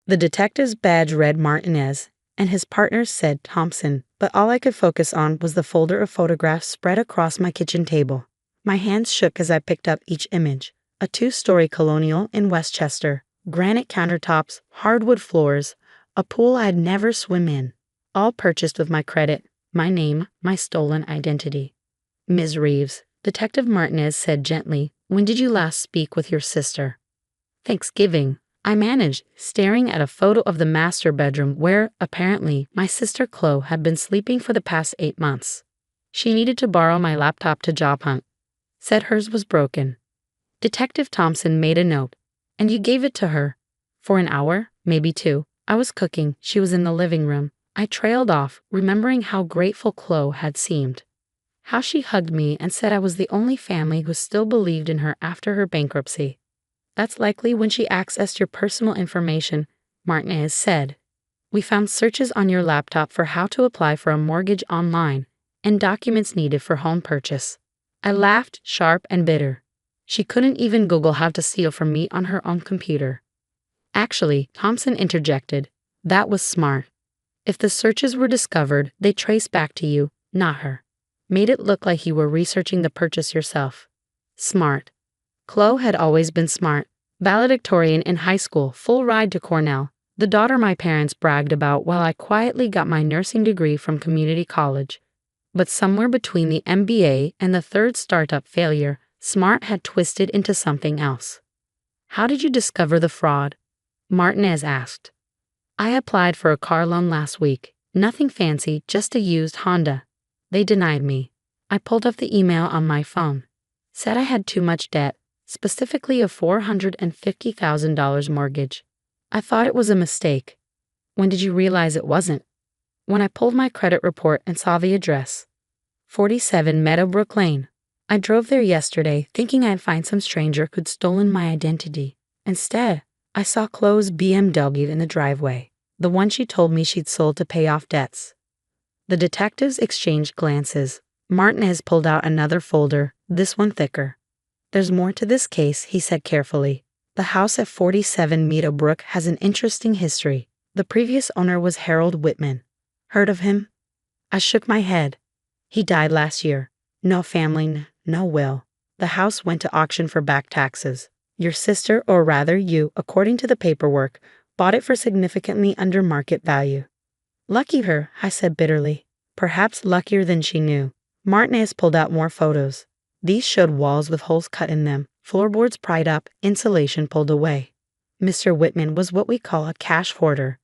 The detective's badge read Martinez, and his partners said Thompson, but all I could focus on was the folder of photographs spread across my kitchen table. My hands shook as I picked up each image. A 2-story colonial in Westchester, granite countertops, hardwood floors, a pool I'd never swim in, all purchased with my credit, my name, my stolen identity. Ms. Reeves, Detective Martinez said gently, when did you last speak with your sister? Thanksgiving, I managed, staring at a photo of the master bedroom where, apparently, my sister Chloe had been sleeping for the past 8 months. She needed to borrow my laptop to job hunt. Said hers was broken. Detective Thompson made a note. And you gave it to her. For an hour, maybe 2. I was cooking, she was in the living room. I trailed off, remembering how grateful Chloe had seemed. How she hugged me and said I was the only family who still believed in her after her bankruptcy. That's likely when she accessed your personal information, Martinez said. We found searches on your laptop for how to apply for a mortgage online and documents needed for home purchase. I laughed, sharp and bitter. She couldn't even Google how to steal from me on her own computer. Actually, Thompson interjected, that was smart. If the searches were discovered, they traced back to you, not her. Made it look like you were researching the purchase yourself. Smart. Chloe had always been smart. Valedictorian in high school, full ride to Cornell, the daughter my parents bragged about while I quietly got my nursing degree from community college. But somewhere between the MBA and the third startup failure, smart had twisted into something else. How did you discover the fraud? Martinez asked. I applied for a car loan last week. Nothing fancy, just a used Honda. They denied me. I pulled up the email on my phone. Said I had too much debt, specifically a $450,000 mortgage. I thought it was a mistake. When did you realize it wasn't? When I pulled my credit report and saw the address. 47 Meadowbrook Lane. I drove there yesterday thinking I'd find some stranger who'd stolen my identity. Instead, I saw Chloe's BMW in the driveway, the one she told me she'd sold to pay off debts. The detectives exchanged glances. Martinez pulled out another folder, this one thicker. There's more to this case, he said carefully. The house at 47 Meadowbrook has an interesting history. The previous owner was Harold Whitman. Heard of him? I shook my head. He died last year. No family, no will. The house went to auction for back taxes. Your sister, or rather you, according to the paperwork, bought it for significantly under market value. Lucky her, I said bitterly. Perhaps luckier than she knew. Martinez pulled out more photos. These showed walls with holes cut in them, floorboards pried up, insulation pulled away. Mr. Whitman was what we call a cash hoarder.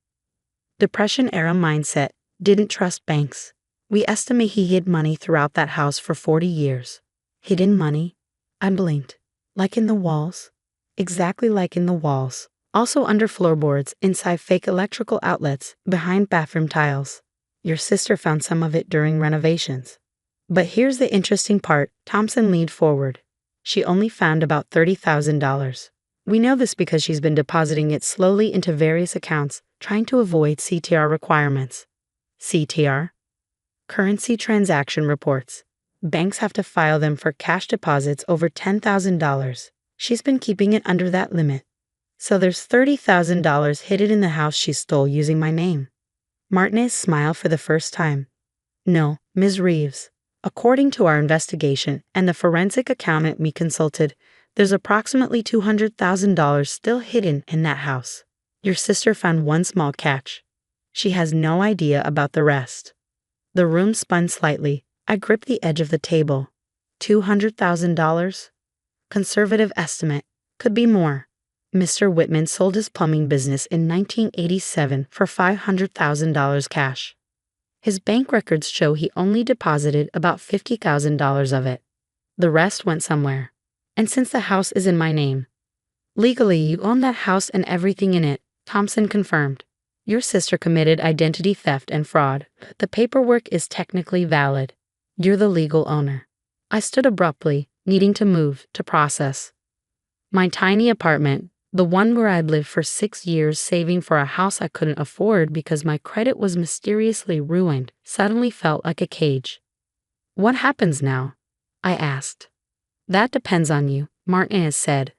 Depression-era mindset, didn't trust banks. We estimate he hid money throughout that house for 40 years. Hidden money? I blinked. Like in the walls? Exactly like in the walls. Also under floorboards, inside fake electrical outlets, behind bathroom tiles. Your sister found some of it during renovations. But here's the interesting part, Thompson leaned forward. She only found about $30,000. We know this because she's been depositing it slowly into various accounts, trying to avoid CTR requirements. CTR? Currency Transaction Reports. Banks have to file them for cash deposits over $10,000. She's been keeping it under that limit. So there's $30,000 hidden in the house she stole using my name. Martinez smiled for the first time. No, Ms. Reeves. According to our investigation and the forensic accountant we consulted, there's approximately $200,000 still hidden in that house. Your sister found one small catch. She has no idea about the rest. The room spun slightly. I gripped the edge of the table. $200,000? Conservative estimate. Could be more. Mr. Whitman sold his plumbing business in 1987 for $500,000 cash. His bank records show he only deposited about $50,000 of it. The rest went somewhere. And since the house is in my name, legally you own that house and everything in it, Thompson confirmed. Your sister committed identity theft and fraud. The paperwork is technically valid. You're the legal owner. I stood abruptly, needing to move, to process. My tiny apartment, the one where I'd lived for 6 years saving for a house I couldn't afford because my credit was mysteriously ruined, suddenly felt like a cage. What happens now? I asked. That depends on you, Martinez said.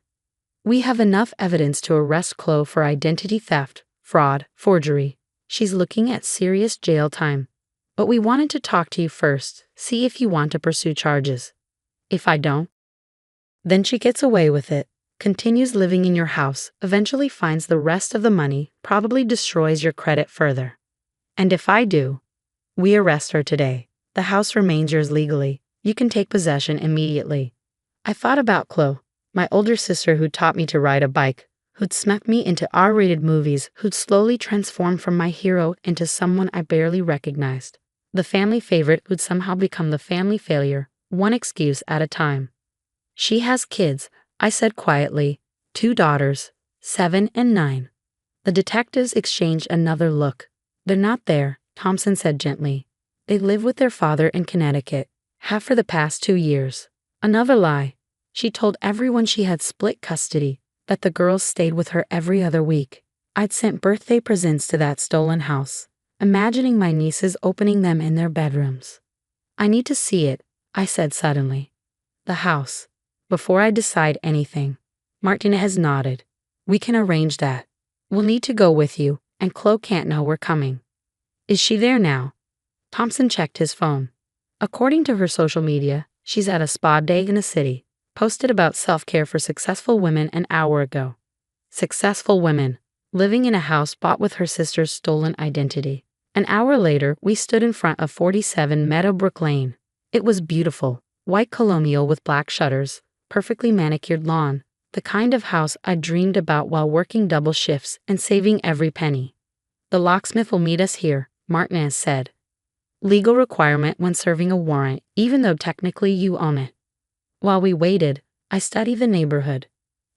We have enough evidence to arrest Chloe for identity theft, fraud, forgery. She's looking at serious jail time. But we wanted to talk to you first, see if you want to pursue charges. If I don't, then she gets away with it, continues living in your house, eventually finds the rest of the money, probably destroys your credit further. And if I do, we arrest her today. The house remains yours legally. You can take possession immediately. I thought about Chloe, my older sister who taught me to ride a bike, who'd smacked me into R-rated movies, who'd slowly transformed from my hero into someone I barely recognized. The family favorite who'd somehow become the family failure, one excuse at a time. She has kids, I said quietly, 2 daughters, 7 and 9. The detectives exchanged another look. They're not there, Thompson said gently. They live with their father in Connecticut, have for the past 2 years. Another lie. She told everyone she had split custody, that the girls stayed with her every other week. I'd sent birthday presents to that stolen house, imagining my nieces opening them in their bedrooms. I need to see it, I said suddenly. The house. Before I decide anything. Martinez nodded. We can arrange that. We'll need to go with you, and Chloe can't know we're coming. Is she there now? Thompson checked his phone. According to her social media, she's at a spa day in the city, posted about self-care for successful women an hour ago. Successful women, living in a house bought with her sister's stolen identity. An hour later, we stood in front of 47 Meadowbrook Lane. It was beautiful, white colonial with black shutters, perfectly manicured lawn, the kind of house I dreamed about while working double shifts and saving every penny. The locksmith will meet us here, Martinez said. Legal requirement when serving a warrant, even though technically you own it. While we waited, I studied the neighborhood.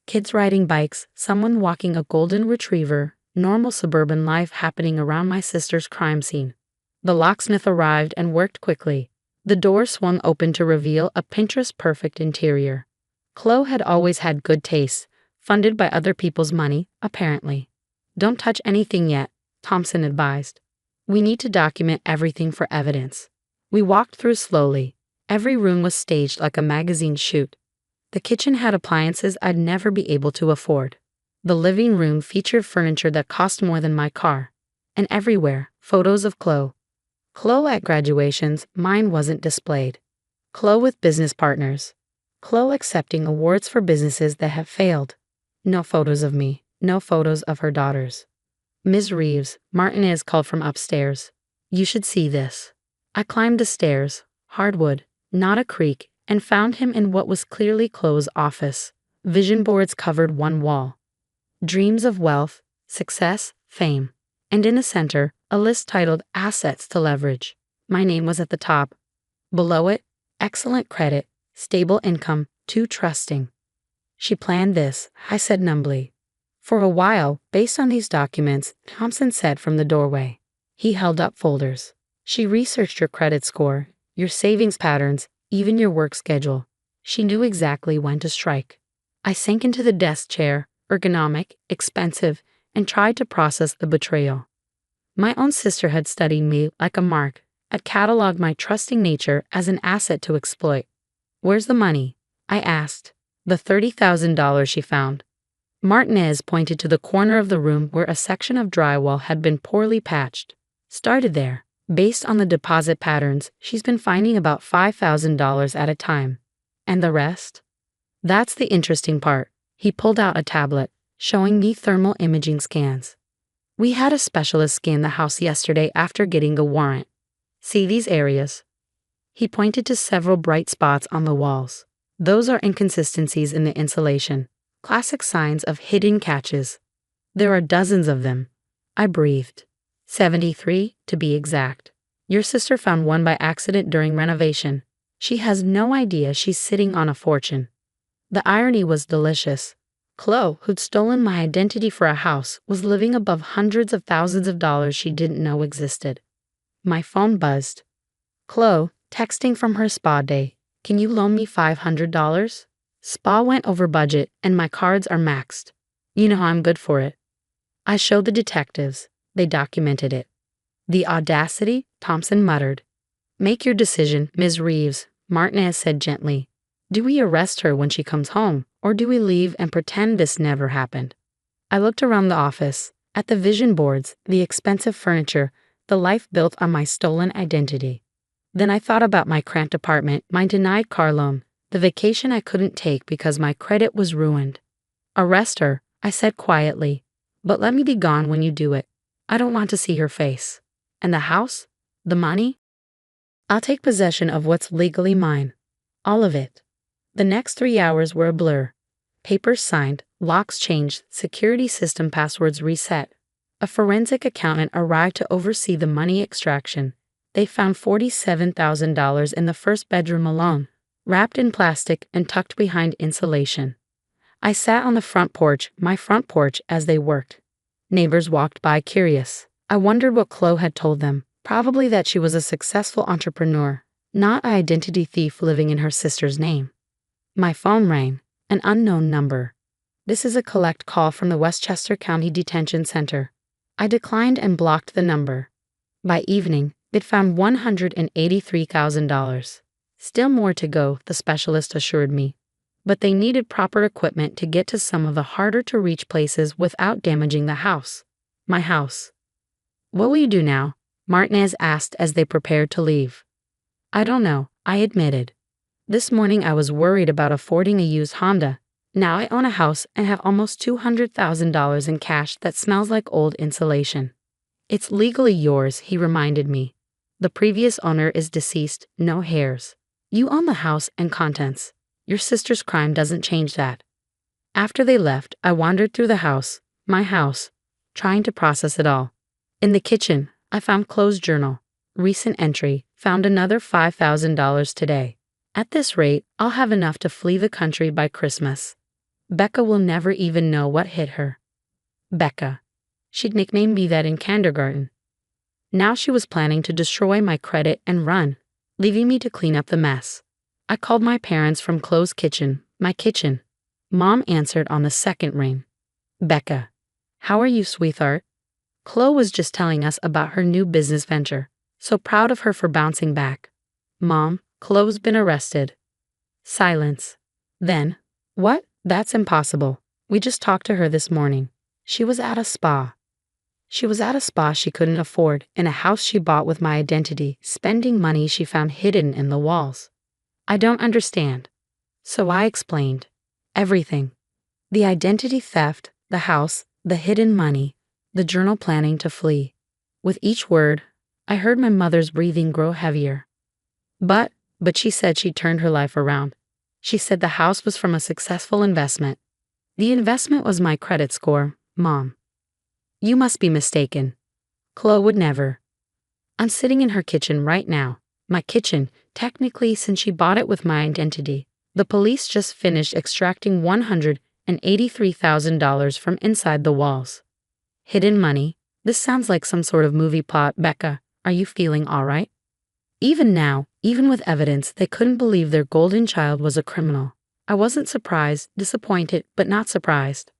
Kids riding bikes, someone walking a golden retriever, normal suburban life happening around my sister's crime scene. The locksmith arrived and worked quickly. The door swung open to reveal a Pinterest-perfect interior. Chloe had always had good taste, funded by other people's money, apparently. Don't touch anything yet, Thompson advised. We need to document everything for evidence. We walked through slowly. Every room was staged like a magazine shoot. The kitchen had appliances I'd never be able to afford. The living room featured furniture that cost more than my car. And everywhere, photos of Chloe. Chloe at graduations, mine wasn't displayed. Chloe with business partners. Chloe accepting awards for businesses that have failed. No photos of me, no photos of her daughters. Ms. Reeves, Martinez called from upstairs. You should see this. I climbed the stairs, hardwood, not a creak, and found him in what was clearly Chloe's office. Vision boards covered one wall. Dreams of wealth, success, fame. And in the center, a list titled Assets to Leverage. My name was at the top. Below it, excellent credit, stable income, too trusting. She planned this, I said numbly. For a while, based on these documents, Thompson said from the doorway. He held up folders. She researched your credit score, your savings patterns, even your work schedule. She knew exactly when to strike. I sank into the desk chair, ergonomic, expensive, and tried to process the betrayal. My own sister had studied me like a mark, had cataloged my trusting nature as an asset to exploit. Where's the money? I asked. The $30,000 she found. Martinez pointed to the corner of the room where a section of drywall had been poorly patched. Started there. Based on the deposit patterns, she's been finding about $5,000 at a time. And the rest? That's the interesting part. He pulled out a tablet, showing me thermal imaging scans. We had a specialist scan the house yesterday after getting a warrant. See these areas? He pointed to several bright spots on the walls. Those are inconsistencies in the insulation. Classic signs of hidden catches. There are dozens of them. I breathed. 73, to be exact. Your sister found one by accident during renovation. She has no idea she's sitting on a fortune. The irony was delicious. Chloe, who'd stolen my identity for a house, was living above hundreds of thousands of dollars she didn't know existed. My phone buzzed. Chloe, texting from her spa day. Can you loan me $500? Spa went over budget and my cards are maxed. You know how I'm good for it. I showed the detectives. They documented it. The audacity, Thompson muttered. Make your decision, Ms. Reeves, Martinez said gently. Do we arrest her when she comes home, or do we leave and pretend this never happened? I looked around the office. At the vision boards, the expensive furniture, the life built on my stolen identity. Then I thought about my cramped apartment, my denied car loan, the vacation I couldn't take because my credit was ruined. Arrest her, I said quietly, but let me be gone when you do it. I don't want to see her face. And the house? The money? I'll take possession of what's legally mine. All of it. The next 3 hours were a blur. Papers signed, locks changed, security system passwords reset. A forensic accountant arrived to oversee the money extraction. They found $47,000 in the first bedroom alone, wrapped in plastic and tucked behind insulation. I sat on the front porch, my front porch, as they worked. Neighbors walked by curious. I wondered what Chloe had told them. Probably that she was a successful entrepreneur, not an identity thief living in her sister's name. My phone rang, an unknown number. This is a collect call from the Westchester County Detention Center. I declined and blocked the number. By evening, it found $183,000. Still more to go, the specialist assured me. But they needed proper equipment to get to some of the harder-to-reach places without damaging the house. My house. What will you do now? Martinez asked as they prepared to leave. I don't know, I admitted. This morning I was worried about affording a used Honda. Now I own a house and have almost $200,000 in cash that smells like old insulation. It's legally yours, he reminded me. The previous owner is deceased, no heirs. You own the house and contents. Your sister's crime doesn't change that. After they left, I wandered through the house, my house, trying to process it all. In the kitchen, I found Chloe's journal. Recent entry, found another $5,000 today. At this rate, I'll have enough to flee the country by Christmas. Becca will never even know what hit her. Becca. She'd nicknamed me that in kindergarten. Now she was planning to destroy my credit and run, leaving me to clean up the mess. I called my parents from Chloe's kitchen, my kitchen. Mom answered on the second ring. Becca. How are you, sweetheart? Chloe was just telling us about her new business venture. So proud of her for bouncing back. Mom, Chloe's been arrested. Silence. Then, what? That's impossible. We just talked to her this morning. She was at a spa. She was at a spa she couldn't afford, in a house she bought with my identity, spending money she found hidden in the walls. I don't understand. So I explained. Everything. The identity theft, the house, the hidden money, the journal planning to flee. With each word, I heard my mother's breathing grow heavier. But she said she turned her life around. She said the house was from a successful investment. The investment was my credit score, Mom. You must be mistaken. Chloe would never. I'm sitting in her kitchen right now. My kitchen, technically, since she bought it with my identity. The police just finished extracting $183,000 from inside the walls. Hidden money. This sounds like some sort of movie plot. Becca, are you feeling all right? Even now, even with evidence, they couldn't believe their golden child was a criminal. I wasn't surprised, disappointed, but not surprised.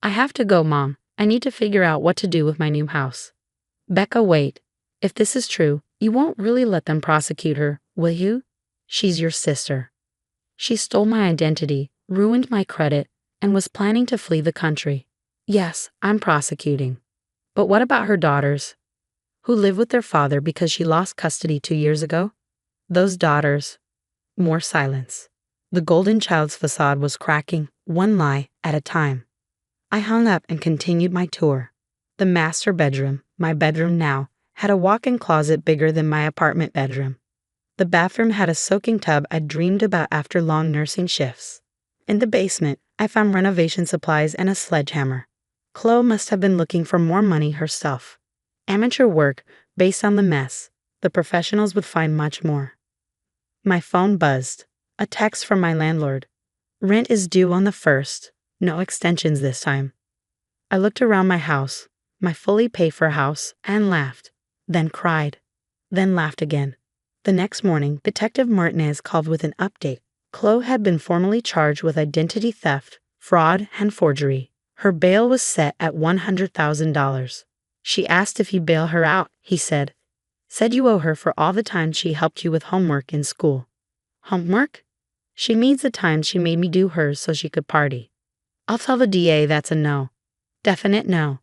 I have to go, Mom. I need to figure out what to do with my new house. Becca, wait. If this is true, you won't really let them prosecute her, will you? She's your sister. She stole my identity, ruined my credit, and was planning to flee the country. Yes, I'm prosecuting. But what about her daughters, who live with their father because she lost custody 2 years ago? Those daughters. More silence. The golden child's facade was cracking, one lie at a time. I hung up and continued my tour. The master bedroom, my bedroom now, had a walk-in closet bigger than my apartment bedroom. The bathroom had a soaking tub I'd dreamed about after long nursing shifts. In the basement, I found renovation supplies and a sledgehammer. Chloe must have been looking for more money herself. Amateur work, based on the mess. The professionals would find much more. My phone buzzed. A text from my landlord. Rent is due on the 1st. No extensions this time. I looked around my house, my fully paid-for house, and laughed. Then cried. Then laughed again. The next morning, Detective Martinez called with an update. Chloe had been formally charged with identity theft, fraud, and forgery. Her bail was set at $100,000. She asked if he'd bail her out, he said. Said you owe her for all the time she helped you with homework in school. Homework? She means the time she made me do hers so she could party. I'll tell the DA that's a no. Definite no.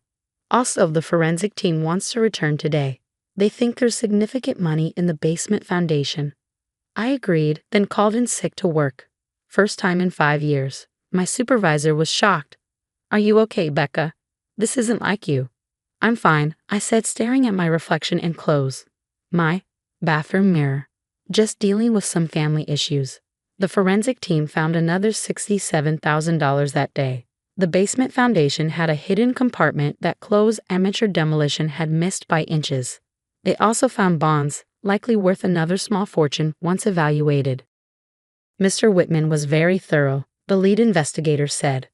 Also, the forensic team wants to return today. They think there's significant money in the basement foundation. I agreed, then called in sick to work. First time in 5 years. My supervisor was shocked. Are you okay, Becca? This isn't like you. I'm fine, I said, staring at my reflection in clothes. My bathroom mirror. Just dealing with some family issues. The forensic team found another $67,000 that day. The basement foundation had a hidden compartment that Chloe's amateur demolition had missed by inches. They also found bonds, likely worth another small fortune once evaluated. Mr. Whitman was very thorough, the lead investigator said.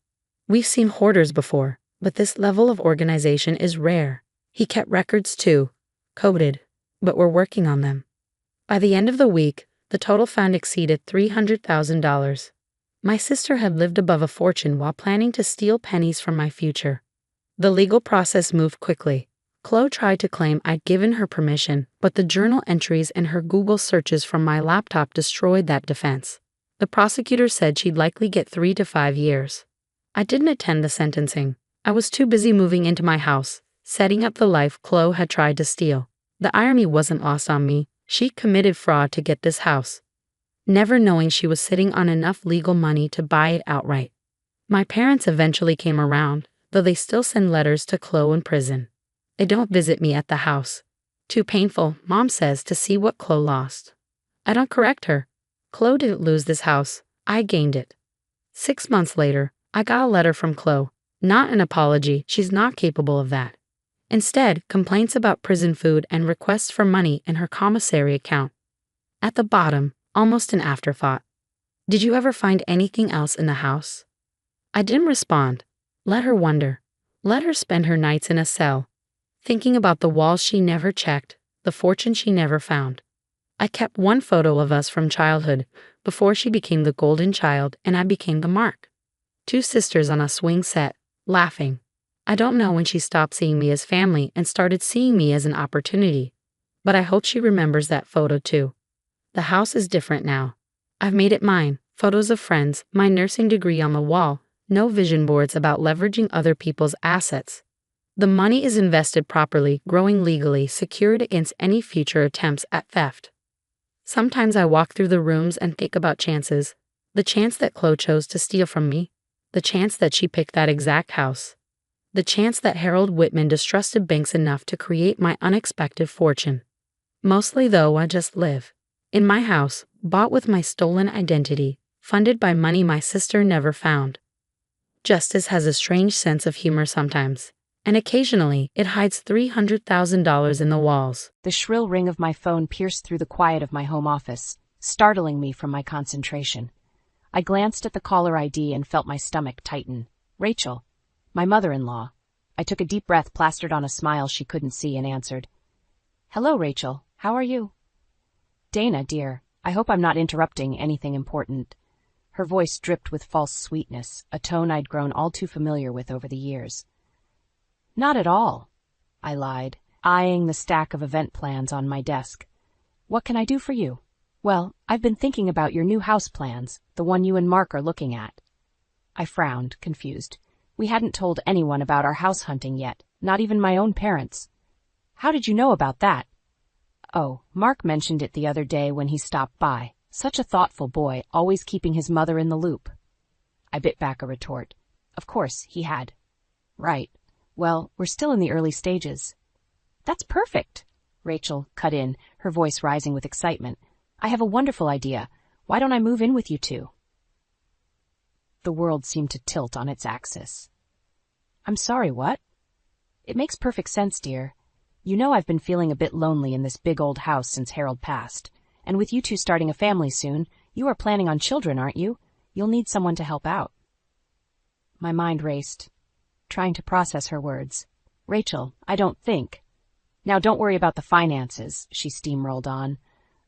We've seen hoarders before, but this level of organization is rare. He kept records too, coded, but we're working on them. By the end of the week, the total found exceeded $300,000. My sister had lived above a fortune while planning to steal pennies from my future. The legal process moved quickly. Chloe tried to claim I'd given her permission, but the journal entries and her Google searches from my laptop destroyed that defense. The prosecutor said she'd likely get 3 to 5 years. I didn't attend the sentencing. I was too busy moving into my house, setting up the life Chloe had tried to steal. The irony wasn't lost on me. She committed fraud to get this house, never knowing she was sitting on enough legal money to buy it outright. My parents eventually came around, though they still send letters to Chloe in prison. They don't visit me at the house. Too painful, Mom says, to see what Chloe lost. I don't correct her. Chloe didn't lose this house. I gained it. 6 months later, I got a letter from Chloe. Not an apology, she's not capable of that. Instead, complaints about prison food and requests for money in her commissary account. At the bottom, almost an afterthought. Did you ever find anything else in the house? I didn't respond. Let her wonder. Let her spend her nights in a cell, thinking about the walls she never checked, the fortune she never found. I kept one photo of us from childhood, before she became the golden child and I became the mark. 2 sisters on a swing set, laughing. I don't know when she stopped seeing me as family and started seeing me as an opportunity, but I hope she remembers that photo too. The house is different now. I've made it mine, photos of friends, my nursing degree on the wall, no vision boards about leveraging other people's assets. The money is invested properly, growing legally, secured against any future attempts at theft. Sometimes I walk through the rooms and think about chances. The chance that Chloe chose to steal from me. The chance that she picked that exact house. The chance that Harold Whitman distrusted banks enough to create my unexpected fortune. Mostly though, I just live. In my house, bought with my stolen identity, funded by money my sister never found. Justice has a strange sense of humor sometimes, and occasionally it hides $300,000 in the walls. The shrill ring of my phone pierced through the quiet of my home office, startling me from my concentration. I glanced at the caller ID and felt my stomach tighten. Rachel, my mother-in-law. I took a deep breath, plastered on a smile she couldn't see, and answered. Hello, Rachel. How are you? Dana, dear, I hope I'm not interrupting anything important. Her voice dripped with false sweetness, a tone I'd grown all too familiar with over the years. Not at all, I lied, eyeing the stack of event plans on my desk. What can I do for you? Well, I've been thinking about your new house plans, the one you and Mark are looking at. I frowned, confused. We hadn't told anyone about our house hunting yet, not even my own parents. How did you know about that? Oh, Mark mentioned it the other day when he stopped by. Such a thoughtful boy, always keeping his mother in the loop. I bit back a retort. Of course, he had. Right. Well, we're still in the early stages. That's perfect, Rachel cut in, her voice rising with excitement. I have a wonderful idea. Why don't I move in with you two? The world seemed to tilt on its axis. I'm sorry, what? It makes perfect sense, dear. You know I've been feeling a bit lonely in this big old house since Harold passed. And with you two starting a family soon, you are planning on children, aren't you? You'll need someone to help out. My mind raced, trying to process her words. Rachel, I don't think. Now don't worry about the finances, she steamrolled on.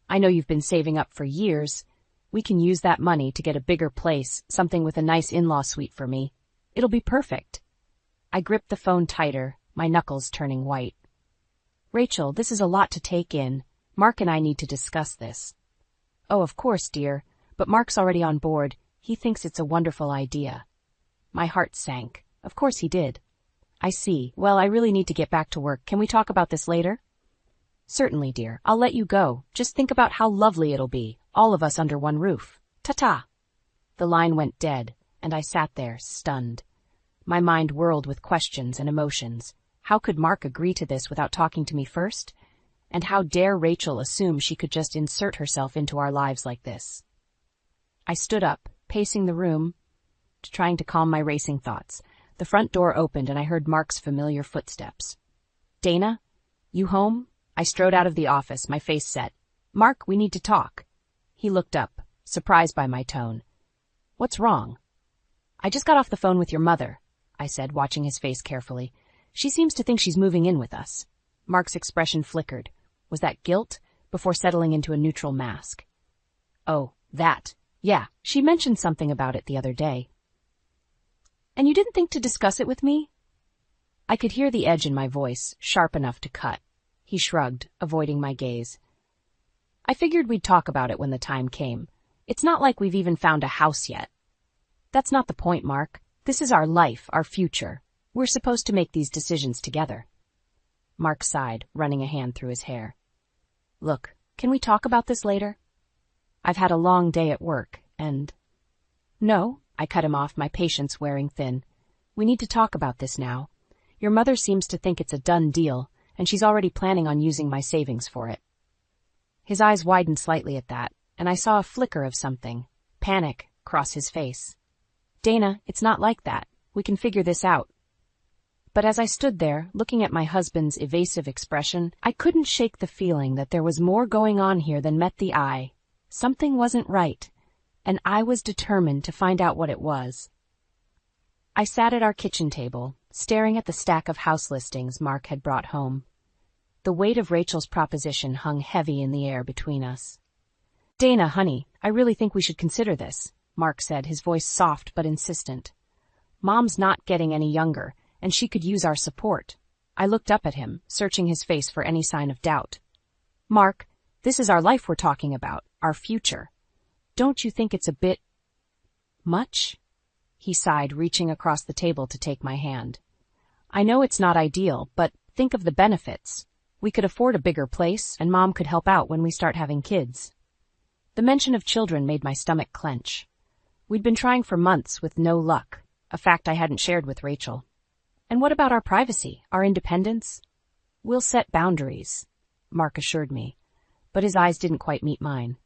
I know you've been saving up for years. We can use that money to get a bigger place, something with a nice in-law suite for me. It'll be perfect. I gripped the phone tighter, my knuckles turning white. Rachel, this is a lot to take in. Mark and I need to discuss this. Oh, of course, dear, but Mark's already on board. He thinks it's a wonderful idea. My heart sank. Of course he did. I see. Well, I really need to get back to work. Can we talk about this later? Certainly, dear. I'll let you go. Just think about how lovely it'll be, all of us under one roof. Ta-ta. The line went dead, and I sat there, stunned. My mind whirled with questions and emotions. How could Mark agree to this without talking to me first? And how dare Rachel assume she could just insert herself into our lives like this? I stood up, pacing the room, trying to calm my racing thoughts. The front door opened and I heard Mark's familiar footsteps. Dana? You home? I strode out of the office, my face set. Mark, we need to talk. He looked up, surprised by my tone. What's wrong? I just got off the phone with your mother, I said, watching his face carefully. She seems to think she's moving in with us. Mark's expression flickered. Was that guilt? Before settling into a neutral mask. Oh, that. Yeah, she mentioned something about it the other day. And you didn't think to discuss it with me? I could hear the edge in my voice, sharp enough to cut. He shrugged, avoiding my gaze. I figured we'd talk about it when the time came. It's not like we've even found a house yet. That's not the point, Mark. This is our life, our future. We're supposed to make these decisions together. Mark sighed, running a hand through his hair. Look, can we talk about this later? I've had a long day at work, and... No, I cut him off, my patience wearing thin. We need to talk about this now. Your mother seems to think it's a done deal, and she's already planning on using my savings for it. His eyes widened slightly at that, and I saw a flicker of something, panic, cross his face. Dana, it's not like that. We can figure this out. But as I stood there, looking at my husband's evasive expression, I couldn't shake the feeling that there was more going on here than met the eye. Something wasn't right, and I was determined to find out what it was. I sat at our kitchen table, staring at the stack of house listings Mark had brought home. The weight of Rachel's proposition hung heavy in the air between us. Dana, honey, I really think we should consider this, Mark said, his voice soft but insistent. Mom's not getting any younger, and she could use our support. I looked up at him, searching his face for any sign of doubt. Mark, this is our life we're talking about, our future. Don't you think it's a bit... much? He sighed, reaching across the table to take my hand. I know it's not ideal, but think of the benefits. We could afford a bigger place, and Mom could help out when we start having kids. The mention of children made my stomach clench. We'd been trying for months with no luck, a fact I hadn't shared with Rachel. And what about our privacy, our independence? We'll set boundaries, Mark assured me, but his eyes didn't quite meet mine.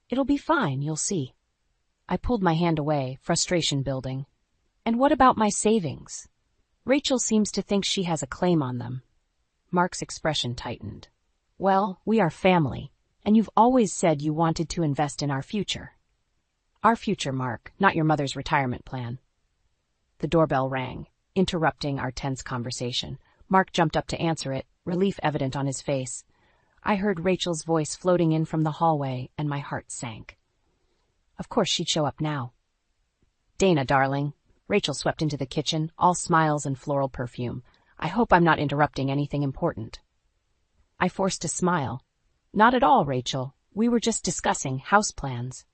It'll be fine, you'll see. I pulled my hand away, frustration building. And what about my savings? Rachel seems to think she has a claim on them. Mark's expression tightened. Well, we are family, and you've always said you wanted to invest in our future. Our future, Mark, not your mother's retirement plan. The doorbell rang, interrupting our tense conversation. Mark jumped up to answer it, relief evident on his face. I heard Rachel's voice floating in from the hallway, and my heart sank. Of course she'd show up now. Dana, darling. Rachel swept into the kitchen, all smiles and floral perfume. I hope I'm not interrupting anything important. I forced a smile. Not at all, Rachel. We were just discussing house plans.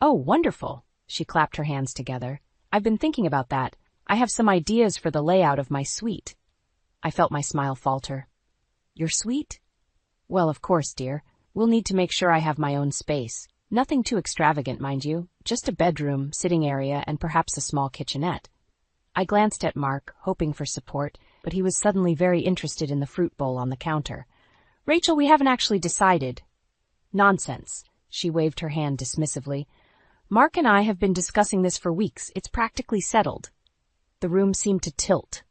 Oh, wonderful. She clapped her hands together. I've been thinking about that. I have some ideas for the layout of my suite. I felt my smile falter. Your suite? Well, of course, dear. We'll need to make sure I have my own space. Nothing too extravagant, mind you. Just a bedroom, sitting area, and perhaps a small kitchenette. I glanced at Mark, hoping for support, but he was suddenly very interested in the fruit bowl on the counter. Rachel, we haven't actually decided. Nonsense. She waved her hand dismissively. Mark and I have been discussing this for weeks. It's practically settled. The room seemed to tilt.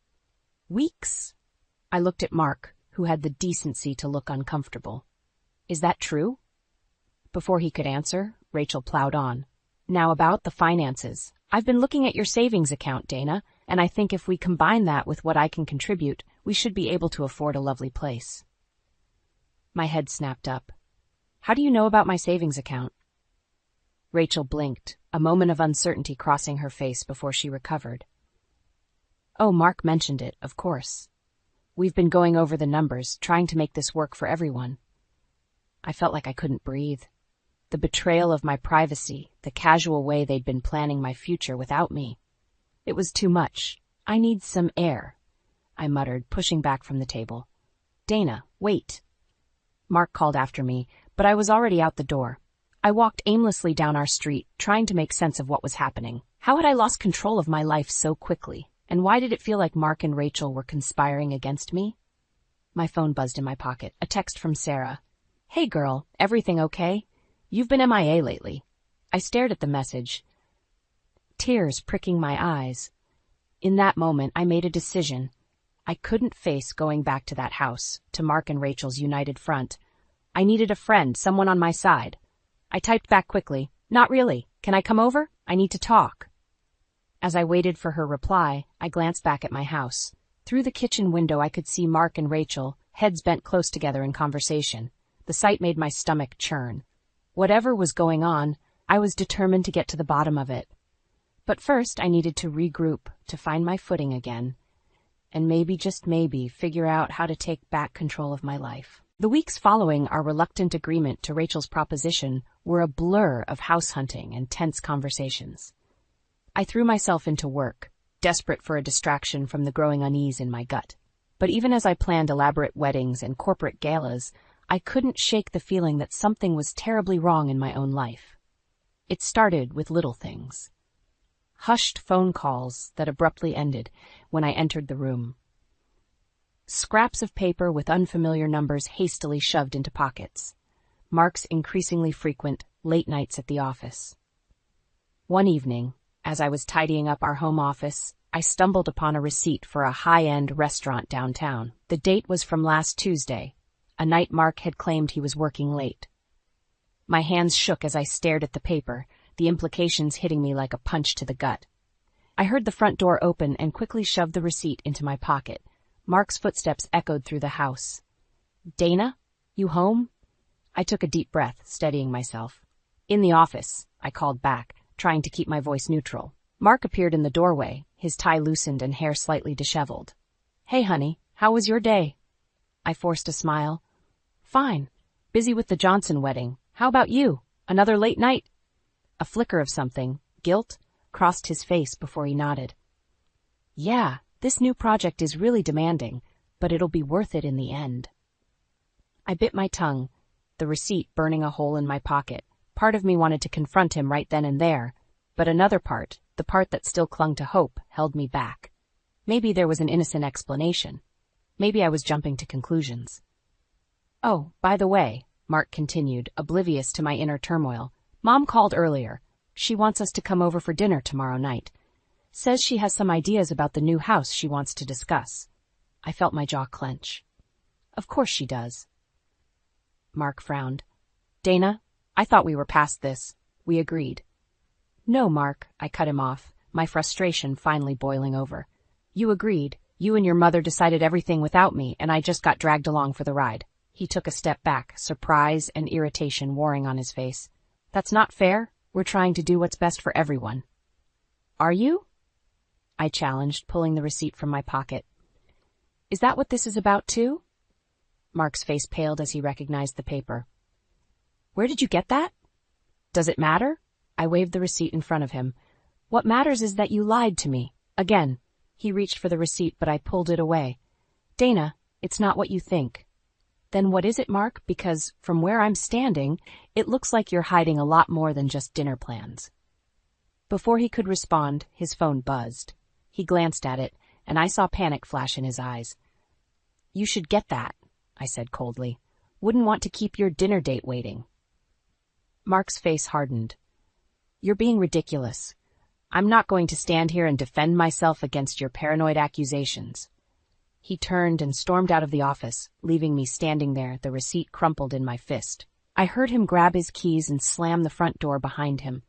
Weeks? I looked at Mark, who had the decency to look uncomfortable. Is that true? Before he could answer, Rachel plowed on. Now about the finances. I've been looking at your savings account, Dana, and I think if we combine that with what I can contribute, we should be able to afford a lovely place. My head snapped up. How do you know about my savings account? Rachel blinked, a moment of uncertainty crossing her face before she recovered. Oh, Mark mentioned it, of course. We've been going over the numbers, trying to make this work for everyone. I felt like I couldn't breathe. The betrayal of my privacy, the casual way they'd been planning my future without me. It was too much. I need some air. I muttered, pushing back from the table. Dana, wait. Mark called after me, but I was already out the door. I walked aimlessly down our street, trying to make sense of what was happening. How had I lost control of my life so quickly? And why did it feel like Mark and Rachel were conspiring against me? My phone buzzed in my pocket, a text from Sarah. Hey girl, everything okay? You've been MIA lately. I stared at the message, tears pricking my eyes. In that moment, I made a decision. I couldn't face going back to that house, to Mark and Rachel's united front. I needed a friend, someone on my side. I typed back quickly, not really. Can I come over? I need to talk. As I waited for her reply, I glanced back at my house. Through the kitchen window, I could see Mark and Rachel, heads bent close together in conversation. The sight made my stomach churn. Whatever was going on, I was determined to get to the bottom of it. But first, I needed to regroup, to find my footing again, and maybe, just maybe, figure out how to take back control of my life. The weeks following our reluctant agreement to Rachel's proposition were a blur of house hunting and tense conversations. I threw myself into work, desperate for a distraction from the growing unease in my gut. But even as I planned elaborate weddings and corporate galas, I couldn't shake the feeling that something was terribly wrong in my own life. It started with little things. Hushed phone calls that abruptly ended when I entered the room. Scraps of paper with unfamiliar numbers hastily shoved into pockets. Mark's increasingly frequent late nights at the office. One evening, as I was tidying up our home office, I stumbled upon a receipt for a high-end restaurant downtown. The date was from last Tuesday, a night Mark had claimed he was working late. My hands shook as I stared at the paper, the implications hitting me like a punch to the gut. I heard the front door open and quickly shoved the receipt into my pocket. Mark's footsteps echoed through the house. Dana, you home? I took a deep breath, steadying myself. In the office, I called back, trying to keep my voice neutral. Mark appeared in the doorway, his tie loosened and hair slightly disheveled. Hey, honey, how was your day? I forced a smile. Fine. Busy with the Johnson wedding. How about you? Another late night? A flicker of something, guilt, crossed his face before he nodded. Yeah, this new project is really demanding, but it'll be worth it in the end. I bit my tongue, the receipt burning a hole in my pocket. Part of me wanted to confront him right then and there, but another part, the part that still clung to hope, held me back. Maybe there was an innocent explanation. Maybe I was jumping to conclusions. Oh, by the way, Mark continued, oblivious to my inner turmoil, Mom called earlier. She wants us to come over for dinner tomorrow night. Says she has some ideas about the new house she wants to discuss. I felt my jaw clench. Of course she does. Mark frowned. Dana, I thought we were past this. We agreed. No, Mark, I cut him off, my frustration finally boiling over. You agreed. You and your mother decided everything without me, and I just got dragged along for the ride. He took a step back, surprise and irritation warring on his face. That's not fair. We're trying to do what's best for everyone. Are you? I challenged, pulling the receipt from my pocket. Is that what this is about, too? Mark's face paled as he recognized the paper. Where did you get that? Does it matter? I waved the receipt in front of him. What matters is that you lied to me. Again. He reached for the receipt, but I pulled it away. Dana, it's not what you think. Then what is it, Mark? Because from where I'm standing, it looks like you're hiding a lot more than just dinner plans. Before he could respond, his phone buzzed. He glanced at it, and I saw panic flash in his eyes. You should get that, I said coldly. Wouldn't want to keep your dinner date waiting. Mark's face hardened. You're being ridiculous. I'm not going to stand here and defend myself against your paranoid accusations. He turned and stormed out of the office, leaving me standing there, the receipt crumpled in my fist. I heard him grab his keys and slam the front door behind him.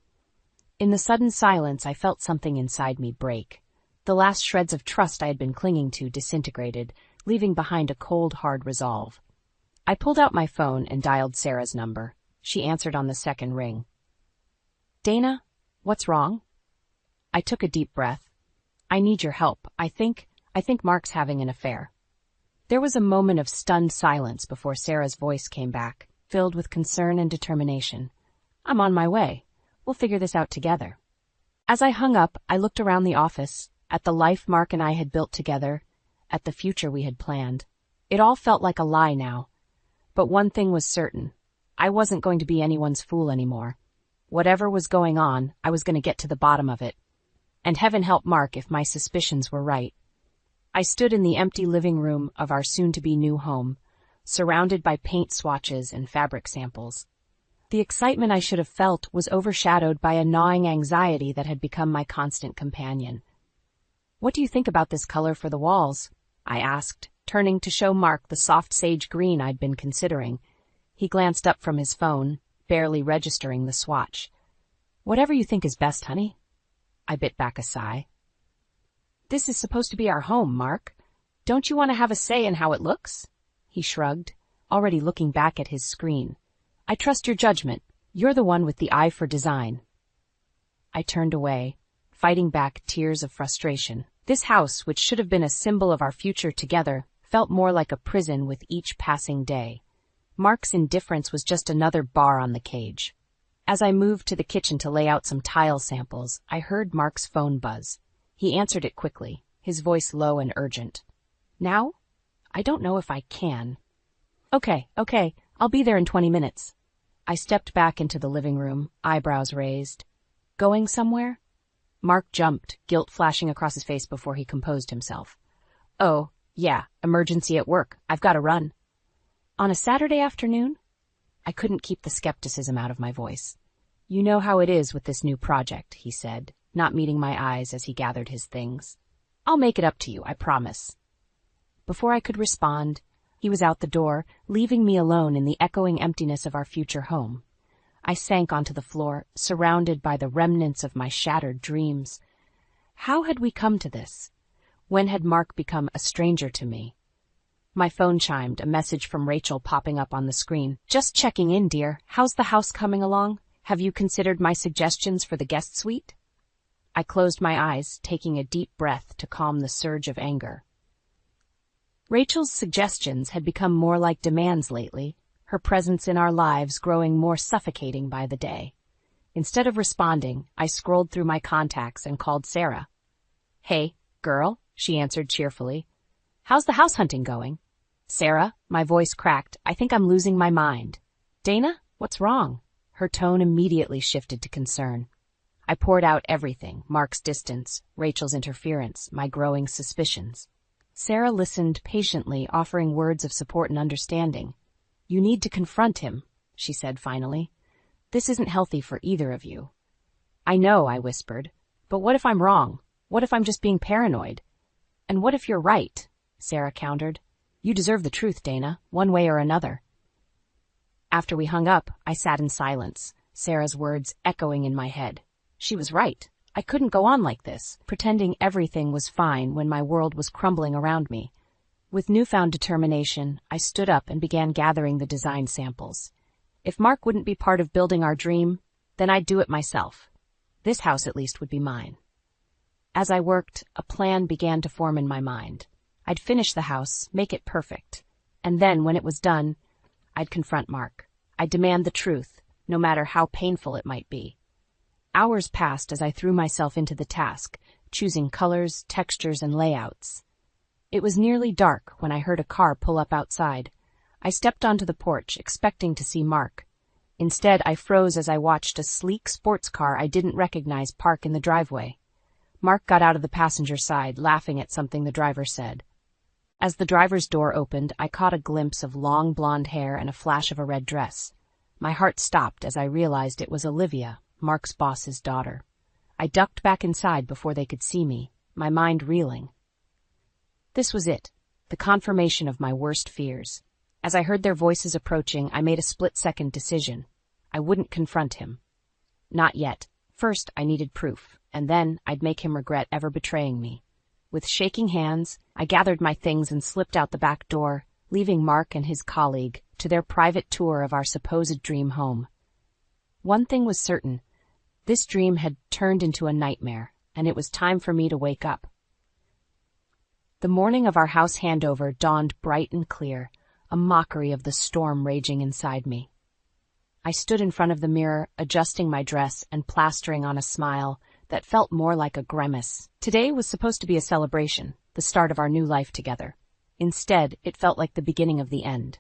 In the sudden silence, I felt something inside me break. The last shreds of trust I had been clinging to disintegrated, leaving behind a cold, hard resolve. I pulled out my phone and dialed Sarah's number. She answered on the second ring. Dana, what's wrong? I took a deep breath. I need your help. I think Mark's having an affair. There was a moment of stunned silence before Sarah's voice came back, filled with concern and determination. I'm on my way. We'll figure this out together. As I hung up, I looked around the office, at the life Mark and I had built together, at the future we had planned. It all felt like a lie now. But one thing was certain. I wasn't going to be anyone's fool anymore. Whatever was going on, I was going to get to the bottom of it. And heaven help Mark if my suspicions were right. I stood in the empty living room of our soon-to-be new home, surrounded by paint swatches and fabric samples. The excitement I should have felt was overshadowed by a gnawing anxiety that had become my constant companion. "What do you think about this color for the walls?" I asked, turning to show Mark the soft sage green I'd been considering. He glanced up from his phone, barely registering the swatch. "Whatever you think is best, honey." I bit back a sigh. "This is supposed to be our home, Mark. Don't you want to have a say in how it looks?" He shrugged, already looking back at his screen. "I trust your judgment. You're the one with the eye for design." I turned away, fighting back tears of frustration. This house, which should have been a symbol of our future together, felt more like a prison with each passing day. Mark's indifference was just another bar on the cage. As I moved to the kitchen to lay out some tile samples, I heard Mark's phone buzz. He answered it quickly, his voice low and urgent. "Now? I don't know if I can." Okay, I'll be there in 20 minutes. I stepped back into the living room, eyebrows raised. "Going somewhere?" Mark jumped, guilt flashing across his face before he composed himself. "Oh, yeah, emergency at work. I've got to run." "On a Saturday afternoon?" I couldn't keep the skepticism out of my voice. "You know how it is with this new project," he said, not meeting my eyes as he gathered his things. "I'll make it up to you, I promise." Before I could respond, he was out the door, leaving me alone in the echoing emptiness of our future home. I sank onto the floor, surrounded by the remnants of my shattered dreams. How had we come to this? When had Mark become a stranger to me? My phone chimed, a message from Rachel popping up on the screen. "Just checking in, dear. How's the house coming along? Have you considered my suggestions for the guest suite?" I closed my eyes, taking a deep breath to calm the surge of anger. Rachel's suggestions had become more like demands lately, her presence in our lives growing more suffocating by the day. Instead of responding, I scrolled through my contacts and called Sarah. "Hey, girl," she answered cheerfully. "How's the house hunting going?" "Sarah," my voice cracked, "I think I'm losing my mind." "Dana, what's wrong?" Her tone immediately shifted to concern. I poured out everything, Mark's distance, Rachel's interference, my growing suspicions. Sarah listened patiently, offering words of support and understanding. "You need to confront him," she said finally. "This isn't healthy for either of you." "I know," I whispered. "But what if I'm wrong? What if I'm just being paranoid?" "And what if you're right?" Sarah countered. "You deserve the truth, Dana, one way or another." After we hung up, I sat in silence, Sarah's words echoing in my head. She was right. I couldn't go on like this, pretending everything was fine when my world was crumbling around me. With newfound determination, I stood up and began gathering the design samples. If Mark wouldn't be part of building our dream, then I'd do it myself. This house, at least, would be mine. As I worked, a plan began to form in my mind. I'd finish the house, make it perfect. And then, when it was done, I'd confront Mark. I'd demand the truth, no matter how painful it might be. Hours passed as I threw myself into the task, choosing colors, textures, and layouts. It was nearly dark when I heard a car pull up outside. I stepped onto the porch, expecting to see Mark. Instead, I froze as I watched a sleek sports car I didn't recognize park in the driveway. Mark got out of the passenger side, laughing at something the driver said. As the driver's door opened, I caught a glimpse of long blonde hair and a flash of a red dress. My heart stopped as I realized it was Olivia, Mark's boss's daughter. I ducked back inside before they could see me, my mind reeling. This was it, the confirmation of my worst fears. As I heard their voices approaching, I made a split-second decision. I wouldn't confront him. Not yet. First, I needed proof, and then I'd make him regret ever betraying me. With shaking hands, I gathered my things and slipped out the back door, leaving Mark and his colleague to their private tour of our supposed dream home. One thing was certain. This dream had turned into a nightmare, and it was time for me to wake up. The morning of our house handover dawned bright and clear, a mockery of the storm raging inside me. I stood in front of the mirror, adjusting my dress and plastering on a smile that felt more like a grimace. Today was supposed to be a celebration, the start of our new life together. Instead, it felt like the beginning of the end.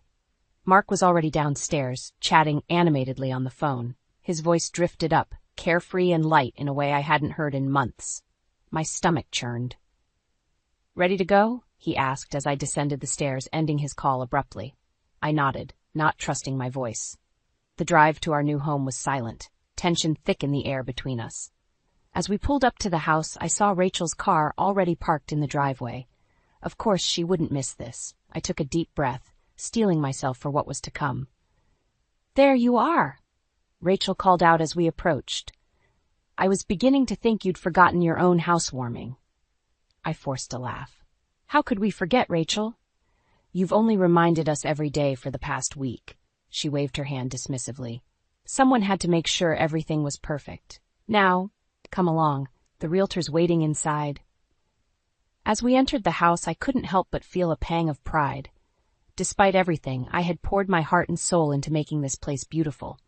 Mark was already downstairs, chatting animatedly on the phone. His voice drifted up, carefree and light in a way I hadn't heard in months. My stomach churned. "Ready to go?" he asked as I descended the stairs, ending his call abruptly. I nodded, not trusting my voice. The drive to our new home was silent, tension thick in the air between us. As we pulled up to the house, I saw Rachel's car already parked in the driveway. Of course, she wouldn't miss this. I took a deep breath, steeling myself for what was to come. "There you are," Rachel called out as we approached. "I was beginning to think you'd forgotten your own housewarming." I forced a laugh. "How could we forget, Rachel?" "You've only reminded us every day for the past week." She waved her hand dismissively. "Someone had to make sure everything was perfect. Now, come along. The realtor's waiting inside." As we entered the house, I couldn't help but feel a pang of pride. Despite everything, I had poured my heart and soul into making this place beautiful.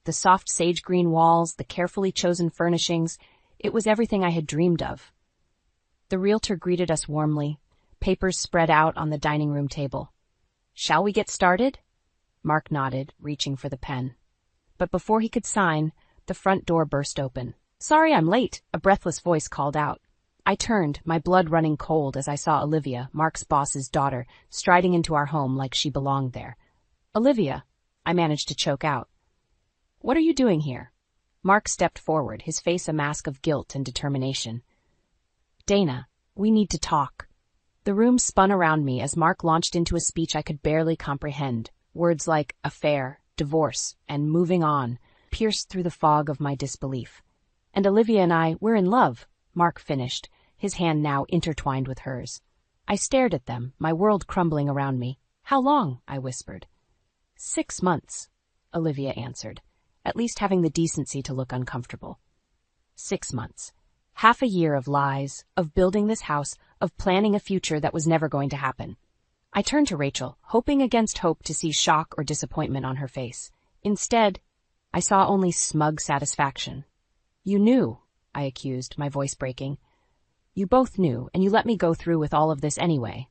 The soft sage-green walls, the carefully chosen furnishings, it was everything I had dreamed of. The realtor greeted us warmly, papers spread out on the dining room table. "Shall we get started?" Mark nodded, reaching for the pen. But before he could sign, the front door burst open. "Sorry I'm late," a breathless voice called out. I turned, my blood running cold as I saw Olivia, Mark's boss's daughter, striding into our home like she belonged there. "Olivia," I managed to choke out. "What are you doing here?" Mark stepped forward, his face a mask of guilt and determination. "Dana, we need to talk." The room spun around me as Mark launched into a speech I could barely comprehend. Words like affair, divorce, and moving on pierced through the fog of my disbelief. "And Olivia and I, we're in love," Mark finished, his hand now intertwined with hers. I stared at them, my world crumbling around me. "How long?" I whispered. 6 months, Olivia answered, at least having the decency to look uncomfortable. 6 months. Half a year of lies, of building this house, of planning a future that was never going to happen. I turned to Rachel, hoping against hope to see shock or disappointment on her face. Instead, I saw only smug satisfaction. "You knew," I accused, my voice breaking. "You both knew, and you let me go through with all of this anyway."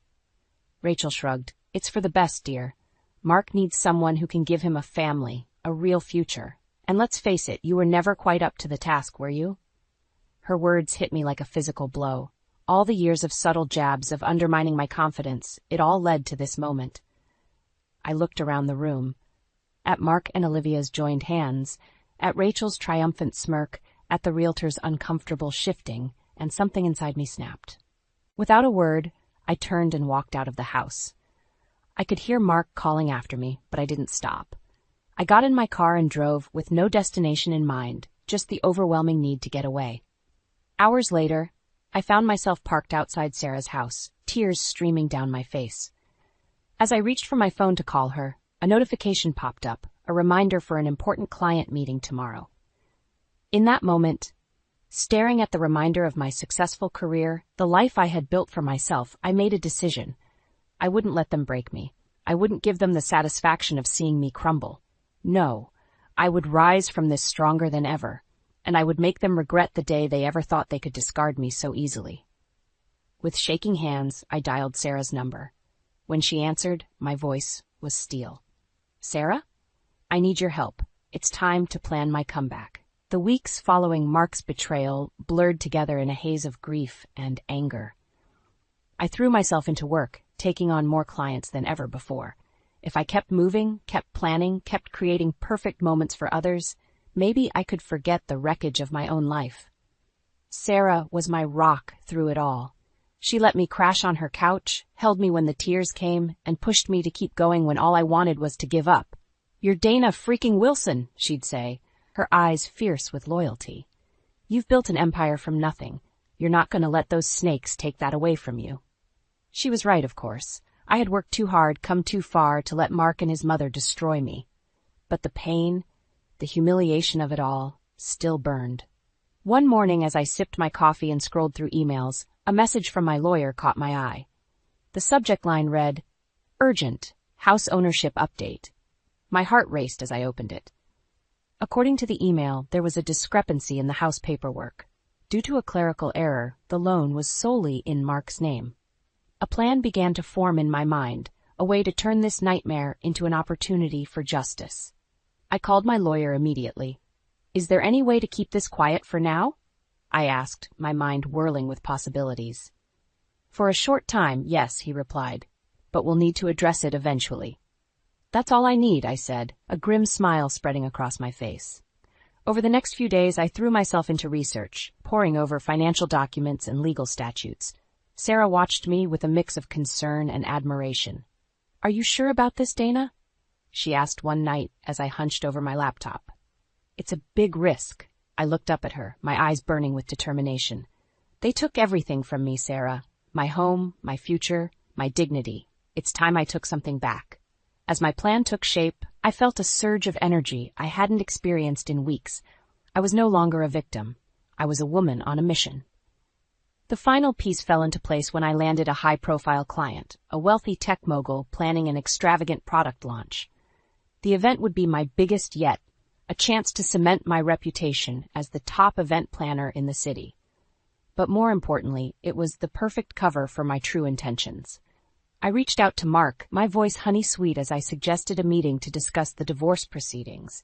Rachel shrugged. "It's for the best, dear. Mark needs someone who can give him a family, a real future. And let's face it, you were never quite up to the task, were you?" Her words hit me like a physical blow. All the years of subtle jabs of undermining my confidence, it all led to this moment. I looked around the room. At Mark and Olivia's joined hands, at Rachel's triumphant smirk, at the realtor's uncomfortable shifting, and something inside me snapped. Without a word, I turned and walked out of the house. I could hear Mark calling after me, but I didn't stop. I got in my car and drove with no destination in mind, just the overwhelming need to get away. Hours later, I found myself parked outside Sarah's house, tears streaming down my face. As I reached for my phone to call her, a notification popped up, a reminder for an important client meeting tomorrow. In that moment, staring at the reminder of my successful career, the life I had built for myself, I made a decision. I wouldn't let them break me. I wouldn't give them the satisfaction of seeing me crumble. No, I would rise from this stronger than ever, and I would make them regret the day they ever thought they could discard me so easily. With shaking hands, I dialed Sarah's number. When she answered, my voice was steel. "Sarah? I need your help. It's time to plan my comeback." The weeks following Mark's betrayal blurred together in a haze of grief and anger. I threw myself into work, taking on more clients than ever before. If I kept moving, kept planning, kept creating perfect moments for others, maybe I could forget the wreckage of my own life. Sarah was my rock through it all. She let me crash on her couch, held me when the tears came, and pushed me to keep going when all I wanted was to give up. "You're Dana freaking Wilson," she'd say, her eyes fierce with loyalty. "You've built an empire from nothing. You're not going to let those snakes take that away from you." She was right, of course. I had worked too hard, come too far to let Mark and his mother destroy me. But the pain, the humiliation of it all, still burned. One morning as I sipped my coffee and scrolled through emails, a message from my lawyer caught my eye. The subject line read, "Urgent, house ownership update." My heart raced as I opened it. According to the email, there was a discrepancy in the house paperwork. Due to a clerical error, the loan was solely in Mark's name. A plan began to form in my mind, a way to turn this nightmare into an opportunity for justice. I called my lawyer immediately. "Is there any way to keep this quiet for now?" I asked, my mind whirling with possibilities. "For a short time, yes," he replied, "but we'll need to address it eventually." "That's all I need," I said, a grim smile spreading across my face. Over the next few days, I threw myself into research, poring over financial documents and legal statutes. Sarah watched me with a mix of concern and admiration. "Are you sure about this, Dana?" she asked one night as I hunched over my laptop. "It's a big risk." I looked up at her, my eyes burning with determination. "They took everything from me, Sarah. My home, my future, my dignity. It's time I took something back." As my plan took shape, I felt a surge of energy I hadn't experienced in weeks. I was no longer a victim. I was a woman on a mission. The final piece fell into place when I landed a high-profile client, a wealthy tech mogul planning an extravagant product launch. The event would be my biggest yet, a chance to cement my reputation as the top event planner in the city. But more importantly, it was the perfect cover for my true intentions. I reached out to Mark, my voice honey-sweet as I suggested a meeting to discuss the divorce proceedings.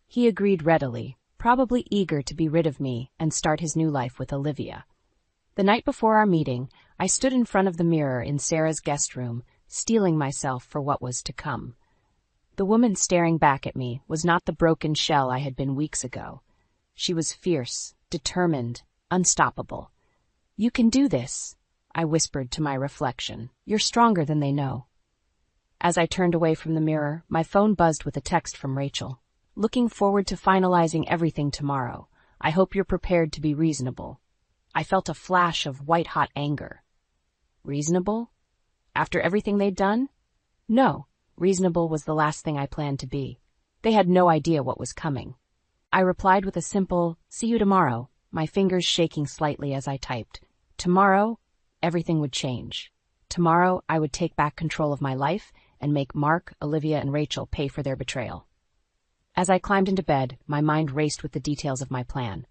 He agreed readily, probably eager to be rid of me and start his new life with Olivia. The night before our meeting, I stood in front of the mirror in Sarah's guest room, steeling myself for what was to come. The woman staring back at me was not the broken shell I had been weeks ago. She was fierce, determined, unstoppable. "You can do this," I whispered to my reflection. "You're stronger than they know." As I turned away from the mirror, my phone buzzed with a text from Rachel. "Looking forward to finalizing everything tomorrow. I hope you're prepared to be reasonable." I felt a flash of white-hot anger. Reasonable? After everything they'd done? No, reasonable was the last thing I planned to be. They had no idea what was coming. I replied with a simple, "See you tomorrow," my fingers shaking slightly as I typed. Tomorrow, everything would change. Tomorrow, I would take back control of my life and make Mark, Olivia, and Rachel pay for their betrayal. As I climbed into bed, my mind raced with the details of my plan.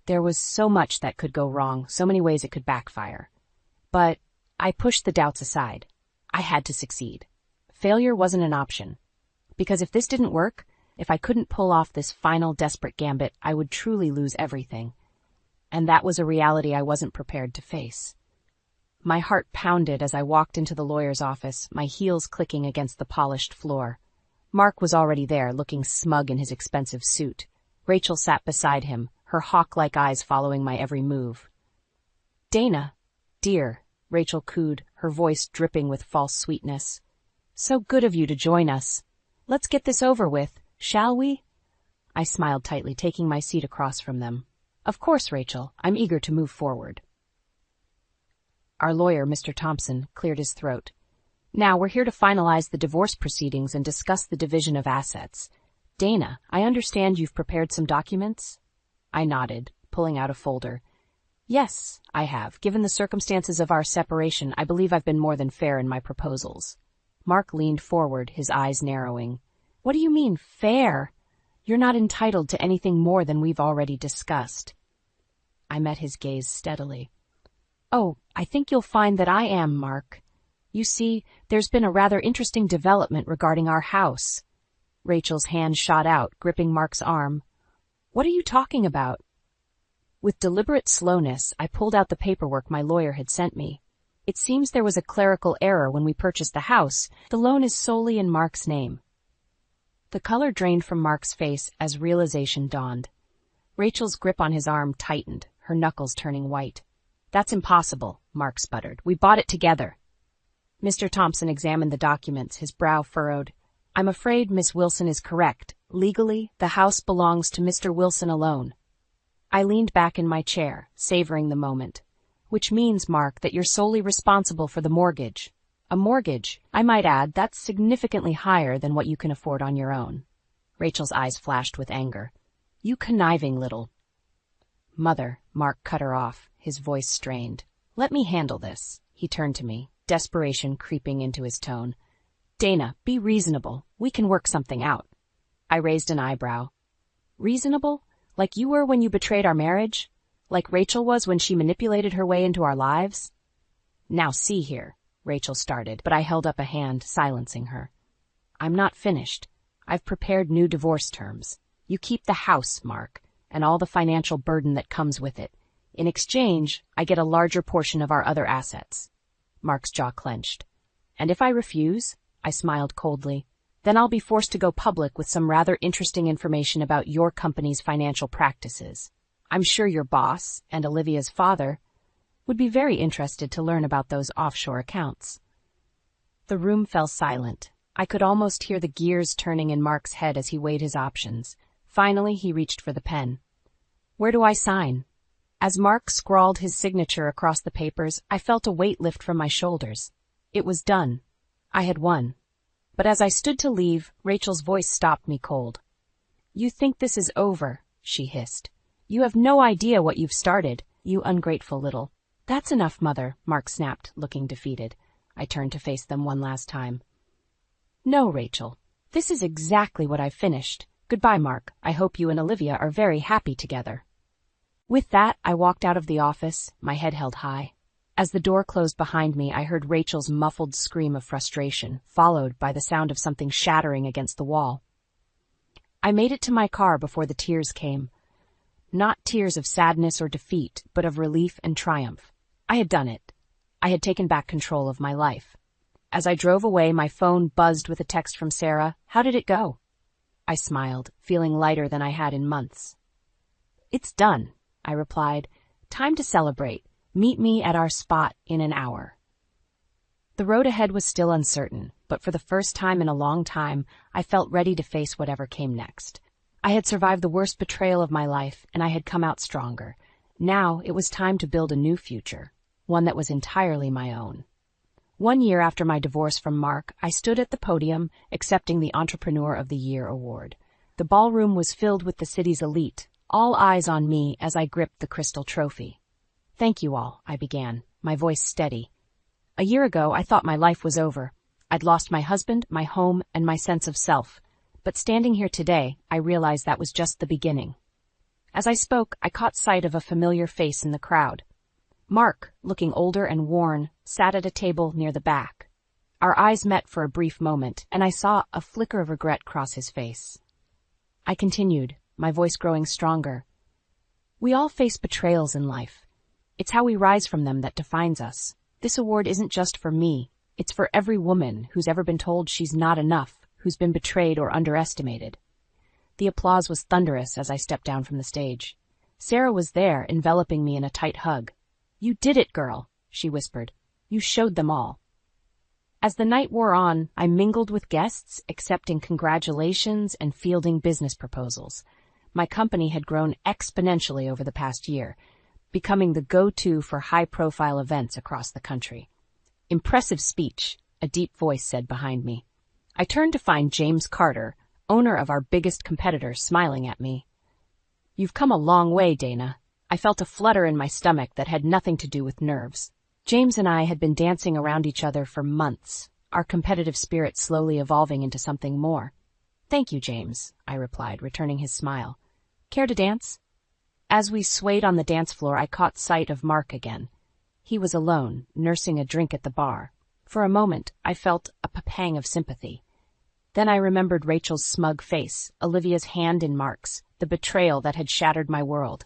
There was so much that could go wrong, so many ways it could backfire. But I pushed the doubts aside. I had to succeed. Failure wasn't an option. Because if this didn't work, if I couldn't pull off this final desperate gambit, I would truly lose everything. And that was a reality I wasn't prepared to face. My heart pounded as I walked into the lawyer's office, my heels clicking against the polished floor. Mark was already there, looking smug in his expensive suit. Rachel sat beside him, her hawk-like eyes following my every move. "Dana, dear," Rachel cooed, her voice dripping with false sweetness. "So good of you to join us. Let's get this over with, shall we?" I smiled tightly, taking my seat across from them. "Of course, Rachel. I'm eager to move forward." Our lawyer, Mr. Thompson, cleared his throat. "Now we're here to finalize the divorce proceedings and discuss the division of assets. Dana, I understand you've prepared some documents?" I nodded, pulling out a folder. "Yes, I have. Given the circumstances of our separation, I believe I've been more than fair in my proposals." Mark leaned forward, his eyes narrowing. "What do you mean, fair? You're not entitled to anything more than we've already discussed." I met his gaze steadily. "Oh, I think you'll find that I am, Mark. You see, there's been a rather interesting development regarding our house." Rachel's hand shot out, gripping Mark's arm. "What are you talking about?" With deliberate slowness, I pulled out the paperwork my lawyer had sent me. "It seems there was a clerical error when we purchased the house. The loan is solely in Mark's name." The color drained from Mark's face as realization dawned. Rachel's grip on his arm tightened, her knuckles turning white. "That's impossible," Mark sputtered. "We bought it together." Mr. Thompson examined the documents, his brow furrowed. "I'm afraid Miss Wilson is correct. Legally, the house belongs to Mr. Wilson alone." I leaned back in my chair, savoring the moment. "Which means, Mark, that you're solely responsible for the mortgage. A mortgage, I might add, that's significantly higher than what you can afford on your own." Rachel's eyes flashed with anger. "You conniving little—" "Mother," Mark cut her off, his voice strained. "Let me handle this." He turned to me, desperation creeping into his tone. "Dana, be reasonable. We can work something out." I raised an eyebrow. "Reasonable? Like you were when you betrayed our marriage? Like Rachel was when she manipulated her way into our lives?" "Now see here." Rachel started, but I held up a hand, silencing her. I'm not finished. I've prepared new divorce terms. You keep the house, Mark, and all the financial burden that comes with it. In exchange, I get a larger portion of our other assets. Mark's jaw clenched. And if I refuse, I smiled coldly, then I'll be forced to go public with some rather interesting information about your company's financial practices. I'm sure your boss, and Olivia's father, would be very interested to learn about those offshore accounts. The room fell silent. I could almost hear the gears turning in Mark's head as he weighed his options. Finally, he reached for the pen. Where do I sign? As Mark scrawled his signature across the papers, I felt a weight lift from my shoulders. It was done. I had won. But as I stood to leave, Rachel's voice stopped me cold. You think this is over, she hissed. You have no idea what you've started, you ungrateful little. That's enough, Mother, Mark snapped, looking defeated. I turned to face them one last time. No, Rachel. This is exactly what I've finished. Goodbye, Mark. I hope you and Olivia are very happy together. With that, I walked out of the office, my head held high. As the door closed behind me, I heard Rachel's muffled scream of frustration, followed by the sound of something shattering against the wall. I made it to my car before the tears came. Not tears of sadness or defeat, but of relief and triumph. I had done it. I had taken back control of my life. As I drove away, my phone buzzed with a text from Sarah. How did it go? I smiled, feeling lighter than I had in months. It's done, I replied. Time to celebrate. Meet me at our spot in an hour. The road ahead was still uncertain, but for the first time in a long time, I felt ready to face whatever came next. I had survived the worst betrayal of my life, and I had come out stronger. Now it was time to build a new future, one that was entirely my own. 1 year after my divorce from Mark, I stood at the podium accepting the Entrepreneur of the Year award. The ballroom was filled with the city's elite, all eyes on me as I gripped the crystal trophy. Thank you all, I began, my voice steady. A year ago, I thought my life was over. I'd lost my husband, my home, and my sense of self. But standing here today, I realized that was just the beginning. As I spoke, I caught sight of a familiar face in the crowd. Mark, looking older and worn, sat at a table near the back. Our eyes met for a brief moment, and I saw a flicker of regret cross his face. I continued, my voice growing stronger. We all face betrayals in life. It's how we rise from them that defines us. This award isn't just for me. It's for every woman who's ever been told she's not enough, who's been betrayed or underestimated. The applause was thunderous as I stepped down from the stage. Sarah was there, enveloping me in a tight hug. You did it, girl, she whispered. You showed them all. As the night wore on, I mingled with guests, accepting congratulations and fielding business proposals. My company had grown exponentially over the past year, becoming the go-to for high-profile events across the country. Impressive speech, a deep voice said behind me. I turned to find James Carter, owner of our biggest competitor, smiling at me. You've come a long way, Dana. I felt a flutter in my stomach that had nothing to do with nerves. James and I had been dancing around each other for months, our competitive spirit slowly evolving into something more. Thank you, James, I replied, returning his smile. Care to dance? As we swayed on the dance floor, I caught sight of Mark again. He was alone, nursing a drink at the bar. For a moment, I felt a pang of sympathy. Then I remembered Rachel's smug face, Olivia's hand in Mark's, the betrayal that had shattered my world.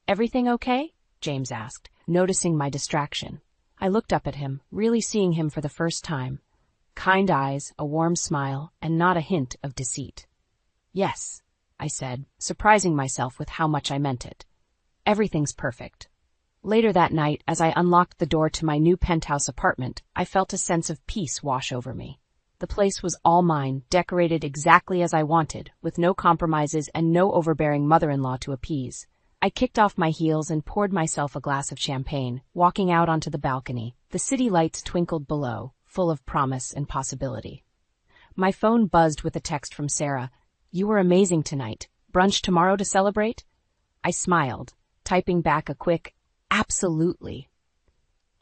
Everything okay? James asked, noticing my distraction. I looked up at him, really seeing him for the first time. Kind eyes, a warm smile, and not a hint of deceit. Yes, I said, surprising myself with how much I meant it. Everything's perfect. Later that night, as I unlocked the door to my new penthouse apartment, I felt a sense of peace wash over me. The place was all mine, decorated exactly as I wanted, with no compromises and no overbearing mother-in-law to appease. I kicked off my heels and poured myself a glass of champagne, walking out onto the balcony. The city lights twinkled below, full of promise and possibility. My phone buzzed with a text from Sarah. You were amazing tonight. Brunch tomorrow to celebrate? I smiled, typing back a quick, absolutely.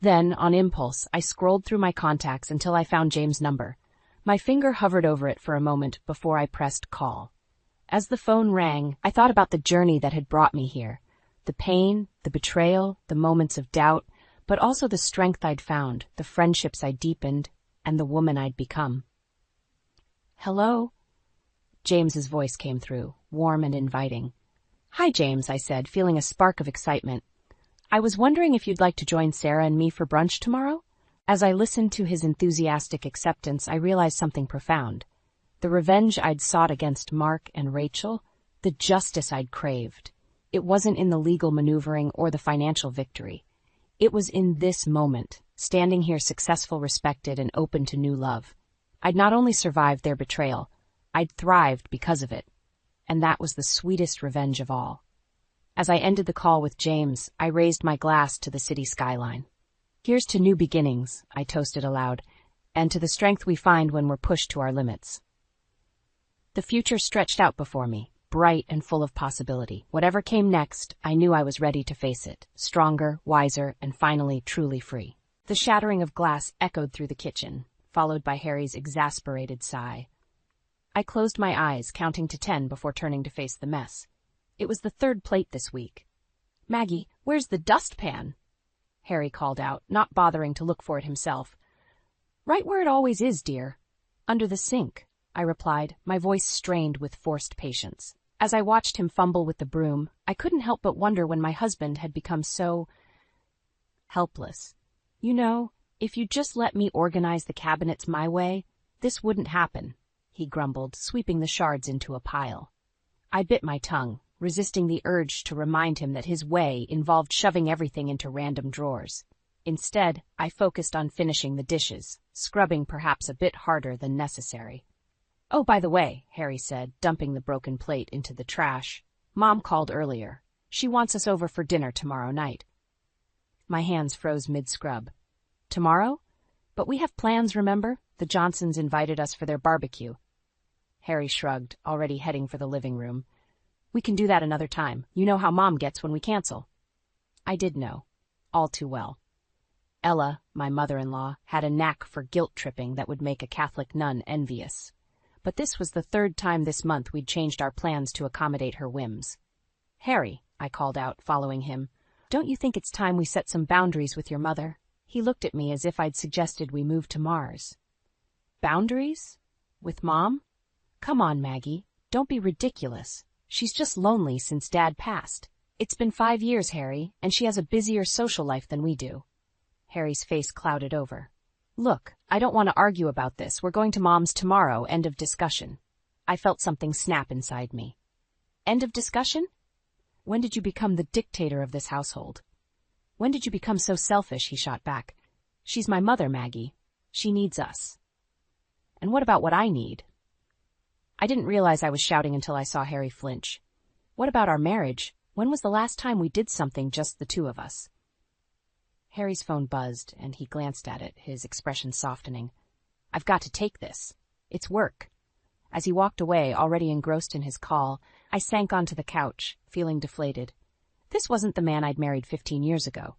Then, on impulse, I scrolled through my contacts until I found James' number. My finger hovered over it for a moment before I pressed call. As the phone rang, I thought about the journey that had brought me here. The pain, the betrayal, the moments of doubt, but also the strength I'd found, the friendships I'd deepened, and the woman I'd become. "Hello?" James's voice came through, warm and inviting. "Hi, James," I said, feeling a spark of excitement. "I was wondering if you'd like to join Sarah and me for brunch tomorrow?" As I listened to his enthusiastic acceptance, I realized something profound. The revenge I'd sought against Mark and Rachel, the justice I'd craved. It wasn't in the legal maneuvering or the financial victory. It was in this moment, standing here successful, respected, and open to new love. I'd not only survived their betrayal, I'd thrived because of it. And that was the sweetest revenge of all. As I ended the call with James, I raised my glass to the city skyline. "Here's to new beginnings," I toasted aloud, "and to the strength we find when we're pushed to our limits." The future stretched out before me, bright and full of possibility. Whatever came next, I knew I was ready to face it, stronger, wiser, and finally truly free. The shattering of glass echoed through the kitchen, followed by Harry's exasperated sigh. I closed my eyes, counting to 10 before turning to face the mess. It was the third plate this week. "Maggie, where's the dustpan?" Harry called out, not bothering to look for it himself. "Right where it always is, dear." "Under the sink," I replied, my voice strained with forced patience. As I watched him fumble with the broom, I couldn't help but wonder when my husband had become so helpless. "You know, if you'd just let me organize the cabinets my way, this wouldn't happen," he grumbled, sweeping the shards into a pile. I bit my tongue, resisting the urge to remind him that his way involved shoving everything into random drawers. Instead, I focused on finishing the dishes, scrubbing perhaps a bit harder than necessary. "Oh, by the way," Harry said, dumping the broken plate into the trash, "Mom called earlier. She wants us over for dinner tomorrow night." My hands froze mid-scrub. "Tomorrow? But we have plans, remember? The Johnsons invited us for their barbecue." Harry shrugged, already heading for the living room. "We can do that another time. You know how Mom gets when we cancel." I did know, all too well. Ella, my mother-in-law, had a knack for guilt-tripping that would make a Catholic nun envious. But this was the third time this month we'd changed our plans to accommodate her whims. "Harry," I called out, following him, "don't you think it's time we set some boundaries with your mother?" He looked at me as if I'd suggested we move to Mars. "Boundaries? With Mom? Come on, Maggie, don't be ridiculous. She's just lonely since Dad passed. It's been 5 years, Harry, and she has a busier social life than we do." Harry's face clouded over. "Look, I don't want to argue about this. We're going to Mom's tomorrow, end of discussion." I felt something snap inside me. "End of discussion? When did you become the dictator of this household? When did you become so selfish?" he shot back. "She's my mother, Maggie. She needs us." "And what about what I need?" I didn't realize I was shouting until I saw Harry flinch. "What about our marriage? When was the last time we did something just the two of us?" Harry's phone buzzed, and he glanced at it, his expression softening. "I've got to take this. It's work." As he walked away, already engrossed in his call, I sank onto the couch, feeling deflated. This wasn't the man I'd married 15 years ago.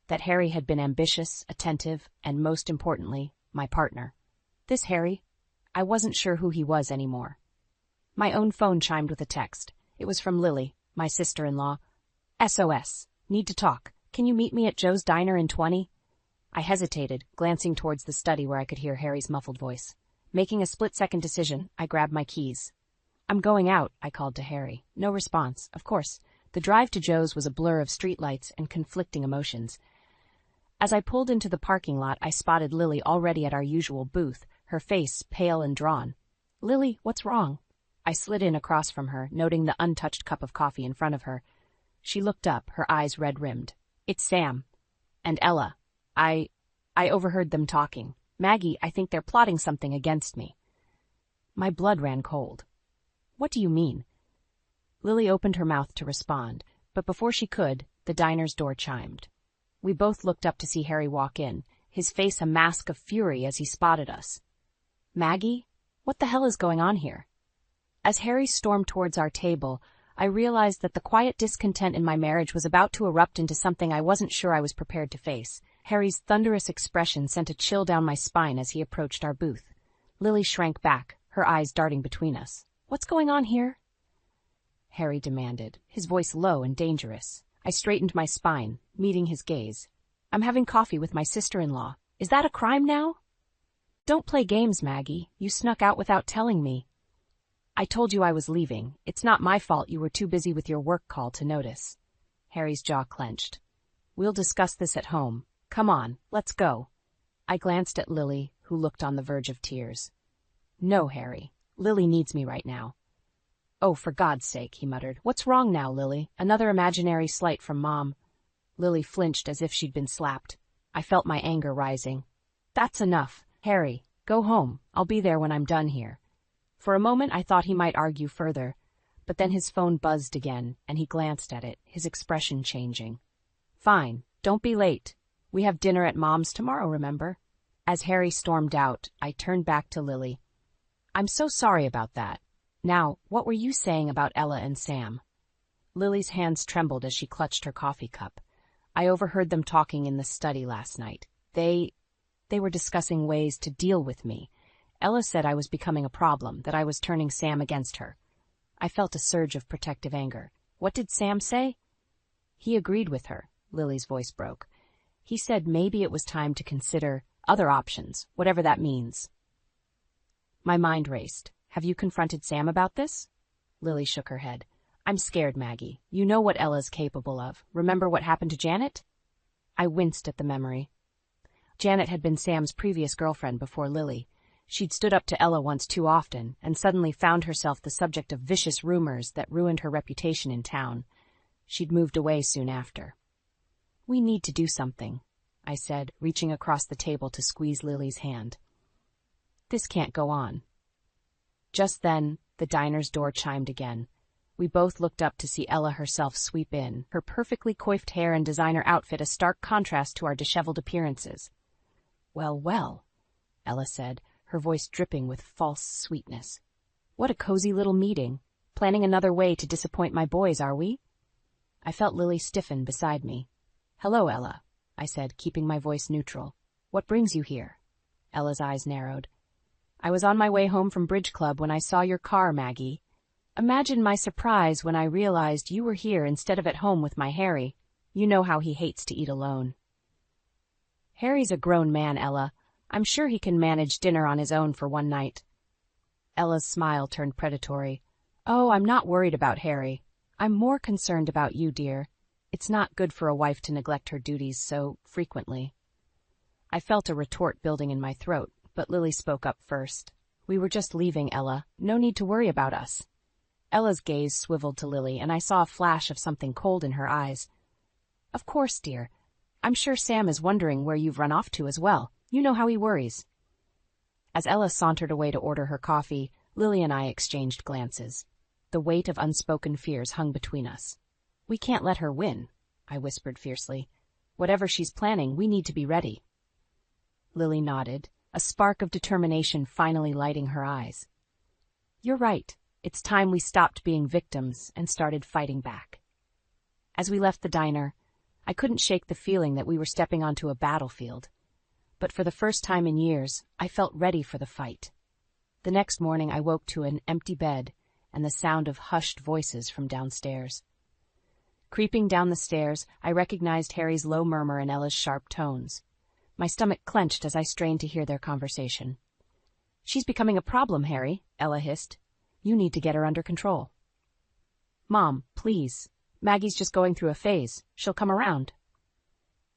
That Harry had been ambitious, attentive, and most importantly, my partner. This Harry, I wasn't sure who he was anymore. My own phone chimed with a text. It was from Lily, my sister-in-law. "SOS. Need to talk. Can you meet me at Joe's Diner in 20? I hesitated, glancing towards the study where I could hear Harry's muffled voice. Making a split-second decision, I grabbed my keys. "I'm going out," I called to Harry. No response, of course. The drive to Joe's was a blur of streetlights and conflicting emotions. As I pulled into the parking lot, I spotted Lily already at our usual booth, her face pale and drawn. "Lily, what's wrong?" I slid in across from her, noting the untouched cup of coffee in front of her. She looked up, her eyes red-rimmed. "It's Sam. And Ella. I overheard them talking. Maggie, I think they're plotting something against me." My blood ran cold. "What do you mean?" Lily opened her mouth to respond, but before she could, the diner's door chimed. We both looked up to see Harry walk in, his face a mask of fury as he spotted us. "Maggie? What the hell is going on here?" As Harry stormed towards our table, I realized that the quiet discontent in my marriage was about to erupt into something I wasn't sure I was prepared to face. Harry's thunderous expression sent a chill down my spine as he approached our booth. Lily shrank back, her eyes darting between us. "What's going on here?" Harry demanded, his voice low and dangerous. I straightened my spine, meeting his gaze. I'm having coffee with my sister-in-law. Is that a crime now? Don't play games, Maggie. You snuck out without telling me. I told you I was leaving. It's not my fault you were too busy with your work call to notice. Harry's jaw clenched. We'll discuss this at home. Come on, let's go. I glanced at Lily, who looked on the verge of tears. No, Harry. Lily needs me right now. Oh, for God's sake, he muttered. What's wrong now, Lily? Another imaginary slight from Mom. Lily flinched as if she'd been slapped. I felt my anger rising. That's enough. Harry, go home. I'll be there when I'm done here. For a moment I thought he might argue further, but then his phone buzzed again, and he glanced at it, his expression changing. Fine, don't be late. We have dinner at Mom's tomorrow, remember? As Harry stormed out, I turned back to Lily. I'm so sorry about that. Now, what were you saying about Ella and Sam? Lily's hands trembled as she clutched her coffee cup. I overheard them talking in the study last night. They were discussing ways to deal with me. Ella said I was becoming a problem, that I was turning Sam against her. I felt a surge of protective anger. What did Sam say? He agreed with her. Lily's voice broke. He said maybe it was time to consider other options, whatever that means. My mind raced. Have you confronted Sam about this? Lily shook her head. I'm scared, Maggie. You know what Ella's capable of. Remember what happened to Janet? I winced at the memory. Janet had been Sam's previous girlfriend before Lily. She'd stood up to Ella once too often, and suddenly found herself the subject of vicious rumors that ruined her reputation in town. She'd moved away soon after. We need to do something, I said, reaching across the table to squeeze Lily's hand. This can't go on. Just then, the diner's door chimed again. We both looked up to see Ella herself sweep in, her perfectly coiffed hair and designer outfit a stark contrast to our disheveled appearances. Well, well, Ella said, her voice dripping with false sweetness. What a cozy little meeting. Planning another way to disappoint my boys, are we? I felt Lily stiffen beside me. Hello, Ella, I said, keeping my voice neutral. What brings you here? Ella's eyes narrowed. I was on my way home from Bridge Club when I saw your car, Maggie. Imagine my surprise when I realized you were here instead of at home with my Harry. You know how he hates to eat alone. Harry's a grown man, Ella. I'm sure he can manage dinner on his own for one night. Ella's smile turned predatory. Oh, I'm not worried about Harry. I'm more concerned about you, dear. It's not good for a wife to neglect her duties so frequently. I felt a retort building in my throat, but Lily spoke up first. We were just leaving, Ella. No need to worry about us. Ella's gaze swiveled to Lily, and I saw a flash of something cold in her eyes. Of course, dear. I'm sure Sam is wondering where you've run off to as well. You know how he worries. As Ella sauntered away to order her coffee, Lily and I exchanged glances. The weight of unspoken fears hung between us. We can't let her win, I whispered fiercely. Whatever she's planning, we need to be ready. Lily nodded, a spark of determination finally lighting her eyes. You're right. It's time we stopped being victims and started fighting back. As we left the diner, I couldn't shake the feeling that we were stepping onto a battlefield. But for the first time in years, I felt ready for the fight. The next morning I woke to an empty bed and the sound of hushed voices from downstairs. Creeping down the stairs, I recognized Harry's low murmur and Ella's sharp tones. My stomach clenched as I strained to hear their conversation. She's becoming a problem, Harry, Ella hissed. You need to get her under control. Mom, please. Maggie's just going through a phase. She'll come around.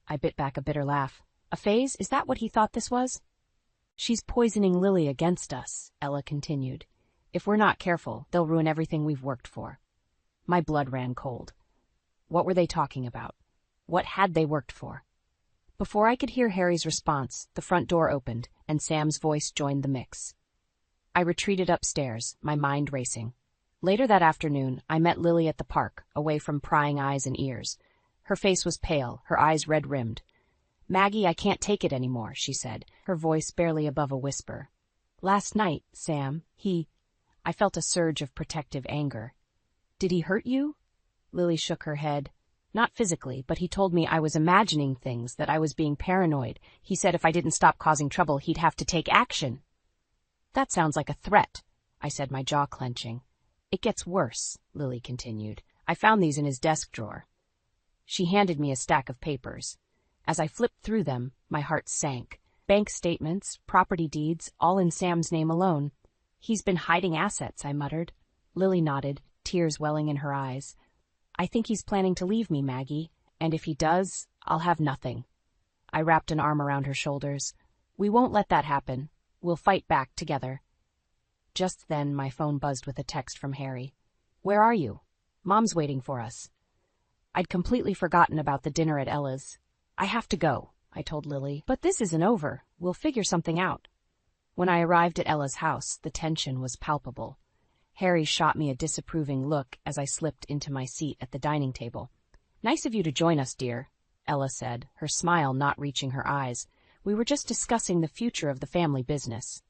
I bit back a bitter laugh. A phase? Is that what he thought this was? She's poisoning Lily against us, Ella continued. If we're not careful, they'll ruin everything we've worked for. My blood ran cold. What were they talking about? What had they worked for? Before I could hear Harry's response, the front door opened, and Sam's voice joined the mix. I retreated upstairs, my mind racing. Later that afternoon, I met Lily at the park, away from prying eyes and ears. Her face was pale, her eyes red-rimmed. Maggie, I can't take it anymore, she said, her voice barely above a whisper. Last night, Sam, I felt a surge of protective anger. Did he hurt you? Lily shook her head. Not physically, but he told me I was imagining things, that I was being paranoid. He said if I didn't stop causing trouble, he'd have to take action. That sounds like a threat, I said, my jaw clenching. It gets worse, Lily continued. I found these in his desk drawer. She handed me a stack of papers. As I flipped through them, my heart sank. Bank statements, property deeds, all in Sam's name alone. "He's been hiding assets," I muttered. Lily nodded, tears welling in her eyes. "I think he's planning to leave me, Maggie, and if he does, I'll have nothing." I wrapped an arm around her shoulders. "We won't let that happen. We'll fight back together." Just then, my phone buzzed with a text from Harry. "Where are you? Mom's waiting for us." I'd completely forgotten about the dinner at Ella's. "I have to go," I told Lily, "but this isn't over. We'll figure something out." When I arrived at Ella's house, the tension was palpable. Harry shot me a disapproving look as I slipped into my seat at the dining table. "Nice of you to join us, dear," Ella said, her smile not reaching her eyes. "We were just discussing the future of the family business."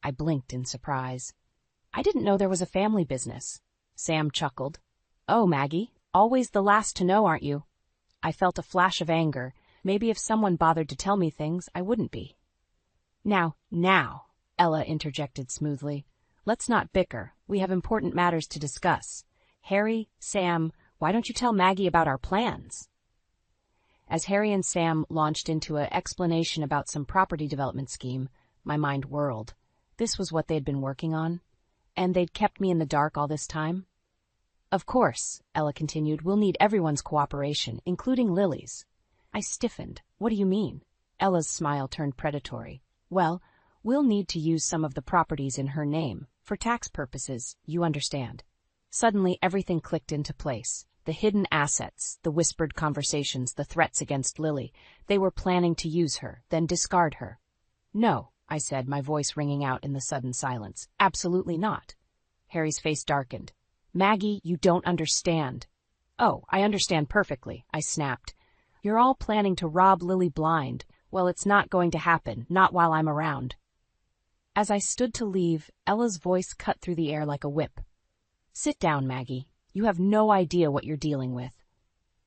I blinked in surprise. "I didn't know there was a family business." Sam chuckled. "Oh, Maggie, always the last to know, aren't you?" I felt a flash of anger. Maybe if someone bothered to tell me things, I wouldn't be. Now, Ella interjected smoothly. "Let's not bicker. We have important matters to discuss. Harry, Sam, why don't you tell Maggie about our plans?" As Harry and Sam launched into an explanation about some property development scheme, my mind whirled. This was what they'd been working on? And they'd kept me in the dark all this time? "Of course," Ella continued, "we'll need everyone's cooperation, including Lily's." I stiffened. "What do you mean?" Ella's smile turned predatory. "Well, we'll need to use some of the properties in her name. For tax purposes, you understand." Suddenly, everything clicked into place. The hidden assets, the whispered conversations, the threats against Lily. They were planning to use her, then discard her. "No," I said, my voice ringing out in the sudden silence. "Absolutely not." Harry's face darkened. "Maggie, you don't understand." "Oh, I understand perfectly," I snapped. "You're all planning to rob Lily blind. Well, it's not going to happen, not while I'm around." As I stood to leave, Ella's voice cut through the air like a whip. "Sit down, Maggie. You have no idea what you're dealing with."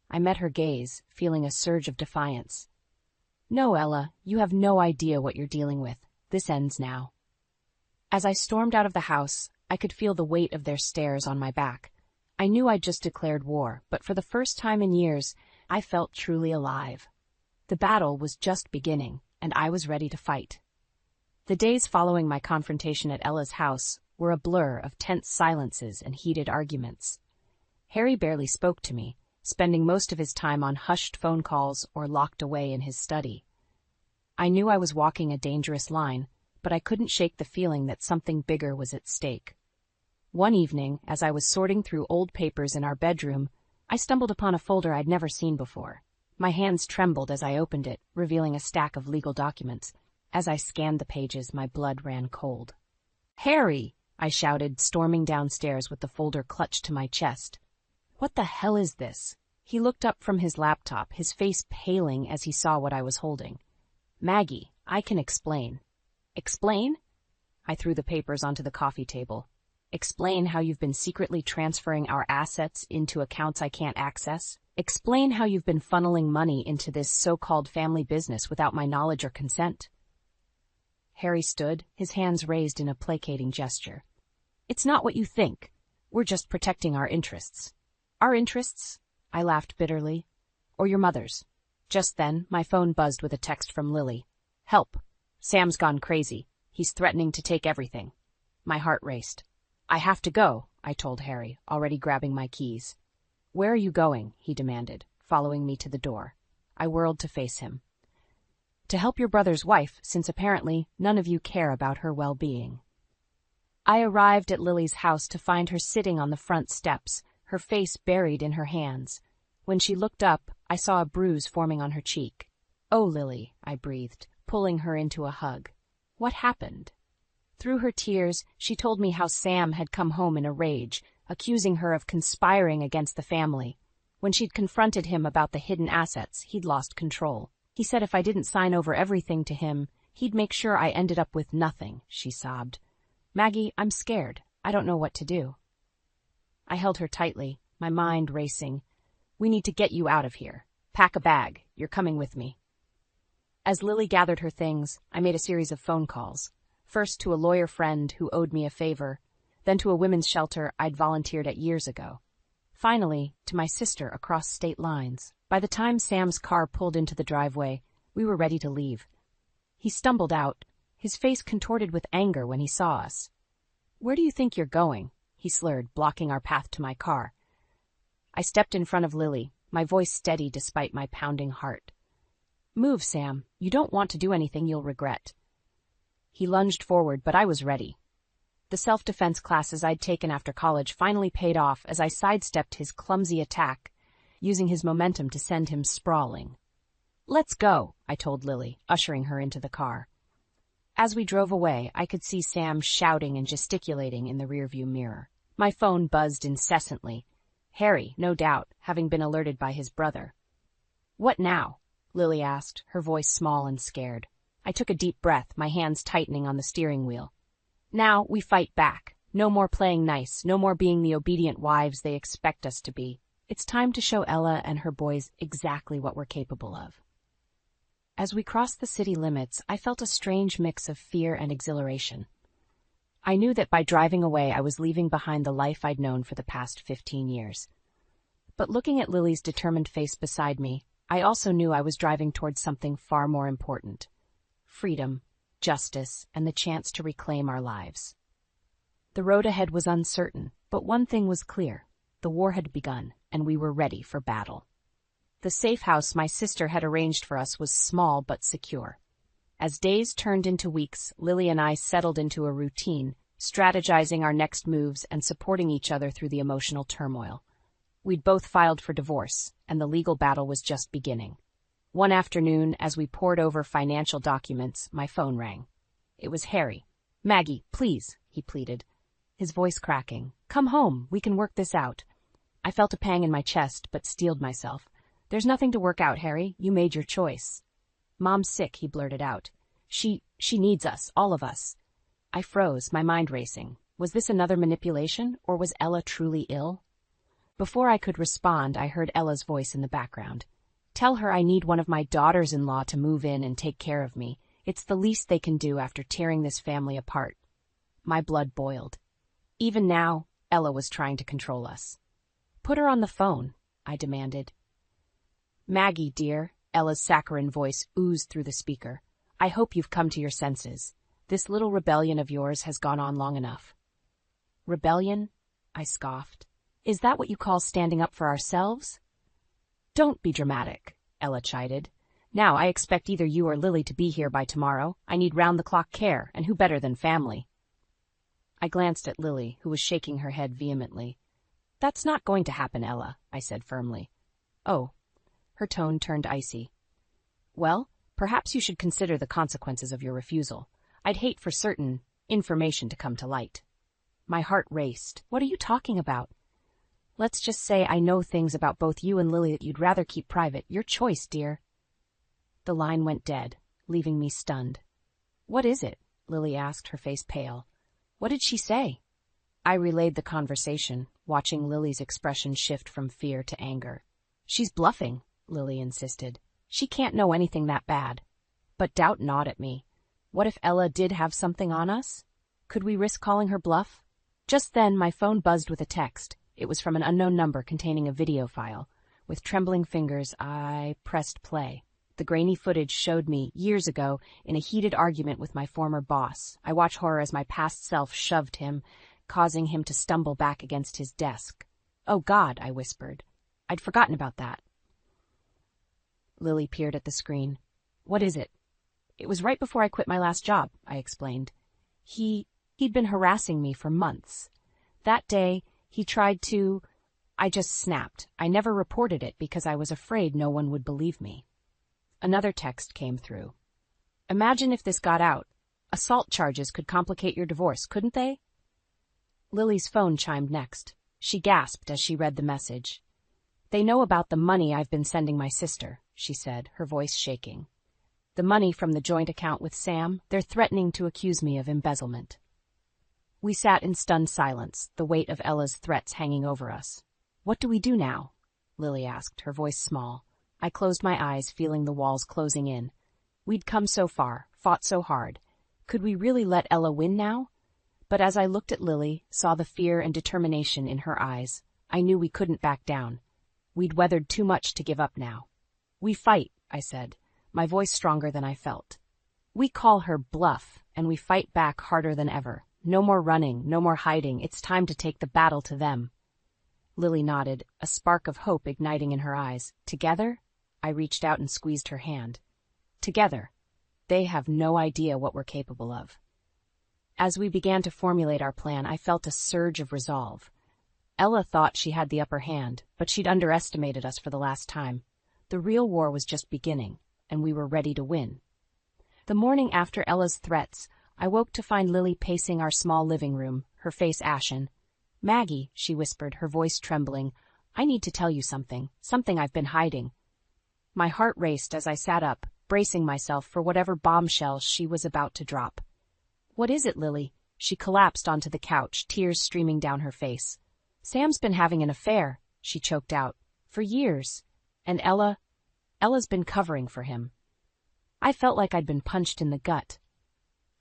I met her gaze, feeling a surge of defiance. "No, Ella, you have no idea what you're dealing with. This ends now." As I stormed out of the house, I could feel the weight of their stares on my back. I knew I'd just declared war, but for the first time in years, I felt truly alive. The battle was just beginning, and I was ready to fight. The days following my confrontation at Ella's house were a blur of tense silences and heated arguments. Harry barely spoke to me, spending most of his time on hushed phone calls or locked away in his study. I knew I was walking a dangerous line, but I couldn't shake the feeling that something bigger was at stake. One evening, as I was sorting through old papers in our bedroom, I stumbled upon a folder I'd never seen before. My hands trembled as I opened it, revealing a stack of legal documents. As I scanned the pages, my blood ran cold. "Harry!" I shouted, storming downstairs with the folder clutched to my chest. "What the hell is this?" He looked up from his laptop, his face paling as he saw what I was holding. "Maggie, I can explain." "Explain?" I threw the papers onto the coffee table. "Explain how you've been secretly transferring our assets into accounts I can't access. Explain how you've been funneling money into this so-called family business without my knowledge or consent." Harry stood, his hands raised in a placating gesture. "It's not what you think. We're just protecting our interests." "Our interests?" I laughed bitterly. "Or your mother's?" Just then, my phone buzzed with a text from Lily. "Help. Sam's gone crazy. He's threatening to take everything." My heart raced. "I have to go," I told Harry, already grabbing my keys. "Where are you going?" he demanded, following me to the door. I whirled to face him. "To help your brother's wife, since apparently none of you care about her well-being." I arrived at Lily's house to find her sitting on the front steps, her face buried in her hands. When she looked up, I saw a bruise forming on her cheek. "Oh, Lily," I breathed, pulling her into a hug. "What happened?" Through her tears, she told me how Sam had come home in a rage, accusing her of conspiring against the family. When she'd confronted him about the hidden assets, he'd lost control. He said if I didn't sign over everything to him, he'd make sure I ended up with nothing, she sobbed. "Maggie, I'm scared. I don't know what to do." I held her tightly, my mind racing. "We need to get you out of here. Pack a bag. You're coming with me." As Lily gathered her things, I made a series of phone calls. First to a lawyer friend who owed me a favor, then to a women's shelter I'd volunteered at years ago. finally, to my sister across state lines. By the time Sam's car pulled into the driveway, we were ready to leave. He stumbled out, his face contorted with anger when he saw us. "Where do you think you're going?" he slurred, blocking our path to my car. I stepped in front of Lily, my voice steady despite my pounding heart. "Move, Sam. You don't want to do anything you'll regret." He lunged forward, but I was ready. The self-defense classes I'd taken after college finally paid off as I sidestepped his clumsy attack, using his momentum to send him sprawling. "Let's go," I told Lily, ushering her into the car. As we drove away, I could see Sam shouting and gesticulating in the rearview mirror. My phone buzzed incessantly. Harry, no doubt, having been alerted by his brother. "What now?" Lily asked, her voice small and scared. I took a deep breath, my hands tightening on the steering wheel. "Now we fight back. No more playing nice, no more being the obedient wives they expect us to be. It's time to show Ella and her boys exactly what we're capable of." As we crossed the city limits, I felt a strange mix of fear and exhilaration. I knew that by driving away I was leaving behind the life I'd known for the past 15 years. But looking at Lily's determined face beside me, I also knew I was driving towards something far more important: freedom, justice, and the chance to reclaim our lives. The road ahead was uncertain, but one thing was clear: the war had begun, and we were ready for battle. The safe house my sister had arranged for us was small but secure. As days turned into weeks, Lily and I settled into a routine, strategizing our next moves and supporting each other through the emotional turmoil. We'd both filed for divorce, and the legal battle was just beginning. One afternoon, as we pored over financial documents, my phone rang. It was Harry. "Maggie, please," he pleaded, his voice cracking. "Come home, we can work this out." I felt a pang in my chest, but steeled myself. "There's nothing to work out, Harry. You made your choice." "Mom's sick," he blurted out. She needs us, all of us." I froze, my mind racing. Was this another manipulation, or was Ella truly ill? Before I could respond, I heard Ella's voice in the background. "Tell her I need one of my daughters-in-law to move in and take care of me. It's the least they can do after tearing this family apart." My blood boiled. Even now, Ella was trying to control us. "Put her on the phone," I demanded. "Maggie, dear," Ella's saccharine voice oozed through the speaker. "I hope you've come to your senses. This little rebellion of yours has gone on long enough." "Rebellion?" I scoffed. "Is that what you call standing up for ourselves?" "Don't be dramatic," Ella chided. "Now I expect either you or Lily to be here by tomorrow. I need round-the-clock care, and who better than family?" I glanced at Lily, who was shaking her head vehemently. "That's not going to happen, Ella," I said firmly. "Oh." Her tone turned icy. "Well, perhaps you should consider the consequences of your refusal. I'd hate for certain information to come to light." My heart raced. "What are you talking about?" "Let's just say I know things about both you and Lily that you'd rather keep private. Your choice, dear." The line went dead, leaving me stunned. "What is it?" Lily asked, her face pale. "What did she say?" I relayed the conversation, watching Lily's expression shift from fear to anger. "She's bluffing," Lily insisted. "She can't know anything that bad." But doubt gnawed at me. What if Ella did have something on us? Could we risk calling her bluff? Just then, my phone buzzed with a text. It was from an unknown number containing a video file. With trembling fingers, I pressed play. The grainy footage showed me, years ago, in a heated argument with my former boss. I watched horror as my past self shoved him, causing him to stumble back against his desk. "Oh, God," I whispered. "I'd forgotten about that." Lily peered at the screen. "What is it?" "It was right before I quit my last job," I explained. He'd been harassing me for months. That day, he tried to... I just snapped. I never reported it because I was afraid no one would believe me. Another text came through. "Imagine if this got out. Assault charges could complicate your divorce, couldn't they?" Lily's phone chimed next. She gasped as she read the message. "They know about the money I've been sending my sister," she said, her voice shaking. "The money from the joint account with Sam. They're threatening to accuse me of embezzlement." We sat in stunned silence, the weight of Ella's threats hanging over us. "What do we do now?" Lily asked, her voice small. I closed my eyes, feeling the walls closing in. We'd come so far, fought so hard. Could we really let Ella win now? But as I looked at Lily, saw the fear and determination in her eyes, I knew we couldn't back down. We'd weathered too much to give up now. "We fight," I said, my voice stronger than I felt. "We call her bluff, and we fight back harder than ever. No more running, no more hiding. It's time to take the battle to them." Lily nodded, a spark of hope igniting in her eyes. "Together?" I reached out and squeezed her hand. "Together. They have no idea what we're capable of." As we began to formulate our plan, I felt a surge of resolve. Ella thought she had the upper hand, but she'd underestimated us for the last time. The real war was just beginning, and we were ready to win. The morning after Ella's threats, I woke to find Lily pacing our small living room, her face ashen. "Maggie," she whispered, her voice trembling, "I need to tell you something I've been hiding." My heart raced as I sat up, bracing myself for whatever bombshell she was about to drop. "What is it, Lily?" She collapsed onto the couch, tears streaming down her face. "Sam's been having an affair," she choked out, "for years. And Ella's been covering for him." I felt like I'd been punched in the gut.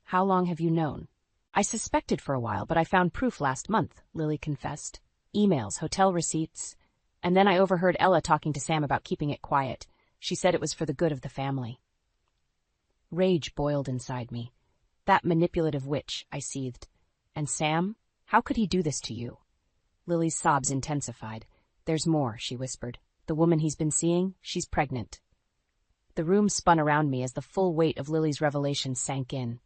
"How long have you known?" "I suspected for a while, but I found proof last month," Lily confessed. "Emails, hotel receipts. And then I overheard Ella talking to Sam about keeping it quiet. She said it was for the good of the family." Rage boiled inside me. "That manipulative witch," I seethed. "And Sam? How could he do this to you?" Lily's sobs intensified. "There's more," she whispered. "The woman he's been seeing, she's pregnant." The room spun around me as the full weight of Lily's revelation sank in.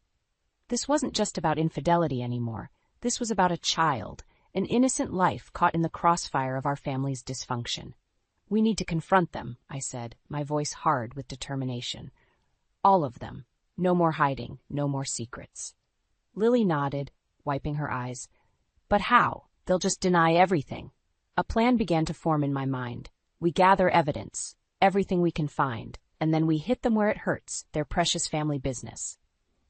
This wasn't just about infidelity anymore. This was about a child, an innocent life caught in the crossfire of our family's dysfunction. "We need to confront them," I said, my voice hard with determination. "All of them. No more hiding, no more secrets." Lily nodded, wiping her eyes. "But how? They'll just deny everything." A plan began to form in my mind. We gather evidence, everything we can find, and then we hit them where it hurts, their precious family business.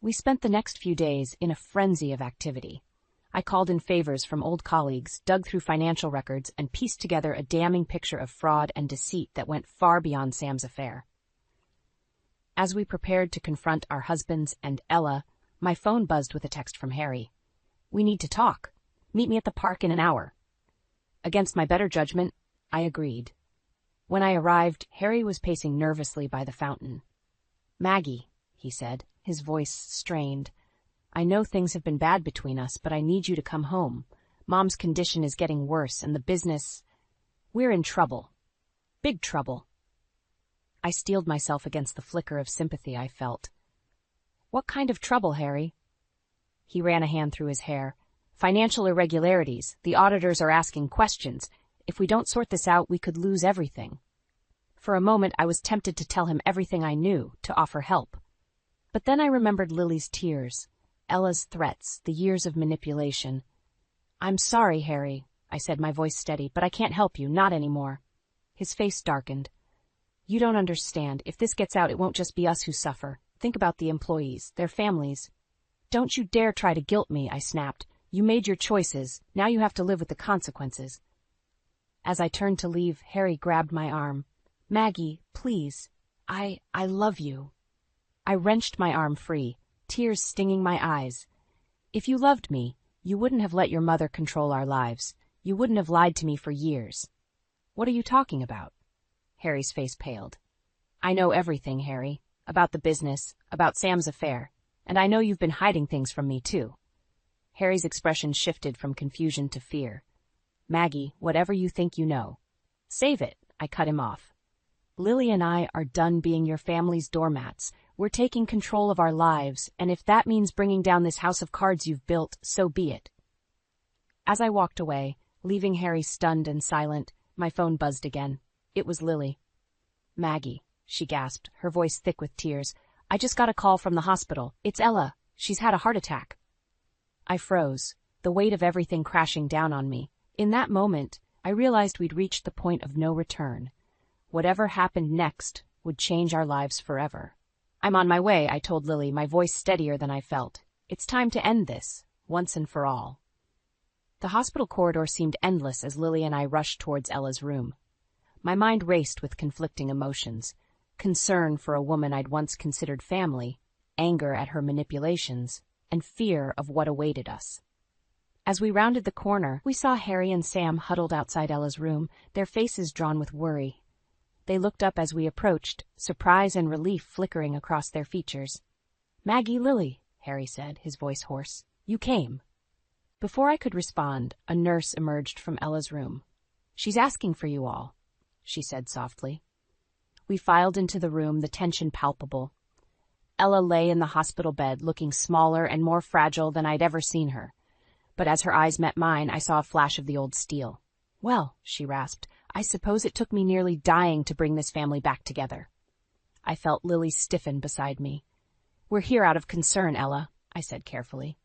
We spent the next few days in a frenzy of activity. I called in favors from old colleagues, dug through financial records, and pieced together a damning picture of fraud and deceit that went far beyond Sam's affair. As we prepared to confront our husbands and Ella, my phone buzzed with a text from Harry. "We need to talk. Meet me at the park in an hour." Against my better judgment, I agreed. When I arrived, Harry was pacing nervously by the fountain. "Maggie," he said, his voice strained, "I know things have been bad between us, but I need you to come home. Mom's condition is getting worse, and the business... We're in trouble. Big trouble." I steeled myself against the flicker of sympathy I felt. "What kind of trouble, Harry?" He ran a hand through his hair. "Financial irregularities. The auditors are asking questions. If we don't sort this out, we could lose everything." For a moment, I was tempted to tell him everything I knew, to offer help. But then I remembered Lily's tears, Ella's threats, the years of manipulation. "I'm sorry, Harry," I said, my voice steady, "but I can't help you, not anymore." His face darkened. "You don't understand. If this gets out, it won't just be us who suffer. Think about the employees, their families." "Don't you dare try to guilt me," I snapped. "You made your choices. Now you have to live with the consequences." As I turned to leave, Harry grabbed my arm. "Maggie, please. I love you." I wrenched my arm free, tears stinging my eyes. "If you loved me, you wouldn't have let your mother control our lives. You wouldn't have lied to me for years." "What are you talking about?" Harry's face paled. "I know everything, Harry. About the business, about Sam's affair. And I know you've been hiding things from me, too." Harry's expression shifted from confusion to fear. "Maggie, whatever you think you know." "Save it," I cut him off. "Lily and I are done being your family's doormats. We're taking control of our lives, and if that means bringing down this house of cards you've built, so be it." As I walked away, leaving Harry stunned and silent, my phone buzzed again. It was Lily. "Maggie," she gasped, her voice thick with tears. "I just got a call from the hospital. It's Ella. She's had a heart attack." I froze, the weight of everything crashing down on me. In that moment, I realized we'd reached the point of no return. Whatever happened next would change our lives forever. "I'm on my way," I told Lily, my voice steadier than I felt. "It's time to end this, once and for all." The hospital corridor seemed endless as Lily and I rushed towards Ella's room. My mind raced with conflicting emotions. Concern for a woman I'd once considered family, anger at her manipulations, and fear of what awaited us. As we rounded the corner, we saw Harry and Sam huddled outside Ella's room, their faces drawn with worry. They looked up as we approached, surprise and relief flickering across their features. "Maggie, Lily," Harry said, his voice hoarse. "You came." Before I could respond, a nurse emerged from Ella's room. "She's asking for you all," she said softly. We filed into the room, the tension palpable. Ella lay in the hospital bed, looking smaller and more fragile than I'd ever seen her. But as her eyes met mine, I saw a flash of the old steel. "Well," she rasped, "I suppose it took me nearly dying to bring this family back together." I felt Lily stiffen beside me. "We're here out of concern, Ella," I said carefully.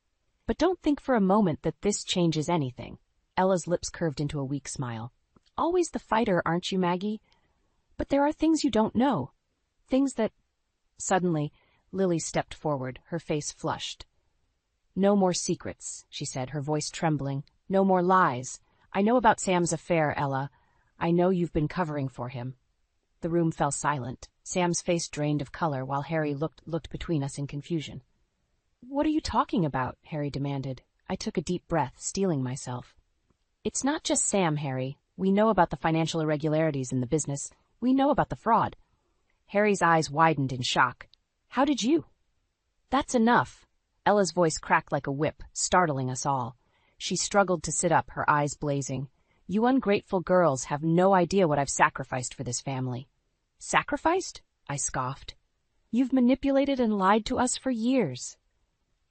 "But don't think for a moment that this changes anything." Ella's lips curved into a weak smile. "Always the fighter, aren't you, Maggie? But there are things you don't know. Things that—" Suddenly, Lily stepped forward, her face flushed. "No more secrets," she said, her voice trembling. "No more lies. I know about Sam's affair, Ella. I know you've been covering for him." The room fell silent. Sam's face drained of color while Harry looked between us in confusion. "What are you talking about?" Harry demanded. I took a deep breath, steeling myself. "It's not just Sam, Harry. We know about the financial irregularities in the business. We know about the fraud." Harry's eyes widened in shock. "How did you?" "That's enough." Ella's voice cracked like a whip, startling us all. She struggled to sit up, her eyes blazing. "You ungrateful girls have no idea what I've sacrificed for this family." "Sacrificed?" I scoffed. "You've manipulated and lied to us for years."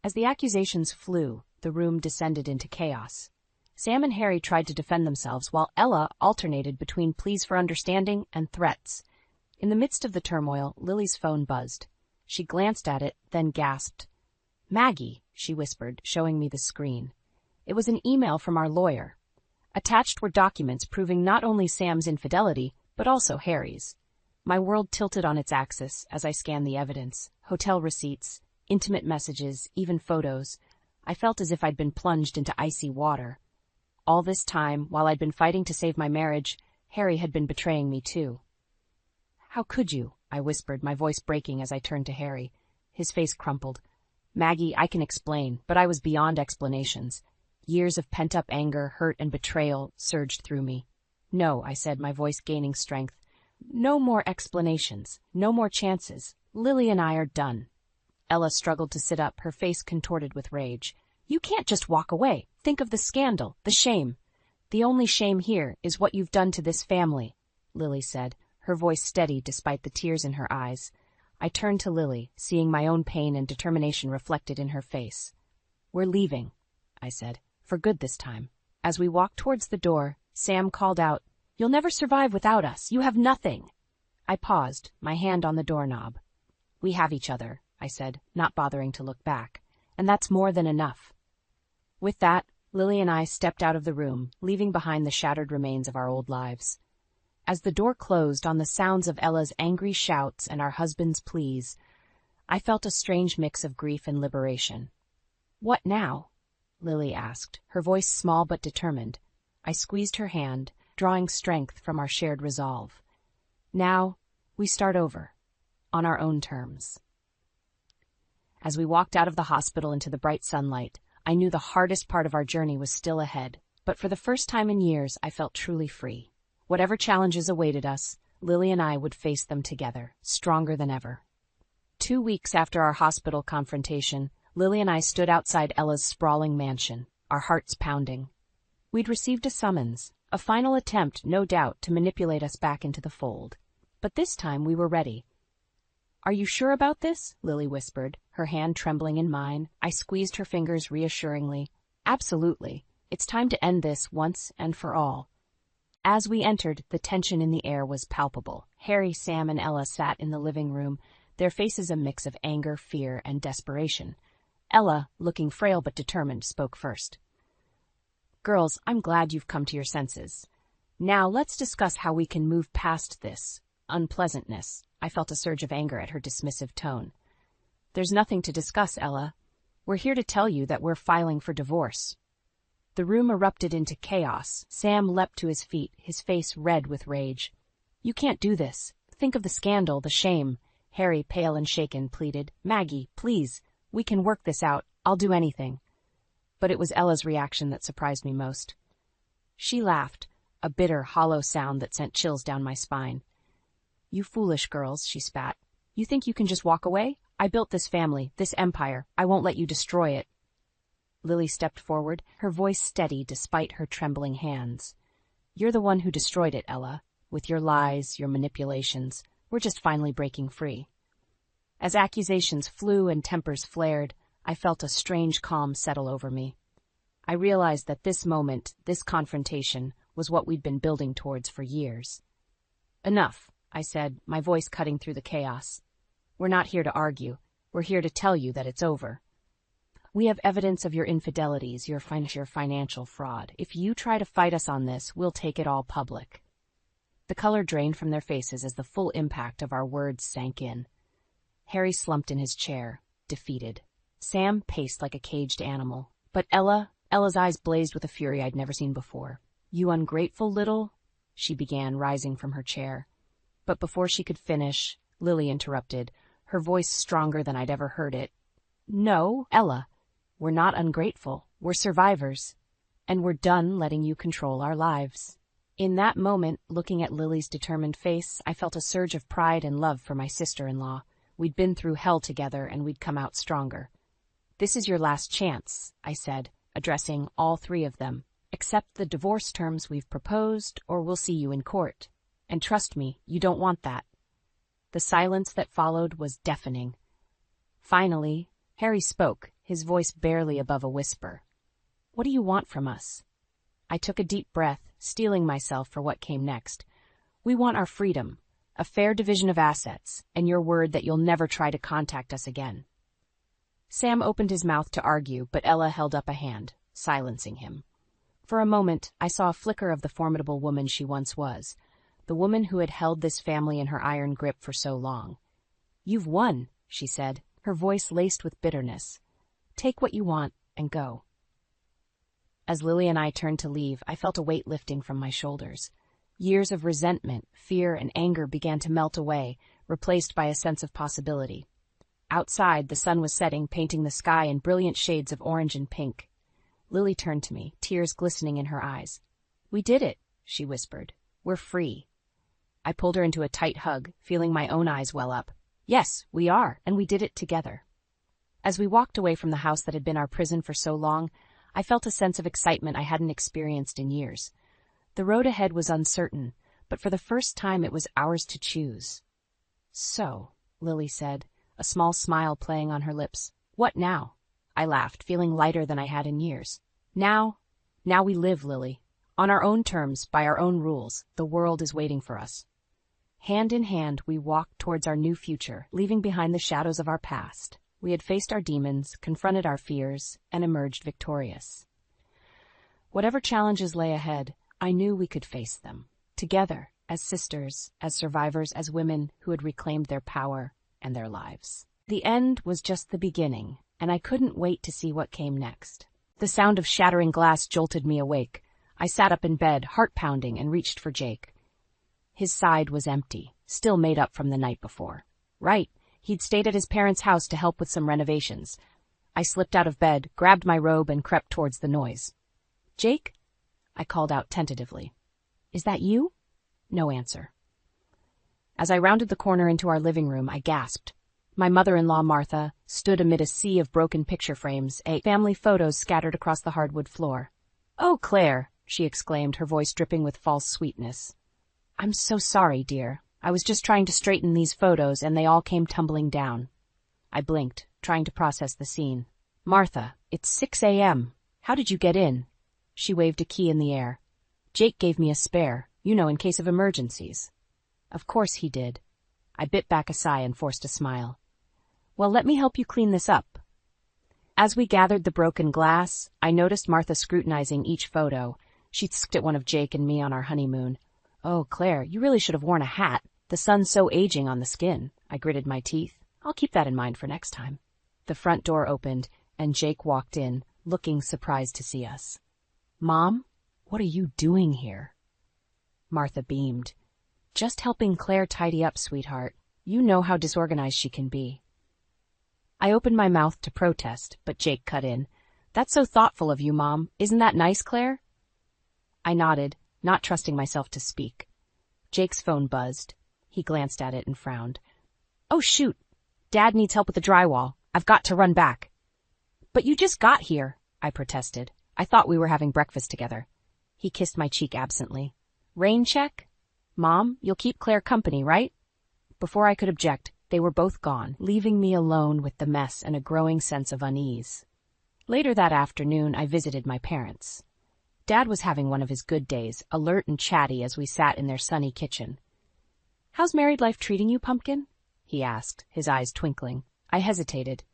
As the accusations flew, the room descended into chaos. Sam and Harry tried to defend themselves, while Ella alternated between pleas for understanding and threats. In the midst of the turmoil, Lily's phone buzzed. She glanced at it, then gasped. "Maggie," she whispered, showing me the screen. It was an email from our lawyer. Attached were documents proving not only Sam's infidelity, but also Harry's. My world tilted on its axis as I scanned the evidence. Hotel receipts, intimate messages, even photos. I felt as if I'd been plunged into icy water. All this time, while I'd been fighting to save my marriage, Harry had been betraying me too. "How could you?" I whispered, my voice breaking as I turned to Harry. His face crumpled. "Maggie, I can explain, but I was beyond explanations. Years of pent-up anger, hurt, and betrayal surged through me." "No," I said, my voice gaining strength. "No more explanations. No more chances. Lily and I are done." Ella struggled to sit up, her face contorted with rage. "You can't just walk away. Think of the scandal, the shame." "The only shame here is what you've done to this family," Lily said, her voice steady despite the tears in her eyes. I turned to Lily, seeing my own pain and determination reflected in her face. "We're leaving," I said, "for good this time." As we walked towards the door, Sam called out, "You'll never survive without us. You have nothing." I paused, my hand on the doorknob. "We have each other," I said, not bothering to look back, "and that's more than enough." With that, Lily and I stepped out of the room, leaving behind the shattered remains of our old lives. As the door closed on the sounds of Ella's angry shouts and our husband's pleas, I felt a strange mix of grief and liberation. "What now?" Lily asked, her voice small but determined. I squeezed her hand, drawing strength from our shared resolve. "Now, we start over, on our own terms." As we walked out of the hospital into the bright sunlight, I knew the hardest part of our journey was still ahead, but for the first time in years, I felt truly free. Whatever challenges awaited us, Lily and I would face them together, stronger than ever. 2 weeks after our hospital confrontation, Lily and I stood outside Ella's sprawling mansion, our hearts pounding. We'd received a summons, a final attempt, no doubt, to manipulate us back into the fold. But this time we were ready. "Are you sure about this?" Lily whispered, her hand trembling in mine. I squeezed her fingers reassuringly. "Absolutely. It's time to end this once and for all." As we entered, the tension in the air was palpable. Harry, Sam, and Ella sat in the living room, their faces a mix of anger, fear, and desperation. Ella, looking frail but determined, spoke first. "Girls, I'm glad you've come to your senses. Now let's discuss how we can move past this unpleasantness." I felt a surge of anger at her dismissive tone. "There's nothing to discuss, Ella. We're here to tell you that we're filing for divorce." The room erupted into chaos. Sam leapt to his feet, his face red with rage. "You can't do this. Think of the scandal, the shame." Harry, pale and shaken, pleaded. "Maggie, please. We can work this out. I'll do anything." but it was Ella's reaction that surprised me most. She laughed, a bitter, hollow sound that sent chills down my spine. "You foolish girls," she spat. "You think you can just walk away? I built this family, this empire. I won't let you destroy it." Lily stepped forward, her voice steady despite her trembling hands. "You're the one who destroyed it, Ella. With your lies, your manipulations. We're just finally breaking free." As accusations flew and tempers flared, I felt a strange calm settle over me. I realized that this moment, this confrontation, was what we'd been building towards for years. "Enough," I said, my voice cutting through the chaos. "We're not here to argue. We're here to tell you that it's over. We have evidence of your infidelities, your financial fraud. If you try to fight us on this, we'll take it all public." The color drained from their faces as the full impact of our words sank in. Harry slumped in his chair, defeated. Sam paced like a caged animal. But Ella's eyes blazed with a fury I'd never seen before. "You ungrateful little—" she began, rising from her chair. But before she could finish, Lily interrupted, her voice stronger than I'd ever heard it. "No, Ella, we're not ungrateful. We're survivors. And we're done letting you control our lives." In that moment, looking at Lily's determined face, I felt a surge of pride and love for my sister-in-law. We'd been through hell together, and we'd come out stronger. "This is your last chance," I said, addressing all three of them. "Accept the divorce terms we've proposed, or we'll see you in court. And trust me, you don't want that." The silence that followed was deafening. Finally, Harry spoke, his voice barely above a whisper. "What do you want from us?" I took a deep breath, steeling myself for what came next. "We want our freedom, a fair division of assets, and your word that you'll never try to contact us again." Sam opened his mouth to argue, but Ella held up a hand, silencing him. For a moment, I saw a flicker of the formidable woman she once was, the woman who had held this family in her iron grip for so long. "You've won," she said, her voice laced with bitterness. "Take what you want and go." As Lily and I turned to leave, I felt a weight lifting from my shoulders. Years of resentment, fear, and anger began to melt away, replaced by a sense of possibility. Outside, the sun was setting, painting the sky in brilliant shades of orange and pink. Lily turned to me, tears glistening in her eyes. "We did it," she whispered. "We're free." I pulled her into a tight hug, feeling my own eyes well up. "Yes, we are, and we did it together." As we walked away from the house that had been our prison for so long, I felt a sense of excitement I hadn't experienced in years. The road ahead was uncertain, but for the first time it was ours to choose. "So," Lily said, a small smile playing on her lips. "What now?" I laughed, feeling lighter than I had in years. Now we live, Lily. On our own terms, by our own rules. The world is waiting for us." Hand in hand, we walked towards our new future, leaving behind the shadows of our past. We had faced our demons, confronted our fears, and emerged victorious. Whatever challenges lay ahead, I knew we could face them. Together, as sisters, as survivors, as women who had reclaimed their power and their lives. The end was just the beginning, and I couldn't wait to see what came next. The sound of shattering glass jolted me awake. I sat up in bed, heart pounding, and reached for Jake. His side was empty, still made up from the night before. Right, he'd stayed at his parents' house to help with some renovations. I slipped out of bed, grabbed my robe, and crept towards the noise. "Jake?" I called out tentatively. "Is that you?" No answer. As I rounded the corner into our living room, I gasped. My mother-in-law, Martha, stood amid a sea of broken picture frames, family photos scattered across the hardwood floor. "Oh, Claire," she exclaimed, her voice dripping with false sweetness. "I'm so sorry, dear. I was just trying to straighten these photos, and they all came tumbling down." I blinked, trying to process the scene. "Martha, it's 6 a.m. How did you get in?" She waved a key in the air. "Jake gave me a spare, in case of emergencies." "Of course he did." I bit back a sigh and forced a smile. "Well, let me help you clean this up." As we gathered the broken glass, I noticed Martha scrutinizing each photo. She looked at one of Jake and me on our honeymoon. "Oh, Claire, you really should have worn a hat. The sun's so aging on the skin." I gritted my teeth. "I'll keep that in mind for next time." The front door opened, and Jake walked in, looking surprised to see us. "Mom, what are you doing here?" Martha beamed. "Just helping Claire tidy up, sweetheart. You know how disorganized she can be." I opened my mouth to protest, but Jake cut in. That's so thoughtful of you, Mom. Isn't that nice, Claire? I nodded, not trusting myself to speak. Jake's phone buzzed. He glanced at it and frowned. Oh, shoot. Dad needs help with the drywall. I've got to run back. But you just got here, I protested. I thought we were having breakfast together. He kissed my cheek absently. Rain check? Mom, you'll keep Claire company, right? Before I could object, they were both gone, leaving me alone with the mess and a growing sense of unease. Later that afternoon, I visited my parents. Dad was having one of his good days, alert and chatty as we sat in their sunny kitchen. How's married life treating you, Pumpkin? He asked, his eyes twinkling. I hesitated.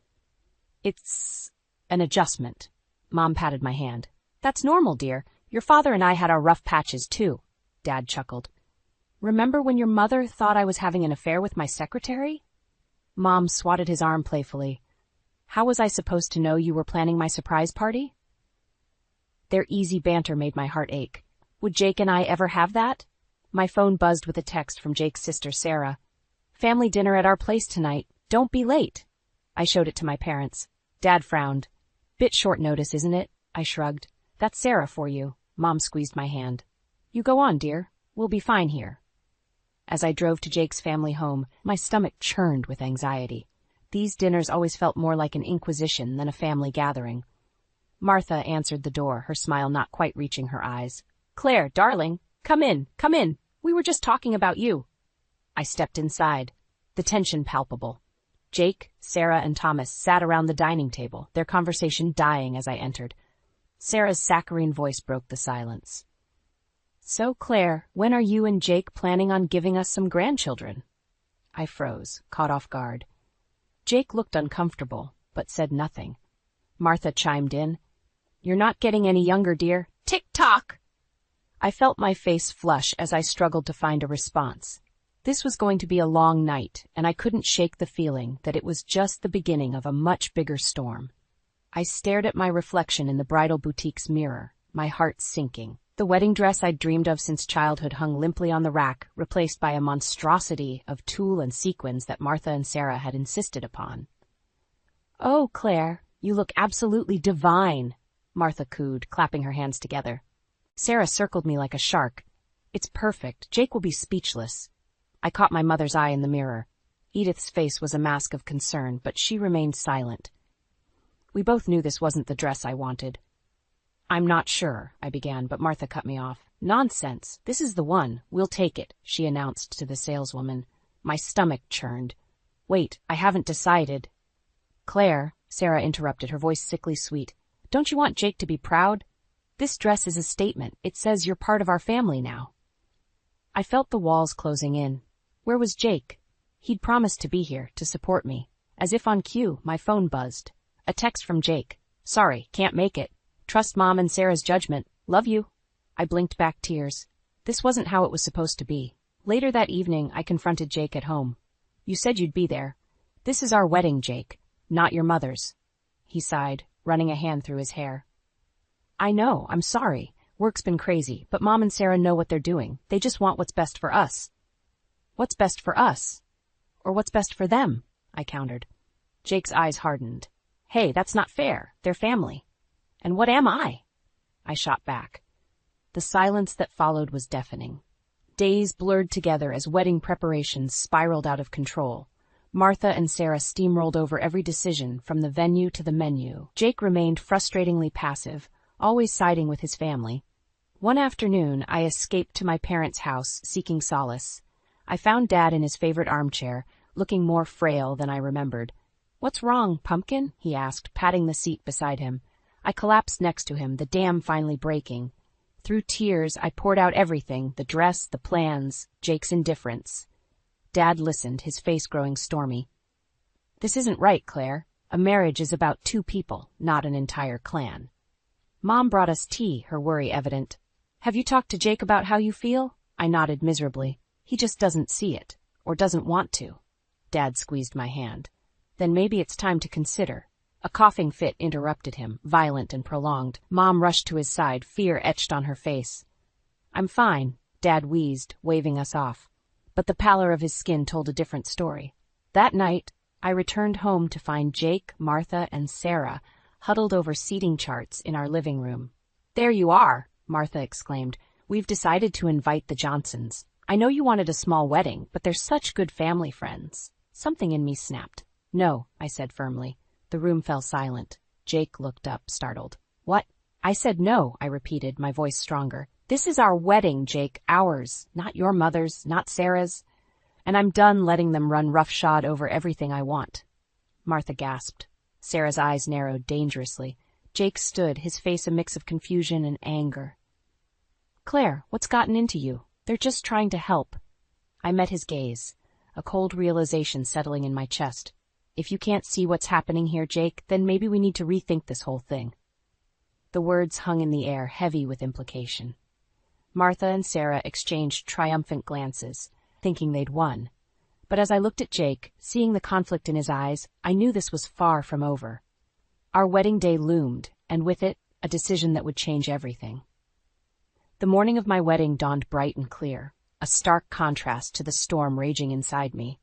It's an adjustment. Mom patted my hand. That's normal, dear. Your father and I had our rough patches, too. Dad chuckled. Remember when your mother thought I was having an affair with my secretary? Mom swatted his arm playfully. How was I supposed to know you were planning my surprise party? Their easy banter made my heart ache. Would Jake and I ever have that? My phone buzzed with a text from Jake's sister, Sarah. Family dinner at our place tonight. Don't be late. I showed it to my parents. Dad frowned. Bit short notice, isn't it? I shrugged. That's Sarah for you. Mom squeezed my hand. You go on, dear. We'll be fine here. As I drove to Jake's family home, my stomach churned with anxiety. These dinners always felt more like an inquisition than a family gathering. Martha answered the door, her smile not quite reaching her eyes. Claire, darling, come in, come in. We were just talking about you. I stepped inside, the tension palpable. Jake, Sarah, and Thomas sat around the dining table, their conversation dying as I entered. Sarah's saccharine voice broke the silence. So, Claire, when are you and Jake planning on giving us some grandchildren? I froze, caught off guard. Jake looked uncomfortable, but said nothing. Martha chimed in. You're not getting any younger, dear. Tick-tock! I felt my face flush as I struggled to find a response. This was going to be a long night, and I couldn't shake the feeling that it was just the beginning of a much bigger storm. I stared at my reflection in the bridal boutique's mirror, my heart sinking. The wedding dress I'd dreamed of since childhood hung limply on the rack, replaced by a monstrosity of tulle and sequins that Martha and Sarah had insisted upon. Oh, Claire, you look absolutely divine, Martha cooed, clapping her hands together. Sarah circled me like a shark. It's perfect. Jake will be speechless. I caught my mother's eye in the mirror. Edith's face was a mask of concern, but she remained silent. We both knew this wasn't the dress I wanted. I'm not sure, I began, but Martha cut me off. Nonsense. This is the one. We'll take it, she announced to the saleswoman. My stomach churned. Wait, I haven't decided. Claire, Sarah interrupted, her voice sickly sweet. Don't you want Jake to be proud? This dress is a statement. It says you're part of our family now. I felt the walls closing in. Where was Jake? He'd promised to be here, to support me. As if on cue, my phone buzzed. A text from Jake. Sorry, can't make it. Trust Mom and Sarah's judgment. Love you. I blinked back tears. This wasn't how it was supposed to be. Later that evening, I confronted Jake at home. You said you'd be there. This is our wedding, Jake, not your mother's. He sighed, running a hand through his hair. I know, I'm sorry. Work's been crazy, but Mom and Sarah know what they're doing. They just want what's best for us. What's best for us? Or what's best for them? I countered. Jake's eyes hardened. Hey, that's not fair. They're family. And what am I? I shot back. The silence that followed was deafening. Days blurred together as wedding preparations spiraled out of control. Martha and Sarah steamrolled over every decision, from the venue to the menu. Jake remained frustratingly passive, always siding with his family. One afternoon, I escaped to my parents' house, seeking solace. I found Dad in his favorite armchair, looking more frail than I remembered. What's wrong, Pumpkin? He asked, patting the seat beside him. I collapsed next to him, the dam finally breaking. Through tears, I poured out everything, the dress, the plans, Jake's indifference. Dad listened, his face growing stormy. This isn't right, Claire. A marriage is about two people, not an entire clan. Mom brought us tea, her worry evident. Have you talked to Jake about how you feel? I nodded miserably. He just doesn't see it, or doesn't want to. Dad squeezed my hand. Then maybe it's time to consider. A coughing fit interrupted him, violent and prolonged. Mom rushed to his side, fear etched on her face. I'm fine, Dad wheezed, waving us off. But the pallor of his skin told a different story. That night, I returned home to find Jake, Martha, and Sarah huddled over seating charts in our living room. "There you are," Martha exclaimed. "We've decided to invite the Johnsons. I know you wanted a small wedding, but they're such good family friends." Something in me snapped. "No," I said firmly. The room fell silent. Jake looked up, startled. "What?" "I said no," I repeated, my voice stronger. "This is our wedding, Jake, ours, not your mother's, not Sarah's. And I'm done letting them run roughshod over everything I want." Martha gasped. Sarah's eyes narrowed dangerously. Jake stood, his face a mix of confusion and anger. "Claire, what's gotten into you? They're just trying to help." I met his gaze, a cold realization settling in my chest. "If you can't see what's happening here, Jake, then maybe we need to rethink this whole thing." The words hung in the air, heavy with implication. Martha and Sarah exchanged triumphant glances, thinking they'd won. But as I looked at Jake, seeing the conflict in his eyes, I knew this was far from over. Our wedding day loomed, and with it, a decision that would change everything. The morning of my wedding dawned bright and clear, a stark contrast to the storm raging inside me.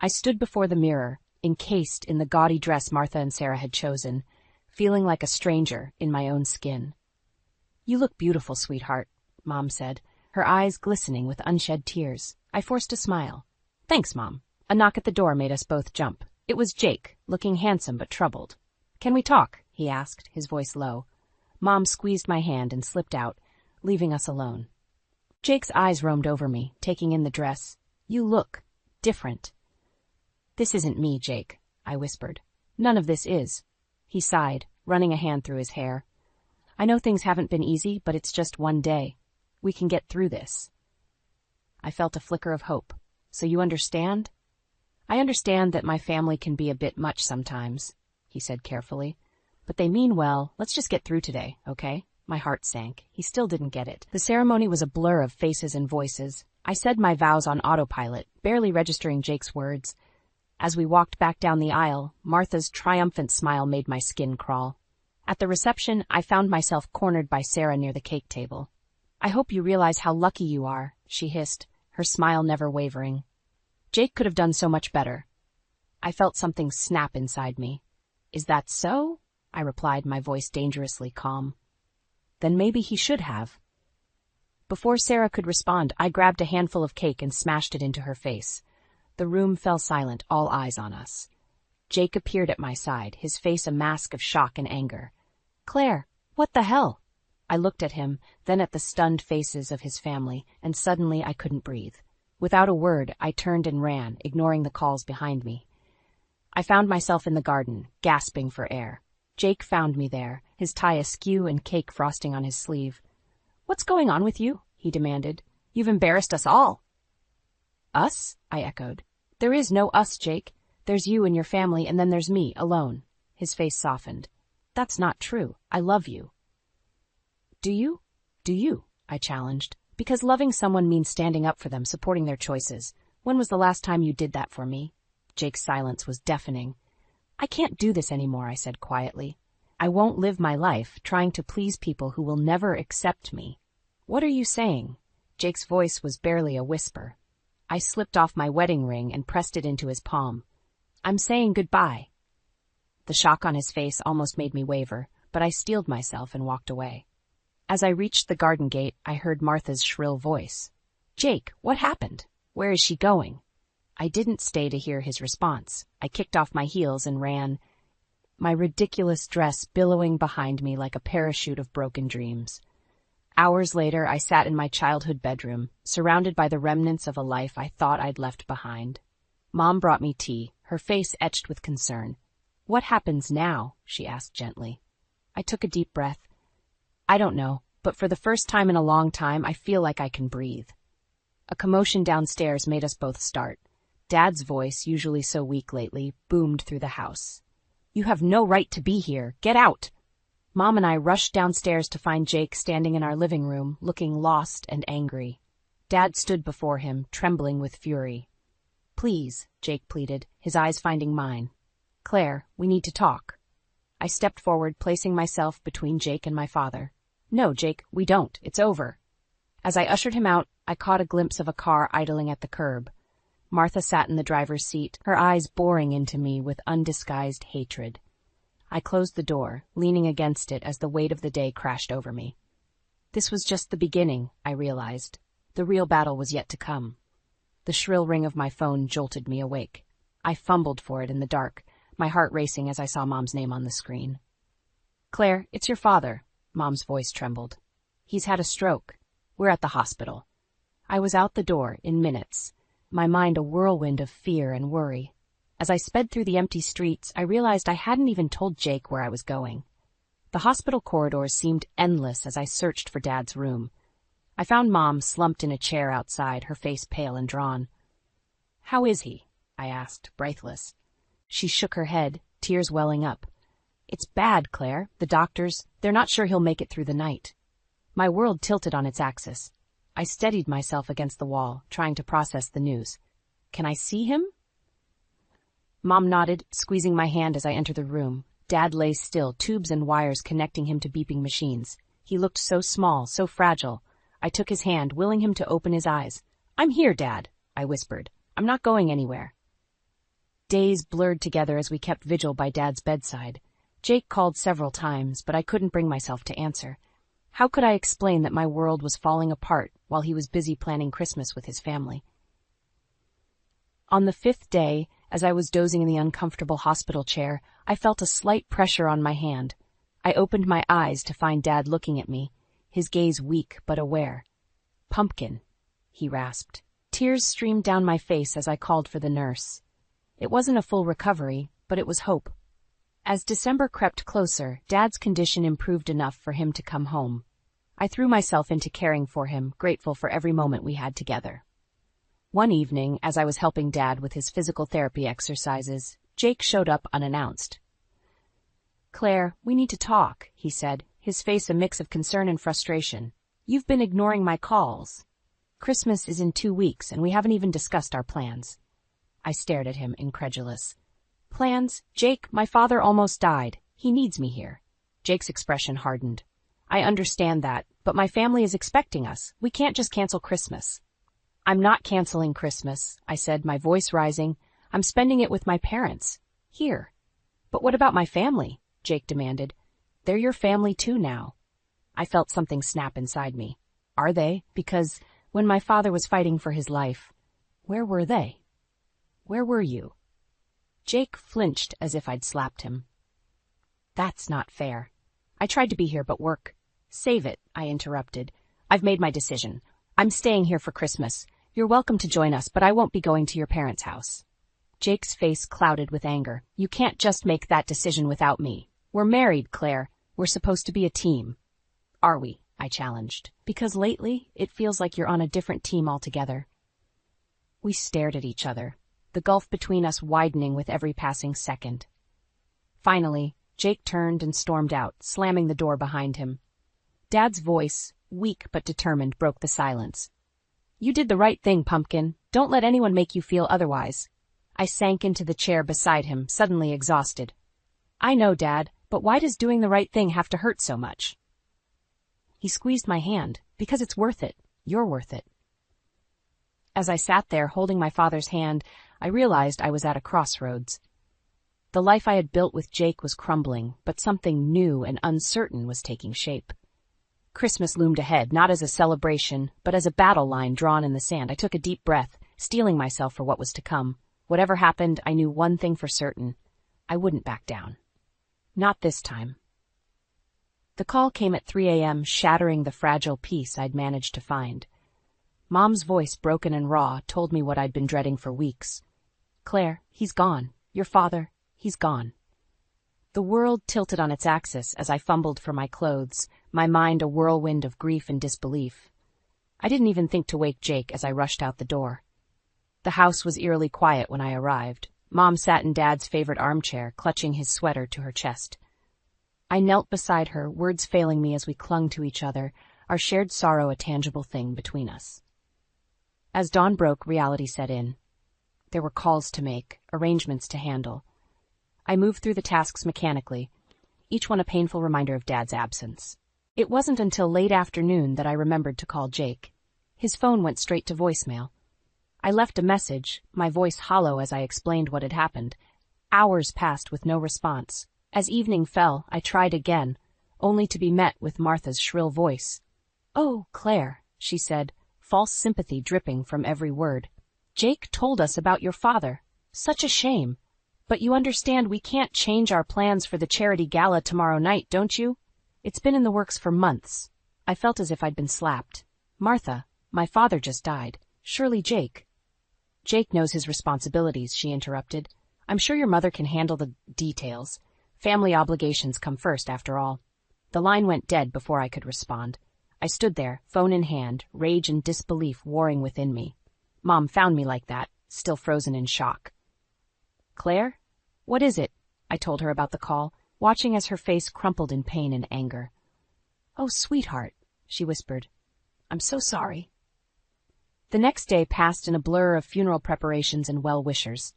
I stood before the mirror, encased in the gaudy dress Martha and Sarah had chosen, feeling like a stranger in my own skin. "You look beautiful, sweetheart," Mom said, her eyes glistening with unshed tears. I forced a smile. "Thanks, Mom." A knock at the door made us both jump. It was Jake, looking handsome but troubled. "Can we talk?" he asked, his voice low. Mom squeezed my hand and slipped out, leaving us alone. Jake's eyes roamed over me, taking in the dress. "You look different." "This isn't me, Jake," I whispered. "None of this is." He sighed, running a hand through his hair. "I know things haven't been easy, but it's just one day. We can get through this." I felt a flicker of hope. "So you understand?" "I understand that my family can be a bit much sometimes," he said carefully. "But they mean well. Let's just get through today, okay?" My heart sank. He still didn't get it. The ceremony was a blur of faces and voices. I said my vows on autopilot, barely registering Jake's words. As we walked back down the aisle, Martha's triumphant smile made my skin crawl. At the reception, I found myself cornered by Sarah near the cake table. "I hope you realize how lucky you are," she hissed, her smile never wavering. "Jake could have done so much better." I felt something snap inside me. "Is that so?" I replied, my voice dangerously calm. "Then maybe he should have." Before Sarah could respond, I grabbed a handful of cake and smashed it into her face. The room fell silent, all eyes on us. Jake appeared at my side, his face a mask of shock and anger. "Claire, what the hell?" I looked at him, then at the stunned faces of his family, and suddenly I couldn't breathe. Without a word, I turned and ran, ignoring the calls behind me. I found myself in the garden, gasping for air. Jake found me there, his tie askew and cake frosting on his sleeve. "What's going on with you?" he demanded. "You've embarrassed us all." "Us?" I echoed. "There is no us, Jake. There's you and your family, and then there's me, alone." His face softened. "That's not true. I love you." "Do you? Do you?" I challenged. "Because loving someone means standing up for them, supporting their choices. When was the last time you did that for me?" Jake's silence was deafening. "I can't do this anymore," I said quietly. "I won't live my life trying to please people who will never accept me." "What are you saying?" Jake's voice was barely a whisper. I slipped off my wedding ring and pressed it into his palm. "I'm saying goodbye." The shock on his face almost made me waver, but I steeled myself and walked away. As I reached the garden gate, I heard Martha's shrill voice. "Jake, what happened? Where is she going?" I didn't stay to hear his response. I kicked off my heels and ran, my ridiculous dress billowing behind me like a parachute of broken dreams. Hours later, I sat in my childhood bedroom, surrounded by the remnants of a life I thought I'd left behind. Mom brought me tea, her face etched with concern. "What happens now?" she asked gently. I took a deep breath. "I don't know, but for the first time in a long time, I feel like I can breathe." A commotion downstairs made us both start. Dad's voice, usually so weak lately, boomed through the house. "You have no right to be here. Get out!" Mom and I rushed downstairs to find Jake standing in our living room, looking lost and angry. Dad stood before him, trembling with fury. "Please," Jake pleaded, his eyes finding mine. "Claire, we need to talk." I stepped forward, placing myself between Jake and my father. "No, Jake, we don't. It's over." As I ushered him out, I caught a glimpse of a car idling at the curb. Martha sat in the driver's seat, her eyes boring into me with undisguised hatred. I closed the door, leaning against it as the weight of the day crashed over me. This was just the beginning, I realized. The real battle was yet to come. The shrill ring of my phone jolted me awake. I fumbled for it in the dark, my heart racing as I saw Mom's name on the screen. "Claire, it's your father." Mom's voice trembled. "He's had a stroke. We're at the hospital." I was out the door in minutes, my mind a whirlwind of fear and worry. As I sped through the empty streets, I realized I hadn't even told Jake where I was going. The hospital corridors seemed endless as I searched for Dad's room. I found Mom slumped in a chair outside, her face pale and drawn. "How is he?" I asked, breathless. She shook her head, tears welling up. "It's bad, Claire. The doctors, they're not sure he'll make it through the night." My world tilted on its axis. I steadied myself against the wall, trying to process the news. "Can I see him?" Mom nodded, squeezing my hand as I entered the room. Dad lay still, tubes and wires connecting him to beeping machines. He looked so small, so fragile. I took his hand, willing him to open his eyes. "I'm here, Dad," I whispered. "I'm not going anywhere." Days blurred together as we kept vigil by Dad's bedside. Jake called several times, but I couldn't bring myself to answer. How could I explain that my world was falling apart while he was busy planning Christmas with his family? On the 5th day, as I was dozing in the uncomfortable hospital chair, I felt a slight pressure on my hand. I opened my eyes to find Dad looking at me, his gaze weak but aware. "Pumpkin," he rasped. Tears streamed down my face as I called for the nurse. It wasn't a full recovery, but it was hope. As December crept closer, Dad's condition improved enough for him to come home. I threw myself into caring for him, grateful for every moment we had together. One evening, as I was helping Dad with his physical therapy exercises, Jake showed up unannounced. "Claire, we need to talk," he said, his face a mix of concern and frustration. "You've been ignoring my calls. Christmas is in 2 weeks, and we haven't even discussed our plans." I stared at him, incredulous. "Plans? Jake, my father almost died. He needs me here." Jake's expression hardened. "I understand that, but my family is expecting us. We can't just cancel Christmas." "I'm not canceling Christmas," I said, my voice rising. "I'm spending it with my parents. Here." "But what about my family?" Jake demanded. "They're your family too now." I felt something snap inside me. Are they? Because when my father was fighting for his life, where were they? Where were you? Jake flinched as if I'd slapped him. "That's not fair. I tried to be here, but work." "Save it," I interrupted. "I've made my decision. I'm staying here for Christmas. You're welcome to join us, but I won't be going to your parents' house." Jake's face clouded with anger. "You can't just make that decision without me. We're married, Claire. We're supposed to be a team." "Are we?" I challenged. "Because lately, it feels like you're on a different team altogether." We stared at each other, the gulf between us widening with every passing second. Finally, Jake turned and stormed out, slamming the door behind him. Dad's voice, weak but determined, broke the silence. "You did the right thing, Pumpkin. Don't let anyone make you feel otherwise." I sank into the chair beside him, suddenly exhausted. "I know, Dad, but why does doing the right thing have to hurt so much?" He squeezed my hand. "Because it's worth it. You're worth it." As I sat there holding my father's hand, I realized I was at a crossroads. The life I had built with Jake was crumbling, but something new and uncertain was taking shape. Christmas loomed ahead, not as a celebration, but as a battle line drawn in the sand. I took a deep breath, steeling myself for what was to come. Whatever happened, I knew one thing for certain. I wouldn't back down. Not this time. The call came at 3 a.m., shattering the fragile peace I'd managed to find. Mom's voice, broken and raw, told me what I'd been dreading for weeks. "Claire, he's gone. Your father, he's gone." The world tilted on its axis as I fumbled for my clothes, my mind a whirlwind of grief and disbelief. I didn't even think to wake Jake as I rushed out the door. The house was eerily quiet when I arrived. Mom sat in Dad's favorite armchair, clutching his sweater to her chest. I knelt beside her, words failing me as we clung to each other, our shared sorrow a tangible thing between us. As dawn broke, reality set in. There were calls to make, arrangements to handle. I moved through the tasks mechanically, each one a painful reminder of Dad's absence. It wasn't until late afternoon that I remembered to call Jake. His phone went straight to voicemail. I left a message, my voice hollow as I explained what had happened. Hours passed with no response, As evening fell, I tried again, only to be met with Martha's shrill voice. "Oh, Claire," she said, false sympathy dripping from every word. "Jake told us about your father. Such a shame. But you understand we can't change our plans for the charity gala tomorrow night, don't you? It's been in the works for months." I felt as if I'd been slapped. "Martha, my father just died. Surely Jake—" "Jake knows his responsibilities," she interrupted. "I'm sure your mother can handle the details. Family obligations come first, after all." The line went dead before I could respond. I stood there, phone in hand, rage and disbelief warring within me. Mom found me like that, still frozen in shock. "Claire? What is it?" I told her about the call, watching as her face crumpled in pain and anger. "Oh, sweetheart," she whispered. "I'm so sorry." The next day passed in a blur of funeral preparations and well-wishers.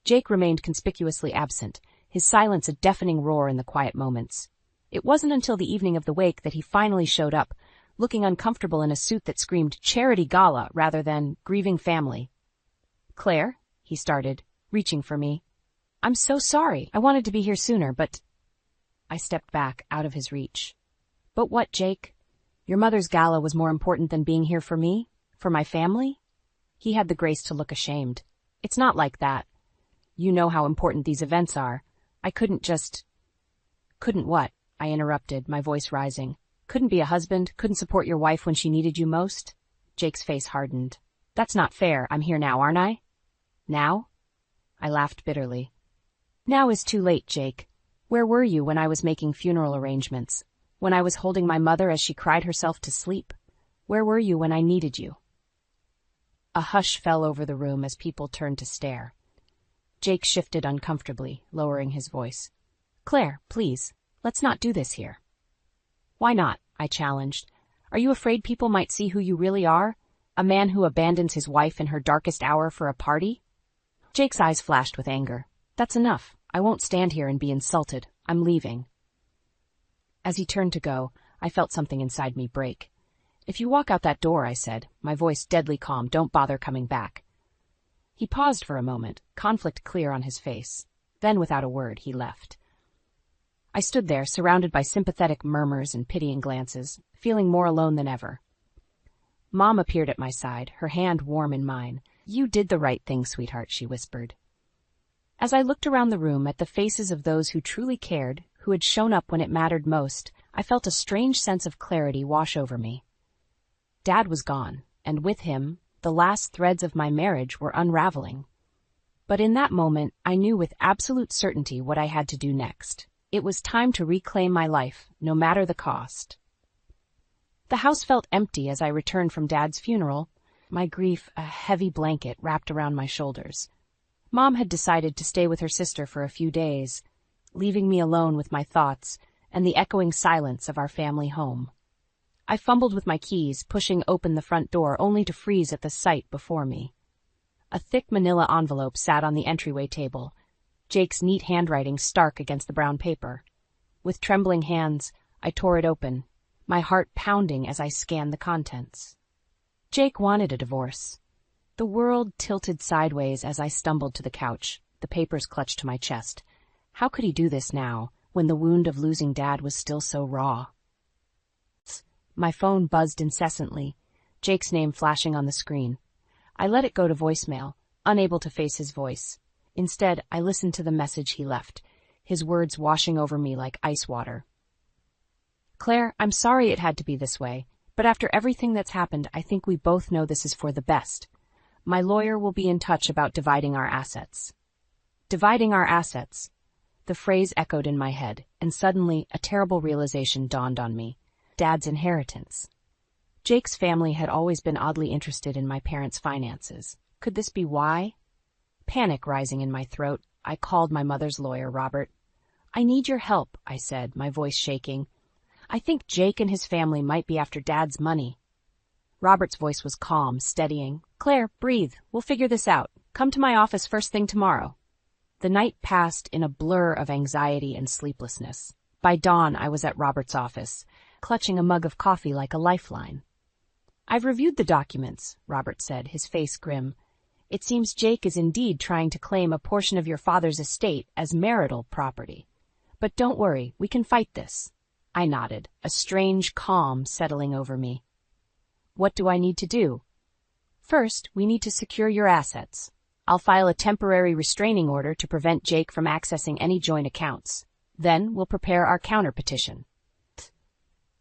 Jake remained conspicuously absent, his silence a deafening roar in the quiet moments. It wasn't until the evening of the wake that he finally showed up, looking uncomfortable in a suit that screamed charity gala rather than grieving family. "Claire," he started, reaching for me. "I'm so sorry. I wanted to be here sooner, but—" I stepped back, out of his reach. "But what, Jake? Your mother's gala was more important than being here for me? For my family?" He had the grace to look ashamed. "It's not like that. You know how important these events are. I couldn't just—" "Couldn't what?" I interrupted, my voice rising. "Couldn't be a husband, couldn't support your wife when she needed you most?" Jake's face hardened. "That's not fair. I'm here now, aren't I?" "Now?" I laughed bitterly. "Now is too late, Jake. Where were you when I was making funeral arrangements? When I was holding my mother as she cried herself to sleep? Where were you when I needed you?" A hush fell over the room as people turned to stare. Jake shifted uncomfortably, lowering his voice. "Claire, please, let's not do this here." "Why not?" I challenged. "Are you afraid people might see who you really are? A man who abandons his wife in her darkest hour for a party?" Jake's eyes flashed with anger. "That's enough. I won't stand here and be insulted. I'm leaving." As he turned to go, I felt something inside me break. "If you walk out that door," I said, my voice deadly calm, "don't bother coming back." He paused for a moment, conflict clear on his face. Then, without a word, he left. I stood there, surrounded by sympathetic murmurs and pitying glances, feeling more alone than ever. Mom appeared at my side, her hand warm in mine. "You did the right thing, sweetheart," she whispered. As I looked around the room at the faces of those who truly cared, who had shown up when it mattered most, I felt a strange sense of clarity wash over me. Dad was gone, and with him, the last threads of my marriage were unraveling. But in that moment, I knew with absolute certainty what I had to do next. It was time to reclaim my life, no matter the cost. The house felt empty as I returned from Dad's funeral, my grief a heavy blanket wrapped around my shoulders. Mom had decided to stay with her sister for a few days, leaving me alone with my thoughts and the echoing silence of our family home. I fumbled with my keys, pushing open the front door only to freeze at the sight before me. A thick manila envelope sat on the entryway table, Jake's neat handwriting stark against the brown paper. With trembling hands, I tore it open, my heart pounding as I scanned the contents. Jake wanted a divorce. The world tilted sideways as I stumbled to the couch, the papers clutched to my chest. How could he do this now, when the wound of losing Dad was still so raw? My phone buzzed incessantly, Jake's name flashing on the screen. I let it go to voicemail, unable to face his voice. Instead, I listened to the message he left, his words washing over me like ice water. "Claire, I'm sorry it had to be this way, but after everything that's happened, I think we both know this is for the best. My lawyer will be in touch about dividing our assets." Dividing our assets. The phrase echoed in my head, and suddenly a terrible realization dawned on me. Dad's inheritance. Jake's family had always been oddly interested in my parents' finances. Could this be why? Panic rising in my throat, I called my mother's lawyer, Robert. "I need your help," I said, my voice shaking. "I think Jake and his family might be after Dad's money." Robert's voice was calm, steadying. "Claire, breathe. We'll figure this out. Come to my office first thing tomorrow." The night passed in a blur of anxiety and sleeplessness. By dawn, I was at Robert's office, clutching a mug of coffee like a lifeline. "I've reviewed the documents," Robert said, his face grim. "It seems Jake is indeed trying to claim a portion of your father's estate as marital property. But don't worry, we can fight this. I nodded, a strange calm settling over me. What do I need to do? First, we need to secure your assets. I'll file a temporary restraining order to prevent Jake from accessing any joint accounts. Then we'll prepare our counter-petition.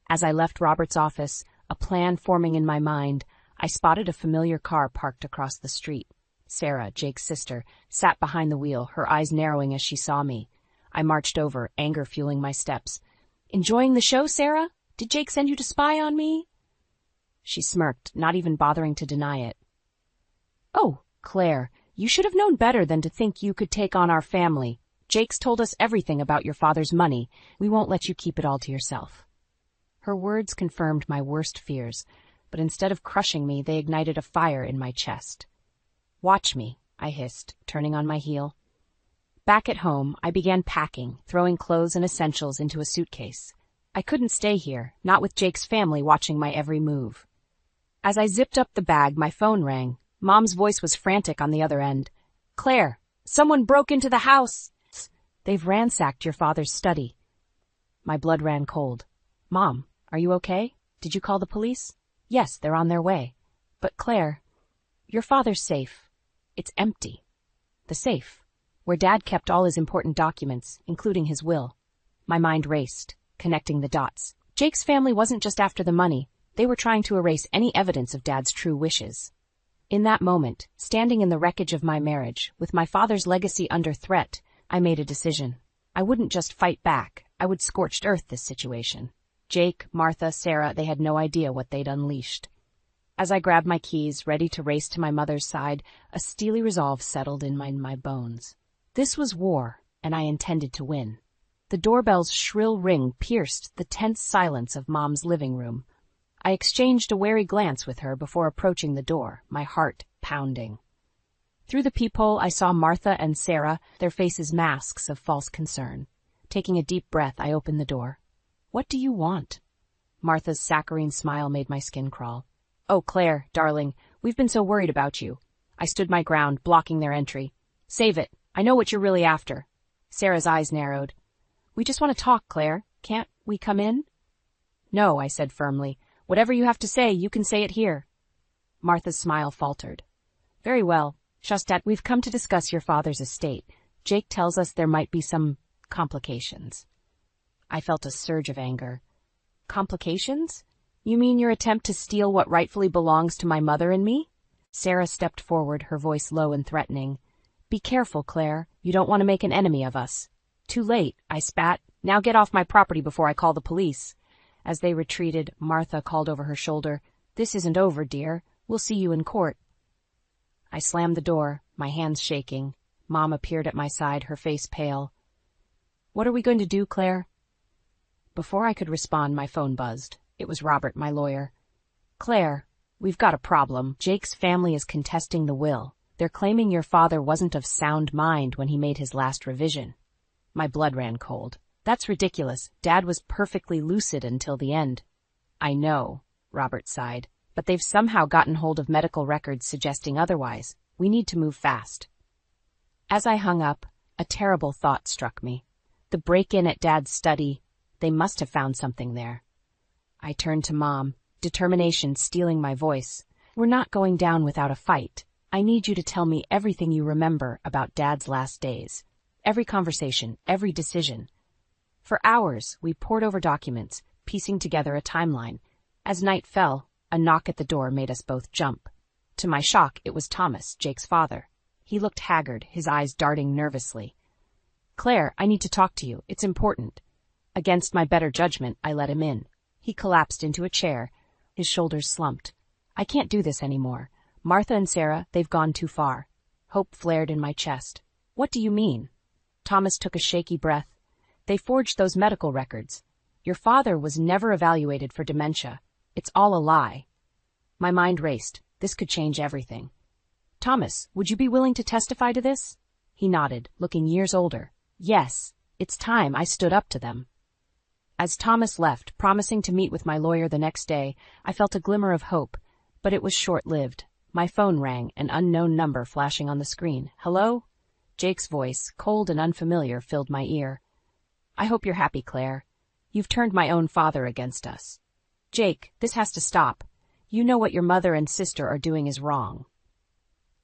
As I left Robert's office, a plan forming in my mind, I spotted a familiar car parked across the street. Sarah, Jake's sister, sat behind the wheel, her eyes narrowing as she saw me. I marched over, anger fueling my steps. "Enjoying the show, Sarah? Did Jake send you to spy on me?" She smirked, not even bothering to deny it. "Oh, Claire, you should have known better than to think you could take on our family. Jake's told us everything about your father's money. We won't let you keep it all to yourself." Her words confirmed my worst fears, but instead of crushing me, they ignited a fire in my chest. "Watch me," I hissed, turning on my heel. Back at home, I began packing, throwing clothes and essentials into a suitcase. I couldn't stay here, not with Jake's family watching my every move. As I zipped up the bag, my phone rang. Mom's voice was frantic on the other end. "Claire, someone broke into the house. They've ransacked your father's study." My blood ran cold. "Mom, are you okay? Did you call the police?" "Yes, they're on their way." "But Claire, your father's safe. It's empty." "The safe, where Dad kept all his important documents, including his will." My mind raced, connecting the dots. Jake's family wasn't just after the money. They were trying to erase any evidence of Dad's true wishes. In that moment, standing in the wreckage of my marriage, with my father's legacy under threat, I made a decision. I wouldn't just fight back. I would scorched earth this situation. Jake, Martha, Sarah, they had no idea what they'd unleashed. As I grabbed my keys, ready to race to my mother's side, a steely resolve settled in my bones. This was war, and I intended to win. The doorbell's shrill ring pierced the tense silence of Mom's living room. I exchanged a wary glance with her before approaching the door, my heart pounding. Through the peephole, I saw Martha and Sarah, their faces masks of false concern. Taking a deep breath, I opened the door. "What do you want?" Martha's saccharine smile made my skin crawl. "Oh, Claire, darling, we've been so worried about you." I stood my ground, blocking their entry. "Save it. I know what you're really after." Sarah's eyes narrowed. "We just want to talk, Claire. Can't we come in?" "No," I said firmly. "Whatever you have to say, you can say it here." Martha's smile faltered. "Very well. Shostat, we've come to discuss your father's estate. Jake tells us there might be some complications." I felt a surge of anger. "Complications? You mean your attempt to steal what rightfully belongs to my mother and me?" Sarah stepped forward, her voice low and threatening. "Be careful, Claire. You don't want to make an enemy of us." "Too late," I spat. "Now get off my property before I call the police." As they retreated, Martha called over her shoulder, "This isn't over, dear. We'll see you in court." I slammed the door, my hands shaking. Mom appeared at my side, her face pale. "What are we going to do, Claire?" Before I could respond, my phone buzzed. It was Robert, my lawyer. "Claire, we've got a problem. Jake's family is contesting the will. They're claiming your father wasn't of sound mind when he made his last revision." My blood ran cold. "That's ridiculous. Dad was perfectly lucid until the end." "I know," Robert sighed, "but they've somehow gotten hold of medical records suggesting otherwise. We need to move fast." As I hung up, a terrible thought struck me. The break-in at Dad's study, they must have found something there. I turned to Mom, determination stealing my voice. "We're not going down without a fight. I need you to tell me everything you remember about Dad's last days. Every conversation, every decision." For hours, we pored over documents, piecing together a timeline. As night fell, a knock at the door made us both jump. To my shock, it was Thomas, Jake's father. He looked haggard, his eyes darting nervously. "Claire, I need to talk to you. It's important." Against my better judgment, I let him in. He collapsed into a chair. His shoulders slumped. "I can't do this anymore. Martha and Sarah, they've gone too far." Hope flared in my chest. "What do you mean?" Thomas took a shaky breath. "They forged those medical records. Your father was never evaluated for dementia. It's all a lie." My mind raced. This could change everything. "Thomas, would you be willing to testify to this?" He nodded, looking years older. "Yes, it's time I stood up to them." As Thomas left, promising to meet with my lawyer the next day, I felt a glimmer of hope, but it was short-lived. My phone rang, an unknown number flashing on the screen. "Hello?" Jake's voice, cold and unfamiliar, filled my ear. I hope you're happy, Claire. You've turned my own father against us. Jake, this has to stop. You know what your mother and sister are doing is wrong.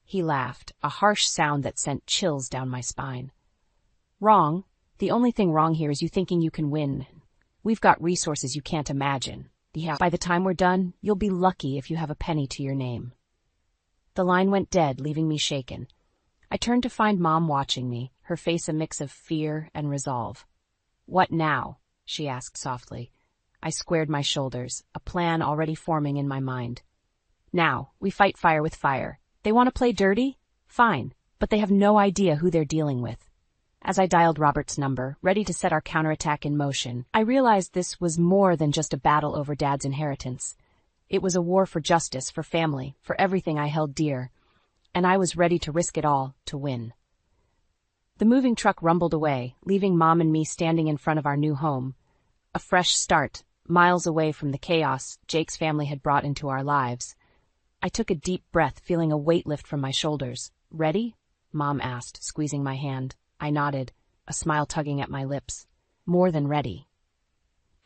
He laughed, a harsh sound that sent chills down my spine. Wrong? The only thing wrong here is you thinking you can win. We've got resources you can't imagine. By the time we're done, you'll be lucky if you have a penny to your name. The line went dead, leaving me shaken. I turned to find Mom watching me, her face a mix of fear and resolve. What now? She asked softly. I squared my shoulders, a plan already forming in my mind. Now, we fight fire with fire. They want to play dirty? Fine, but they have no idea who they're dealing with. As I dialed Robert's number, ready to set our counterattack in motion, I realized this was more than just a battle over Dad's inheritance. It was a war for justice, for family, for everything I held dear, and I was ready to risk it all to win. The moving truck rumbled away, leaving Mom and me standing in front of our new home. A fresh start, miles away from the chaos Jake's family had brought into our lives. I took a deep breath, feeling a weight lift from my shoulders. Ready? Mom asked, squeezing my hand. I nodded, a smile tugging at my lips. More than ready.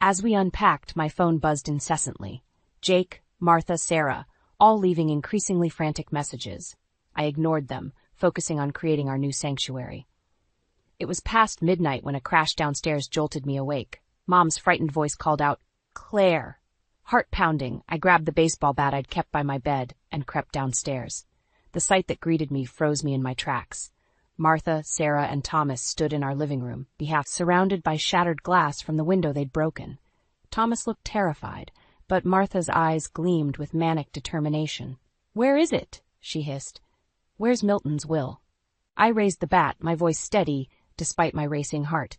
As we unpacked, my phone buzzed incessantly. Jake, Martha, Sarah, all leaving increasingly frantic messages. I ignored them, focusing on creating our new sanctuary. It was past midnight when a crash downstairs jolted me awake. Mom's frightened voice called out, "Claire!" Heart pounding, I grabbed the baseball bat I'd kept by my bed and crept downstairs. The sight that greeted me froze me in my tracks. Martha, Sarah, and Thomas stood in our living room, surrounded by shattered glass from the window they'd broken. Thomas looked terrified, but Martha's eyes gleamed with manic determination. "Where is it?" she hissed. "Where's Milton's will?" I raised the bat, my voice steady, despite my racing heart.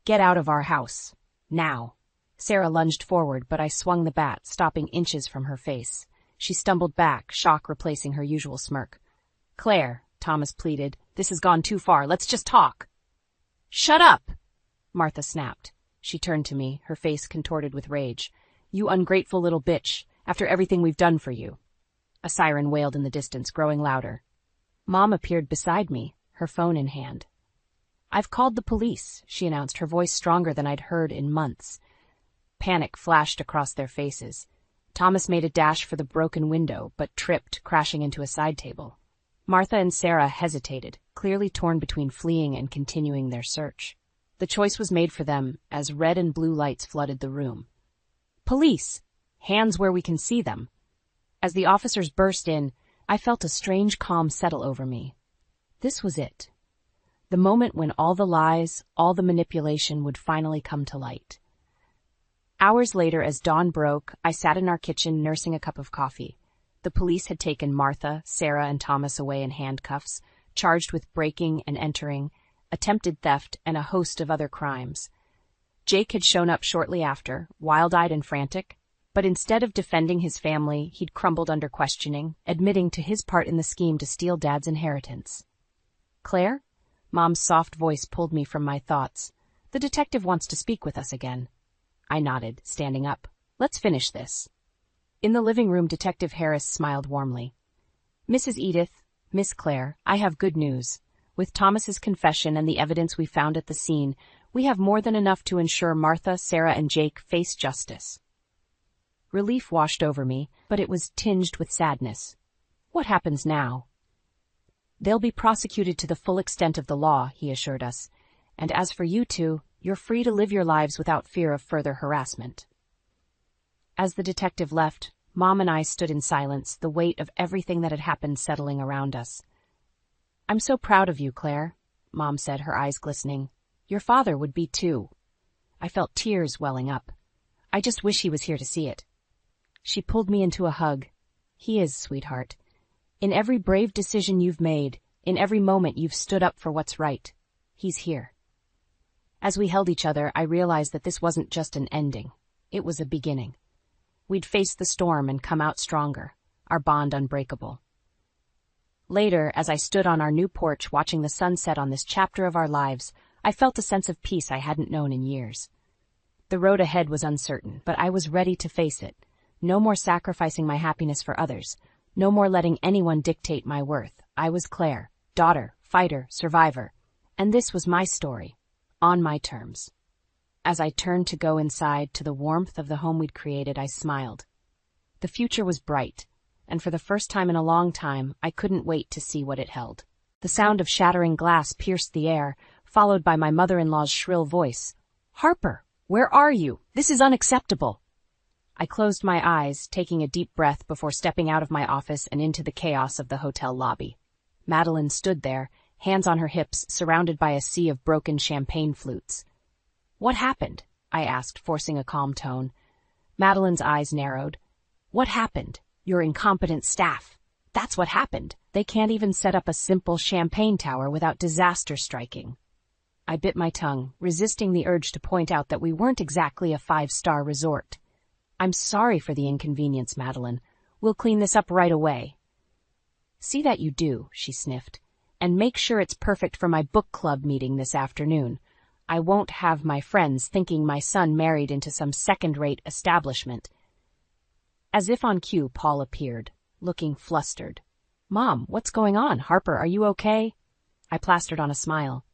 "Get out of our house. Now." Sarah lunged forward, but I swung the bat, stopping inches from her face. She stumbled back, shock replacing her usual smirk. "Claire," Thomas pleaded, "this has gone too far. Let's just talk." "Shut up!" Martha snapped. She turned to me, her face contorted with rage. "You ungrateful little bitch, after everything we've done for you." A siren wailed in the distance, growing louder. Mom appeared beside me, her phone in hand. "I've called the police," she announced, her voice stronger than I'd heard in months. Panic flashed across their faces. Thomas made a dash for the broken window, but tripped, crashing into a side table. Martha and Sarah hesitated, clearly torn between fleeing and continuing their search. The choice was made for them as red and blue lights flooded the room. "Police! Hands where we can see them!" As the officers burst in, I felt a strange calm settle over me. This was it. The moment when all the lies, all the manipulation would finally come to light. Hours later, as dawn broke, I sat in our kitchen nursing a cup of coffee. The police had taken Martha, Sarah, and Thomas away in handcuffs, charged with breaking and entering, attempted theft, and a host of other crimes. Jake had shown up shortly after, wild-eyed and frantic, but instead of defending his family, he'd crumbled under questioning, admitting to his part in the scheme to steal Dad's inheritance. "Claire?" Mom's soft voice pulled me from my thoughts. "The detective wants to speak with us again." I nodded, standing up. "Let's finish this." In the living room, Detective Harris smiled warmly. "Mrs. Edith, Miss Claire, I have good news. With Thomas's confession and the evidence we found at the scene, we have more than enough to ensure Martha, Sarah, and Jake face justice." Relief washed over me, but it was tinged with sadness. What happens now? "They'll be prosecuted to the full extent of the law," he assured us. "And as for you two, you're free to live your lives without fear of further harassment." As the detective left, Mom and I stood in silence, the weight of everything that had happened settling around us. "I'm so proud of you, Claire," Mom said, her eyes glistening. "Your father would be too." I felt tears welling up. "I just wish he was here to see it." She pulled me into a hug. "He is, sweetheart. In every brave decision you've made, in every moment you've stood up for what's right, he's here." As we held each other, I realized that this wasn't just an ending. It was a beginning. We'd face the storm and come out stronger, our bond unbreakable. Later, as I stood on our new porch watching the sun set on this chapter of our lives, I felt a sense of peace I hadn't known in years. The road ahead was uncertain, but I was ready to face it. No more sacrificing my happiness for others. No more letting anyone dictate my worth. I was Claire, daughter, fighter, survivor. And this was my story, on my terms. As I turned to go inside to the warmth of the home we'd created, I smiled. The future was bright, and for the first time in a long time, I couldn't wait to see what it held. The sound of shattering glass pierced the air, followed by my mother-in-law's shrill voice. "Harper, where are you? This is unacceptable." I closed my eyes, taking a deep breath before stepping out of my office and into the chaos of the hotel lobby. Madeline stood there, hands on her hips, surrounded by a sea of broken champagne flutes. "What happened?" I asked, forcing a calm tone. Madeline's eyes narrowed. "What happened? Your incompetent staff. That's what happened. They can't even set up a simple champagne tower without disaster striking." I bit my tongue, resisting the urge to point out that we weren't exactly a 5-star resort. "I'm sorry for the inconvenience, Madeline. We'll clean this up right away." "See that you do," she sniffed. "And make sure it's perfect for my book club meeting this afternoon. I won't have my friends thinking my son married into some second-rate establishment." As if on cue, Paul appeared, looking flustered. "Mom, what's going on? Harper, are you okay?" I plastered on a smile.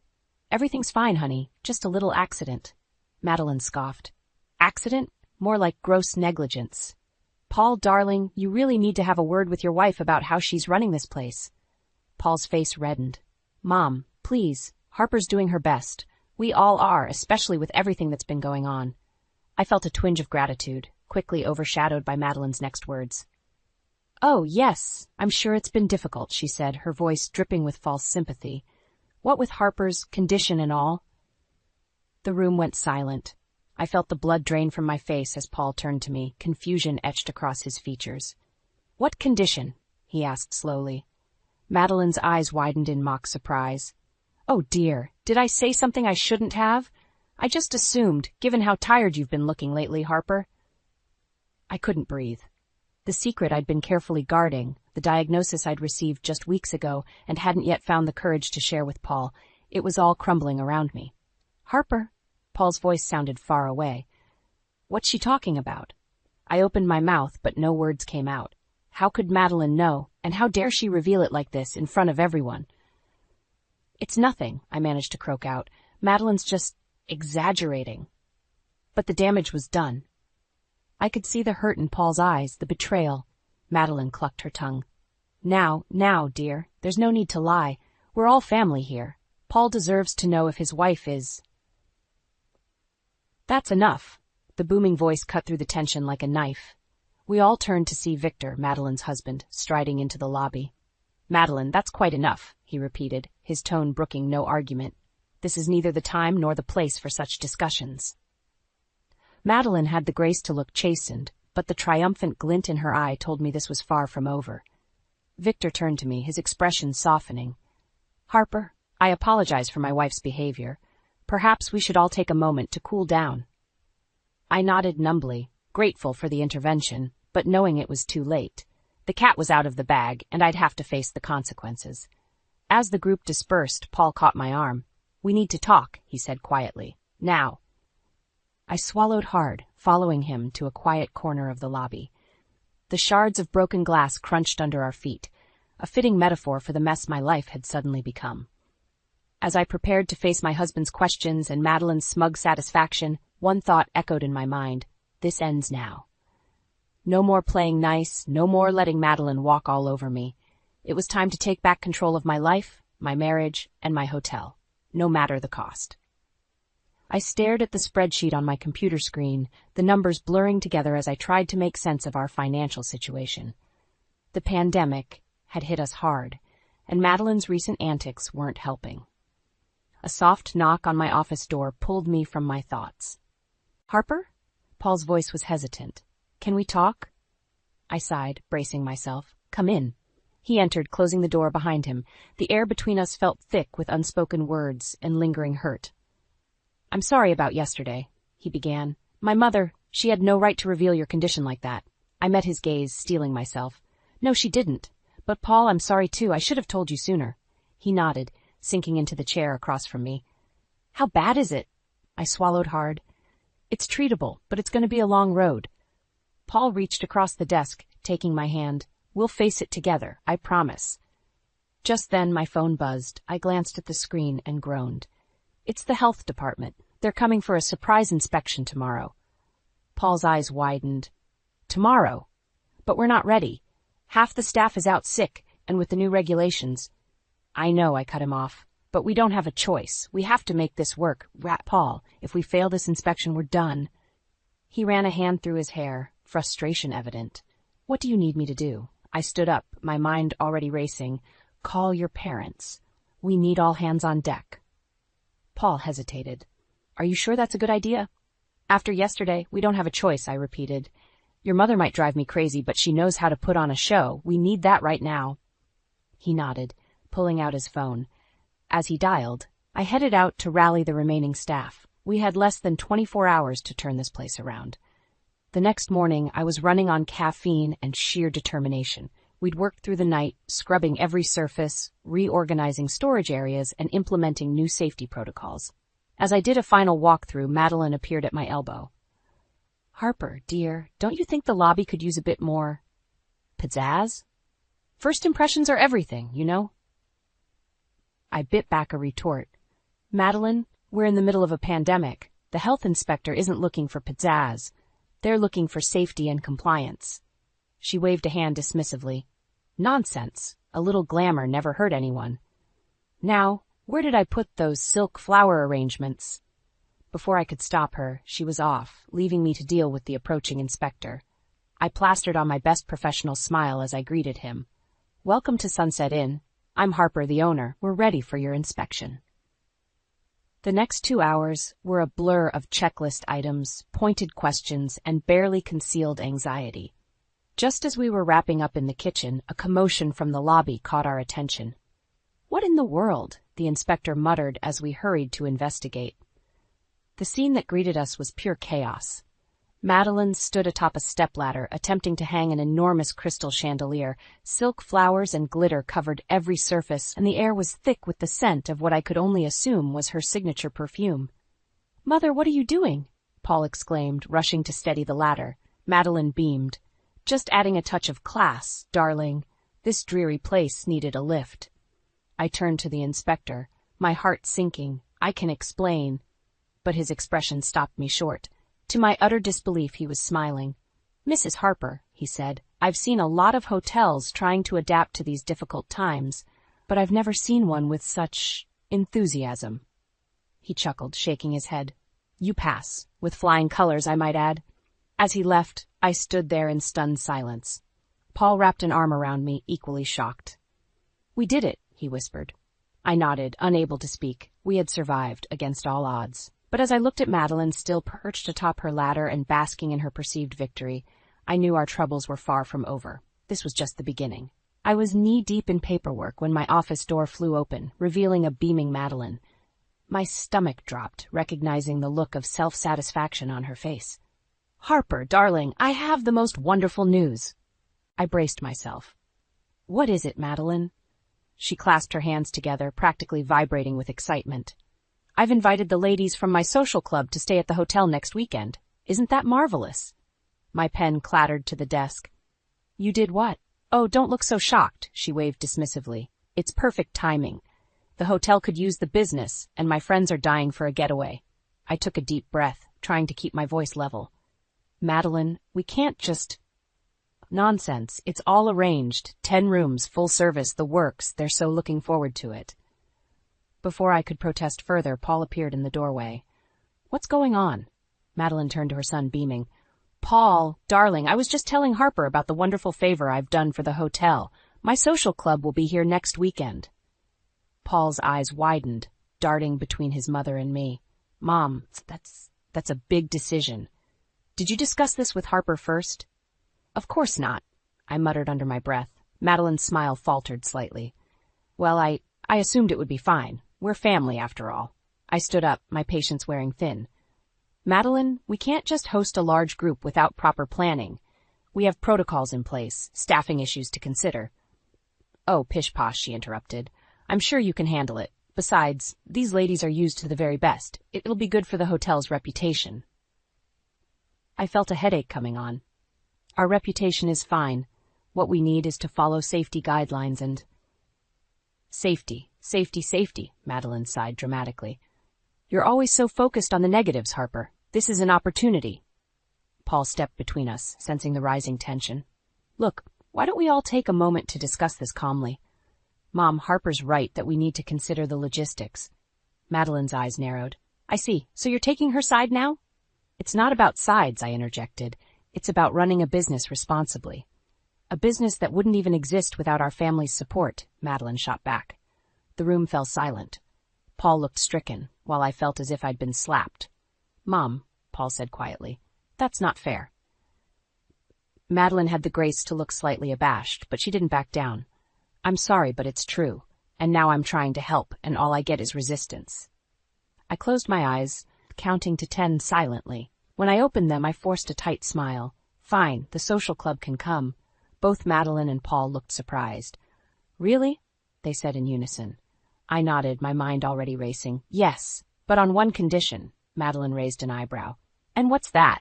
"Everything's fine, honey. Just a little accident." Madeline scoffed. "Accident? More like gross negligence. Paul, darling, you really need to have a word with your wife about how she's running this place." Paul's face reddened. "Mom, please. Harper's doing her best. We all are, especially with everything that's been going on." I felt a twinge of gratitude, quickly overshadowed by Madeline's next words. "Oh, yes, I'm sure it's been difficult," she said, her voice dripping with false sympathy. "What with Harper's condition and all?" The room went silent. I felt the blood drain from my face as Paul turned to me, confusion etched across his features. "What condition?" he asked slowly. Madeline's eyes widened in mock surprise. "Oh dear, did I say something I shouldn't have? I just assumed, given how tired you've been looking lately, Harper." I couldn't breathe. The secret I'd been carefully guarding, the diagnosis I'd received just weeks ago and hadn't yet found the courage to share with Paul, it was all crumbling around me. "Harper?" Paul's voice sounded far away. "What's she talking about?" I opened my mouth, but no words came out. How could Madeline know, and how dare she reveal it like this, in front of everyone? "It's nothing," I managed to croak out. "Madeline's just exaggerating." But the damage was done. I could see the hurt in Paul's eyes, the betrayal. Madeline clucked her tongue. Now, dear, there's no need to lie. We're all family here. Paul deserves to know if his wife is—" "That's enough." The booming voice cut through the tension like a knife. We all turned to see Victor, Madeline's husband, striding into the lobby. "Madeline, that's quite enough," he repeated, his tone brooking no argument. "This is neither the time nor the place for such discussions." Madeline had the grace to look chastened, but the triumphant glint in her eye told me this was far from over. Victor turned to me, his expression softening. "Harper, I apologize for my wife's behavior. Perhaps we should all take a moment to cool down." I nodded numbly, grateful for the intervention, but knowing it was too late. The cat was out of the bag, and I'd have to face the consequences. As the group dispersed, Paul caught my arm. "We need to talk," he said quietly. "Now." I swallowed hard, following him to a quiet corner of the lobby. The shards of broken glass crunched under our feet, a fitting metaphor for the mess my life had suddenly become. As I prepared to face my husband's questions and Madeline's smug satisfaction, one thought echoed in my mind. This ends now. No more playing nice, no more letting Madeline walk all over me. It was time to take back control of my life, my marriage, and my hotel, no matter the cost. I stared at the spreadsheet on my computer screen, the numbers blurring together as I tried to make sense of our financial situation. The pandemic had hit us hard, and Madeline's recent antics weren't helping. A soft knock on my office door pulled me from my thoughts. "Harper?" Paul's voice was hesitant. "Can we talk?" I sighed, bracing myself. "Come in." He entered, closing the door behind him. The air between us felt thick with unspoken words and lingering hurt. "I'm sorry about yesterday," he began. "My mother, she had no right to reveal your condition like that." I met his gaze, steeling myself. "No, she didn't. But Paul, I'm sorry too. I should have told you sooner." He nodded, sinking into the chair across from me. "How bad is it?" I swallowed hard. "It's treatable, but it's going to be a long road." Paul reached across the desk, taking my hand. "We'll face it together, I promise." Just then my phone buzzed. I glanced at the screen and groaned. "It's the health department. They're coming for a surprise inspection tomorrow. Paul's eyes widened. Tomorrow? But we're not ready. Half the staff is out sick, and with the new regulations. I know, I cut him off. But we don't have a choice. We have to make this work. Paul, if we fail this inspection, we're done. He ran a hand through his hair, frustration evident. What do you need me to do? I stood up, my mind already racing. Call your parents. We need all hands on deck. Paul hesitated. Are you sure that's a good idea? After yesterday, we don't have a choice, I repeated. Your mother might drive me crazy, but she knows how to put on a show. We need that right now. He nodded, pulling out his phone. As he dialed, I headed out to rally the remaining staff. We had less than 24 hours to turn this place around. The next morning, I was running on caffeine and sheer determination. We'd worked through the night, scrubbing every surface, reorganizing storage areas, and implementing new safety protocols. As I did a final walkthrough, Madeline appeared at my elbow. Harper, dear, don't you think the lobby could use a bit more pizzazz? First impressions are everything, you know? I bit back a retort. Madeline, we're in the middle of a pandemic. The health inspector isn't looking for pizzazz. They're looking for safety and compliance. She waved a hand dismissively. Nonsense. A little glamour never hurt anyone. Now, where did I put those silk flower arrangements? Before I could stop her, she was off, leaving me to deal with the approaching inspector. I plastered on my best professional smile as I greeted him. Welcome to Sunset Inn. I'm Harper, the owner. We're ready for your inspection. The next 2 hours were a blur of checklist items, pointed questions, and barely concealed anxiety. Just as we were wrapping up in the kitchen, a commotion from the lobby caught our attention. What in the world? The inspector muttered as we hurried to investigate. The scene that greeted us was pure chaos. Madeline stood atop a stepladder, attempting to hang an enormous crystal chandelier. Silk flowers and glitter covered every surface, and the air was thick with the scent of what I could only assume was her signature perfume. Mother, what are you doing? Paul exclaimed, rushing to steady the ladder. Madeline beamed. Just adding a touch of class, darling. This dreary place needed a lift. I turned to the inspector, my heart sinking. I can explain. But his expression stopped me short. To my utter disbelief, he was smiling. Mrs. Harper, he said, I've seen a lot of hotels trying to adapt to these difficult times, but I've never seen one with such enthusiasm. He chuckled, shaking his head. You pass, with flying colors, I might add. As he left, I stood there in stunned silence. Paul wrapped an arm around me, equally shocked. We did it, he whispered. I nodded, unable to speak. We had survived, against all odds. But as I looked at Madeline, still perched atop her ladder and basking in her perceived victory, I knew our troubles were far from over. This was just the beginning. I was knee-deep in paperwork when my office door flew open, revealing a beaming Madeline. My stomach dropped, recognizing the look of self-satisfaction on her face. Harper, darling, I have the most wonderful news. I braced myself. What is it, Madeline? She clasped her hands together, practically vibrating with excitement. I've invited the ladies from my social club to stay at the hotel next weekend. Isn't that marvelous? My pen clattered to the desk. You did what? Oh, don't look so shocked, she waved dismissively. It's perfect timing. The hotel could use the business, and my friends are dying for a getaway. I took a deep breath, trying to keep my voice level. Madeline, we can't just... Nonsense. It's all arranged. 10 rooms, full service, the works. They're so looking forward to it. Before I could protest further, Paul appeared in the doorway. What's going on? Madeline turned to her son, beaming. Paul, darling, I was just telling Harper about the wonderful favor I've done for the hotel. My social club will be here next weekend. Paul's eyes widened, darting between his mother and me. Mom, that's a big decision. Did you discuss this with Harper first? Of course not, I muttered under my breath. Madeline's smile faltered slightly. Well, I assumed it would be fine. We're family, after all. I stood up, my patience wearing thin. Madeline, we can't just host a large group without proper planning. We have protocols in place, staffing issues to consider. Oh, pish-posh, she interrupted. I'm sure you can handle it. Besides, these ladies are used to the very best. It'll be good for the hotel's reputation. I felt a headache coming on. Our reputation is fine. What we need is to follow safety guidelines and... Safety, Madeline sighed dramatically. You're always so focused on the negatives, Harper. This is an opportunity. Paul stepped between us, sensing the rising tension. Look, why don't we all take a moment to discuss this calmly? Mom, Harper's right that we need to consider the logistics. Madeline's eyes narrowed. I see. So you're taking her side now? It's not about sides, I interjected. It's about running a business responsibly. A business that wouldn't even exist without our family's support, Madeline shot back. The room fell silent. Paul looked stricken, while I felt as if I'd been slapped. Mom, Paul said quietly, that's not fair. Madeline had the grace to look slightly abashed, but she didn't back down. I'm sorry, but it's true, and now I'm trying to help, and all I get is resistance. I closed my eyes, counting to 10 silently. When I opened them, I forced a tight smile. Fine, the social club can come. Both Madeline and Paul looked surprised. Really? They said in unison. I nodded, my mind already racing. Yes, but on one condition. Madeline raised an eyebrow. And what's that?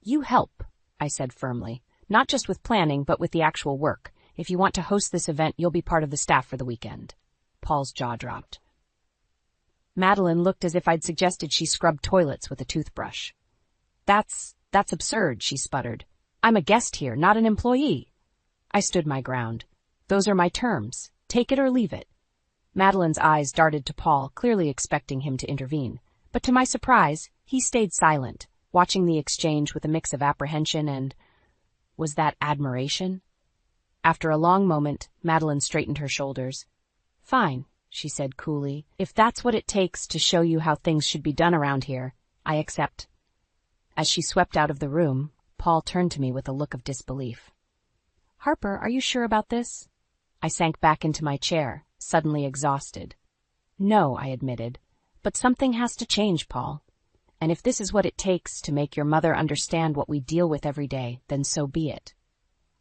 You help, I said firmly. Not just with planning, but with the actual work. If you want to host this event, you'll be part of the staff for the weekend. Paul's jaw dropped. Madeline looked as if I'd suggested she scrub toilets with a toothbrush. That's absurd, she sputtered. I'm a guest here, not an employee. I stood my ground. Those are my terms. Take it or leave it. Madeline's eyes darted to Paul, clearly expecting him to intervene. But to my surprise, he stayed silent, watching the exchange with a mix of apprehension and... was that admiration? After a long moment, Madeline straightened her shoulders. Fine, she said coolly. If that's what it takes to show you how things should be done around here, I accept. As she swept out of the room, Paul turned to me with a look of disbelief. Harper, are you sure about this? I sank back into my chair, suddenly exhausted. No, I admitted, but something has to change, Paul. And if this is what it takes to make your mother understand what we deal with every day, then so be it.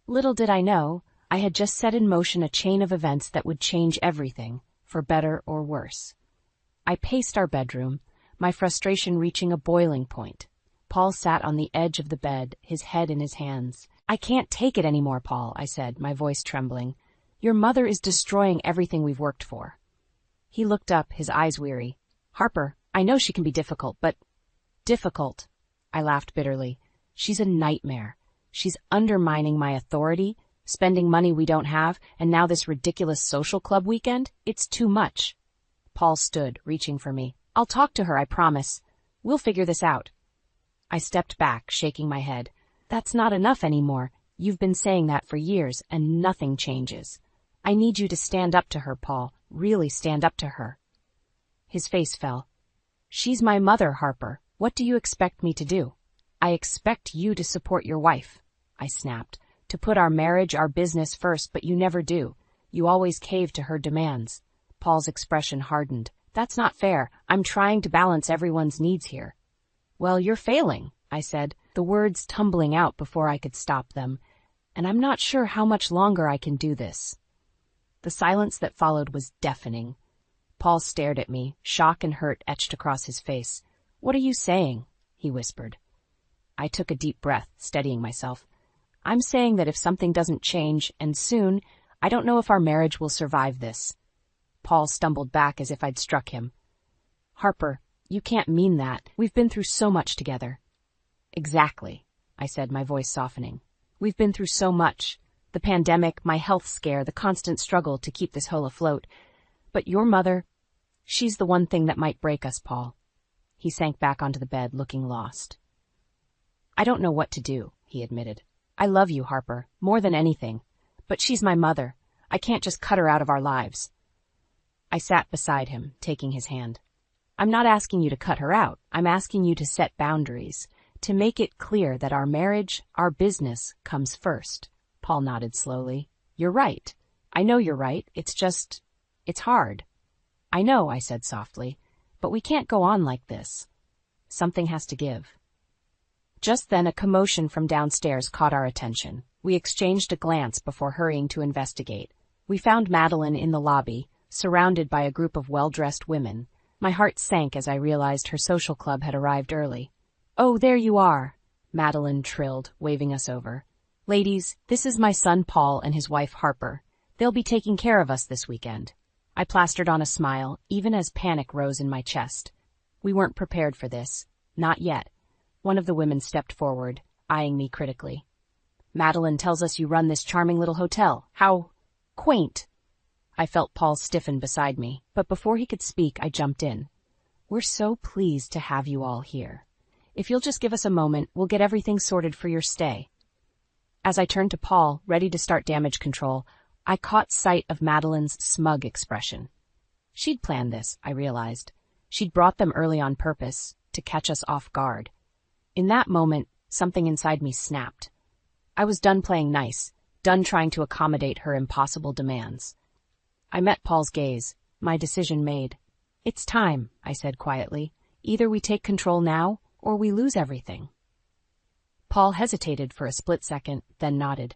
Little did I know, I had just set in motion a chain of events that would change everything, for better or worse. I paced our bedroom, my frustration reaching a boiling point. Paul sat on the edge of the bed, his head in his hands. I can't take it anymore, Paul, I said, my voice trembling. Your mother is destroying everything we've worked for. He looked up, his eyes weary. Harper, I know she can be difficult, but... Difficult. I laughed bitterly. She's a nightmare. She's undermining my authority, spending money we don't have, and now this ridiculous social club weekend? It's too much. Paul stood, reaching for me. I'll talk to her, I promise. We'll figure this out. I stepped back, shaking my head. That's not enough anymore. You've been saying that for years, and nothing changes. I need you to stand up to her, Paul. Really stand up to her. His face fell. She's my mother, Harper. What do you expect me to do? I expect you to support your wife, I snapped. To put our marriage, our business first, but you never do. You always cave to her demands. Paul's expression hardened. That's not fair. I'm trying to balance everyone's needs here. Well, you're failing, I said, the words tumbling out before I could stop them, and I'm not sure how much longer I can do this. The silence that followed was deafening. Paul stared at me, shock and hurt etched across his face. What are you saying? He whispered. I took a deep breath, steadying myself. I'm saying that if something doesn't change, and soon, I don't know if our marriage will survive this. Paul stumbled back as if I'd struck him. Harper, you can't mean that. We've been through so much together. Exactly, I said, my voice softening. We've been through so much. The pandemic, my health scare, the constant struggle to keep this whole afloat. But your mother, she's the one thing that might break us, Paul. He sank back onto the bed, looking lost. I don't know what to do, he admitted. I love you, Harper, more than anything. But she's my mother. I can't just cut her out of our lives. I sat beside him, taking his hand. I'm not asking you to cut her out. I'm asking you to set boundaries, to make it clear that our marriage, our business, comes first. Paul nodded slowly. You're right. I know you're right. It's hard. I know, I said softly, but we can't go on like this. Something has to give. Just then a commotion from downstairs caught our attention. We exchanged a glance before hurrying to investigate. We found Madeline in the lobby, surrounded by a group of well-dressed women. My heart sank as I realized her social club had arrived early. Oh, there you are, Madeline trilled, waving us over. Ladies, this is my son Paul and his wife Harper. They'll be taking care of us this weekend. I plastered on a smile, even as panic rose in my chest. We weren't prepared for this. Not yet. One of the women stepped forward, eyeing me critically. Madeline tells us you run this charming little hotel. How quaint. I felt Paul stiffen beside me, but before he could speak, I jumped in. We're so pleased to have you all here. If you'll just give us a moment, we'll get everything sorted for your stay. As I turned to Paul, ready to start damage control, I caught sight of Madeline's smug expression. She'd planned this, I realized. She'd brought them early on purpose, to catch us off guard. In that moment, something inside me snapped. I was done playing nice, done trying to accommodate her impossible demands. I met Paul's gaze, my decision made. It's time, I said quietly. Either we take control now, or we lose everything. Paul hesitated for a split second, then nodded.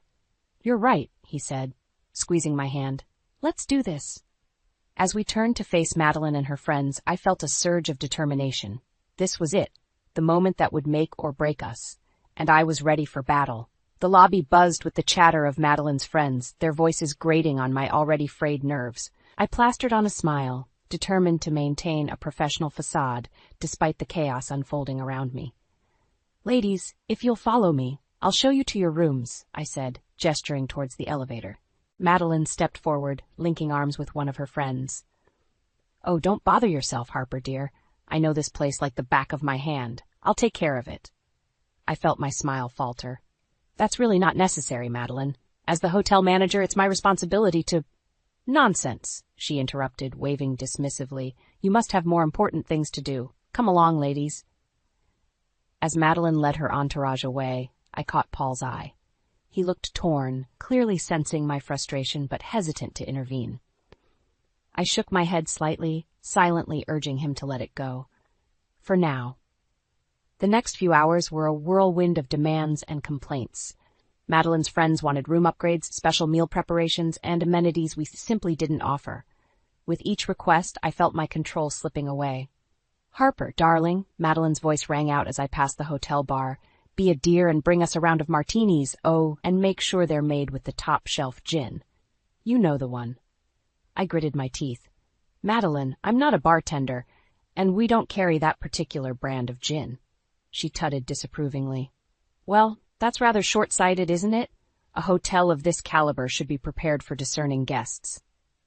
You're right, he said, squeezing my hand. Let's do this. As we turned to face Madeline and her friends, I felt a surge of determination. This was it, the moment that would make or break us. And I was ready for battle. The lobby buzzed with the chatter of Madeline's friends, their voices grating on my already frayed nerves. I plastered on a smile, determined to maintain a professional facade despite the chaos unfolding around me. Ladies, if you'll follow me, I'll show you to your rooms, I said, gesturing towards the elevator. Madeline stepped forward, linking arms with one of her friends. Oh, don't bother yourself, Harper, dear. I know this place like the back of my hand. I'll take care of it. I felt my smile falter. That's really not necessary, Madeline. As the hotel manager, it's my responsibility to— Nonsense, she interrupted, waving dismissively. You must have more important things to do. Come along, ladies. As Madeline led her entourage away, I caught Paul's eye. He looked torn, clearly sensing my frustration but hesitant to intervene. I shook my head slightly, silently urging him to let it go. For now. The next few hours were a whirlwind of demands and complaints. Madeline's friends wanted room upgrades, special meal preparations, and amenities we simply didn't offer. With each request, I felt my control slipping away. Harper, darling, Madeline's voice rang out as I passed the hotel bar. Be a dear and bring us a round of martinis, oh, and make sure they're made with the top-shelf gin. You know the one. I gritted my teeth. Madeline, I'm not a bartender, and we don't carry that particular brand of gin. She tutted disapprovingly. Well, that's rather short-sighted, isn't it? A hotel of this caliber should be prepared for discerning guests.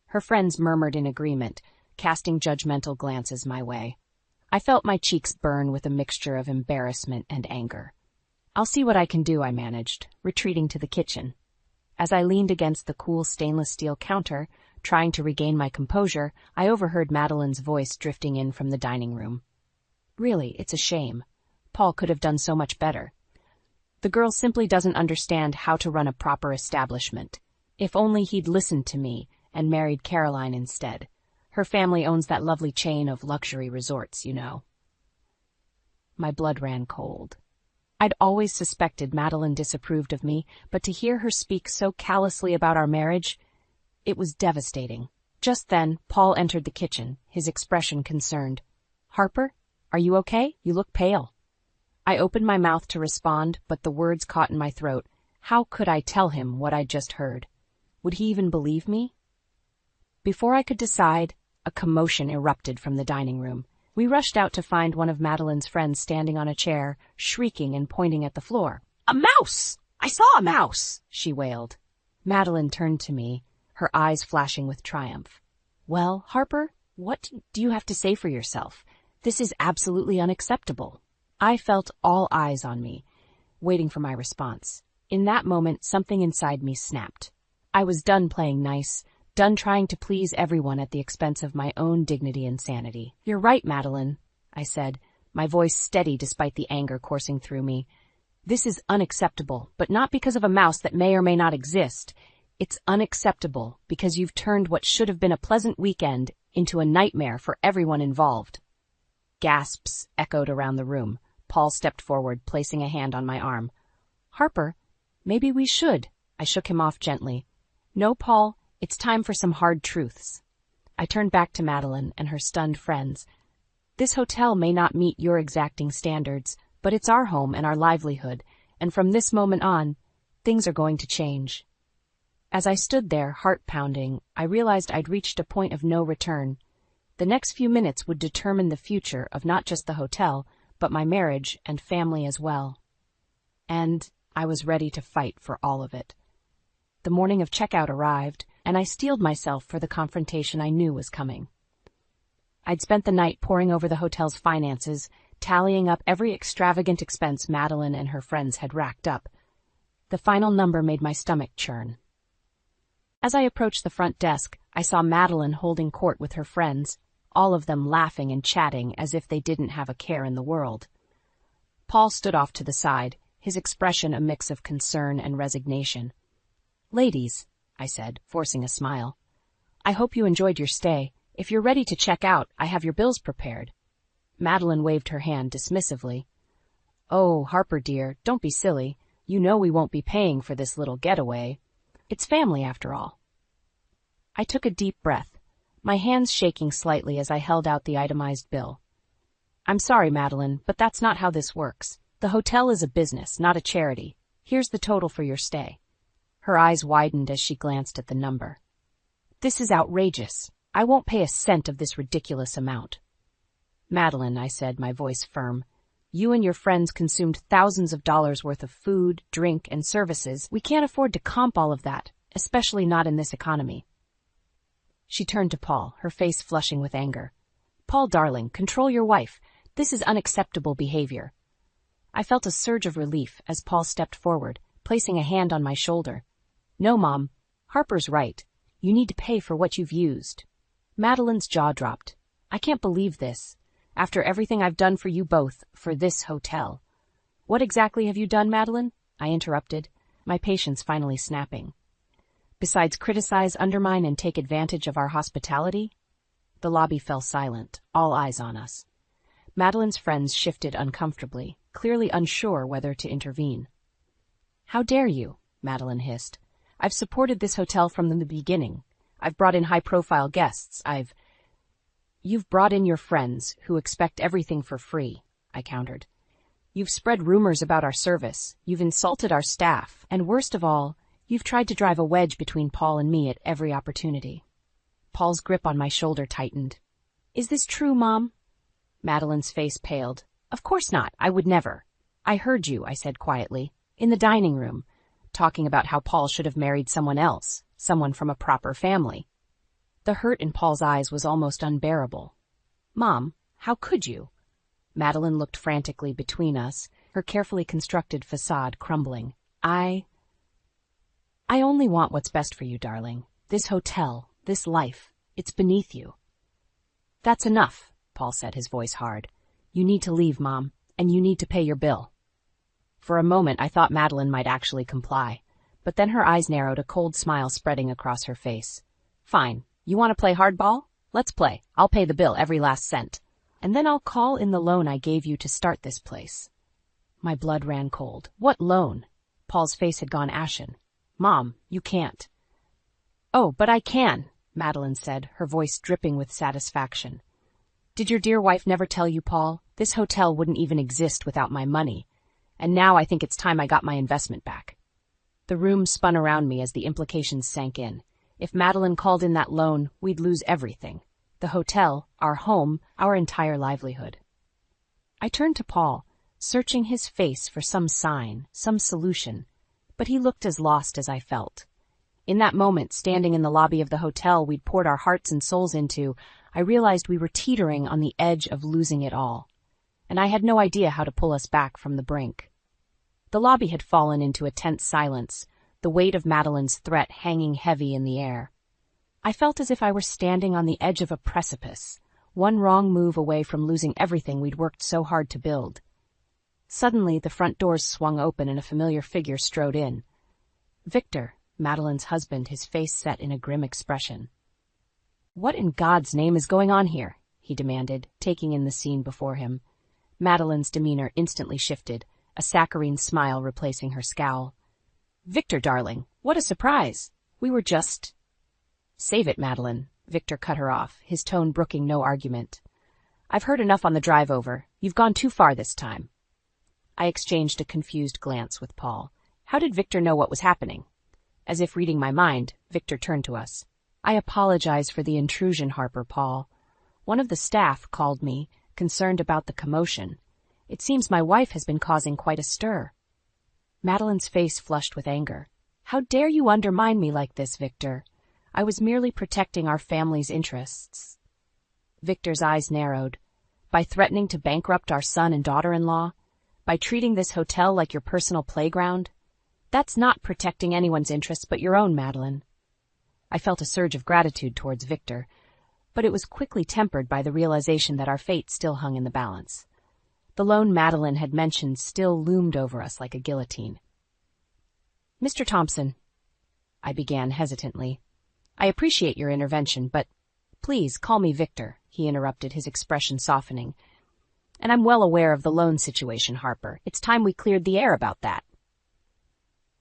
Her friends murmured in agreement, casting judgmental glances my way. I felt my cheeks burn with a mixture of embarrassment and anger. I'll see what I can do, I managed, retreating to the kitchen. As I leaned against the cool stainless steel counter, trying to regain my composure, I overheard Madeline's voice drifting in from the dining room. Really, it's a shame. Paul could have done so much better. The girl simply doesn't understand how to run a proper establishment. If only he'd listened to me and married Caroline instead. Her family owns that lovely chain of luxury resorts, you know. My blood ran cold. I'd always suspected Madeline disapproved of me, but to hear her speak so callously about our marriage, it was devastating. Just then, Paul entered the kitchen, his expression concerned. Harper, are you okay? You look pale. I opened my mouth to respond, but the words caught in my throat. How could I tell him what I'd just heard? Would he even believe me? Before I could decide, a commotion erupted from the dining room. We rushed out to find one of Madeline's friends standing on a chair, shrieking and pointing at the floor. A mouse! I saw a mouse! She wailed. Madeline turned to me, her eyes flashing with triumph. Well, Harper, what do you have to say for yourself? This is absolutely unacceptable. I felt all eyes on me, waiting for my response. In that moment, something inside me snapped. I was done playing nice, done trying to please everyone at the expense of my own dignity and sanity. You're right, Madeline, I said, my voice steady despite the anger coursing through me. This is unacceptable, but not because of a mouse that may or may not exist. It's unacceptable because you've turned what should have been a pleasant weekend into a nightmare for everyone involved. Gasps echoed around the room. Paul stepped forward, placing a hand on my arm. Harper, maybe we should. I shook him off gently. No, Paul, it's time for some hard truths. I turned back to Madeline and her stunned friends. This hotel may not meet your exacting standards, but it's our home and our livelihood, and from this moment on, things are going to change. As I stood there, heart pounding, I realized I'd reached a point of no return. The next few minutes would determine the future of not just the hotel, but my marriage and family as well. And I was ready to fight for all of it. The morning of checkout arrived, and I steeled myself for the confrontation I knew was coming. I'd spent the night poring over the hotel's finances, tallying up every extravagant expense Madeline and her friends had racked up. The final number made my stomach churn. As I approached the front desk, I saw Madeline holding court with her friends, all of them laughing and chatting as if they didn't have a care in the world. Paul stood off to the side, his expression a mix of concern and resignation. "Ladies," I said, forcing a smile, "I hope you enjoyed your stay. If you're ready to check out, I have your bills prepared." Madeline waved her hand dismissively. "Oh, Harper dear, don't be silly. You know we won't be paying for this little getaway. It's family after all." I took a deep breath, my hands shaking slightly as I held out the itemized bill. "I'm sorry, Madeline, but that's not how this works. The hotel is a business, not a charity. Here's the total for your stay." Her eyes widened as she glanced at the number. "This is outrageous. I won't pay a cent of this ridiculous amount." "Madeline," I said, my voice firm, "you and your friends consumed thousands of dollars worth of food, drink, and services. We can't afford to comp all of that, especially not in this economy." She turned to Paul, her face flushing with anger. "Paul, darling, control your wife. This is unacceptable behavior." I felt a surge of relief as Paul stepped forward, placing a hand on my shoulder. "No, Mom. Harper's right. You need to pay for what you've used." Madeline's jaw dropped. "I can't believe this. After everything I've done for you both, for this hotel." "What exactly have you done, Madeline?" I interrupted, my patience finally snapping. "Besides criticize, undermine, and take advantage of our hospitality?" The lobby fell silent, all eyes on us. Madeline's friends shifted uncomfortably, clearly unsure whether to intervene. "How dare you?" Madeline hissed. "I've supported this hotel from the beginning. I've brought in high-profile guests. You've brought in your friends, who expect everything for free," I countered. "You've spread rumors about our service. You've insulted our staff. And worst of all, you've tried to drive a wedge between Paul and me at every opportunity." Paul's grip on my shoulder tightened. "Is this true, Mom?" Madeline's face paled. "Of course not. I would never." "I heard you," I said quietly, "in the dining room, talking about how Paul should have married someone else, someone from a proper family." The hurt in Paul's eyes was almost unbearable. "Mom, how could you?" Madeline looked frantically between us, her carefully constructed facade crumbling. I only want what's best for you, darling. This hotel, this life, it's beneath you." "That's enough," Paul said, his voice hard. "You need to leave, Mom, and you need to pay your bill." For a moment I thought Madeline might actually comply, but then her eyes narrowed, a cold smile spreading across her face. "Fine. You want to play hardball? Let's play. I'll pay the bill, every last cent. And then I'll call in the loan I gave you to start this place." My blood ran cold. "What loan?" Paul's face had gone ashen. "Mom, you can't." "Oh, but I can," Madeline said, her voice dripping with satisfaction. "Did your dear wife never tell you, Paul? This hotel wouldn't even exist without my money. And now I think it's time I got my investment back." The room spun around me as the implications sank in. If Madeline called in that loan, we'd lose everything. The hotel, our home, our entire livelihood. I turned to Paul, searching his face for some sign, some solution, but he looked as lost as I felt. In that moment, standing in the lobby of the hotel we'd poured our hearts and souls into, I realized we were teetering on the edge of losing it all, and I had no idea how to pull us back from the brink. The lobby had fallen into a tense silence, the weight of Madeline's threat hanging heavy in the air. I felt as if I were standing on the edge of a precipice, one wrong move away from losing everything we'd worked so hard to build. Suddenly, the front doors swung open and a familiar figure strode in. Victor, Madeline's husband, his face set in a grim expression. "What in God's name is going on here?" he demanded, taking in the scene before him. Madeline's demeanor instantly shifted, a saccharine smile replacing her scowl. "Victor, darling, what a surprise! We were just—" "Save it, Madeline," Victor cut her off, his tone brooking no argument. "I've heard enough on the drive over. You've gone too far this time." I exchanged a confused glance with Paul. How did Victor know what was happening? As if reading my mind, Victor turned to us. "I apologize for the intrusion, Harper, Paul. One of the staff called me, concerned about the commotion. It seems my wife has been causing quite a stir. Madeline's face flushed with anger. How dare you undermine me like this, Victor? I was merely protecting our family's interests. Victor's eyes narrowed. By threatening to bankrupt our son and daughter-in-law? By treating this hotel like your personal playground? That's not protecting anyone's interests but your own, Madeline. I felt a surge of gratitude towards Victor, but it was quickly tempered by the realization that our fate still hung in the balance. The loan Madeline had mentioned still loomed over us like a guillotine. Mr. Thompson, I began hesitantly. I appreciate your intervention, but please call me Victor, he interrupted, his expression softening. And I'm well aware of the loan situation, Harper. It's time we cleared the air about that.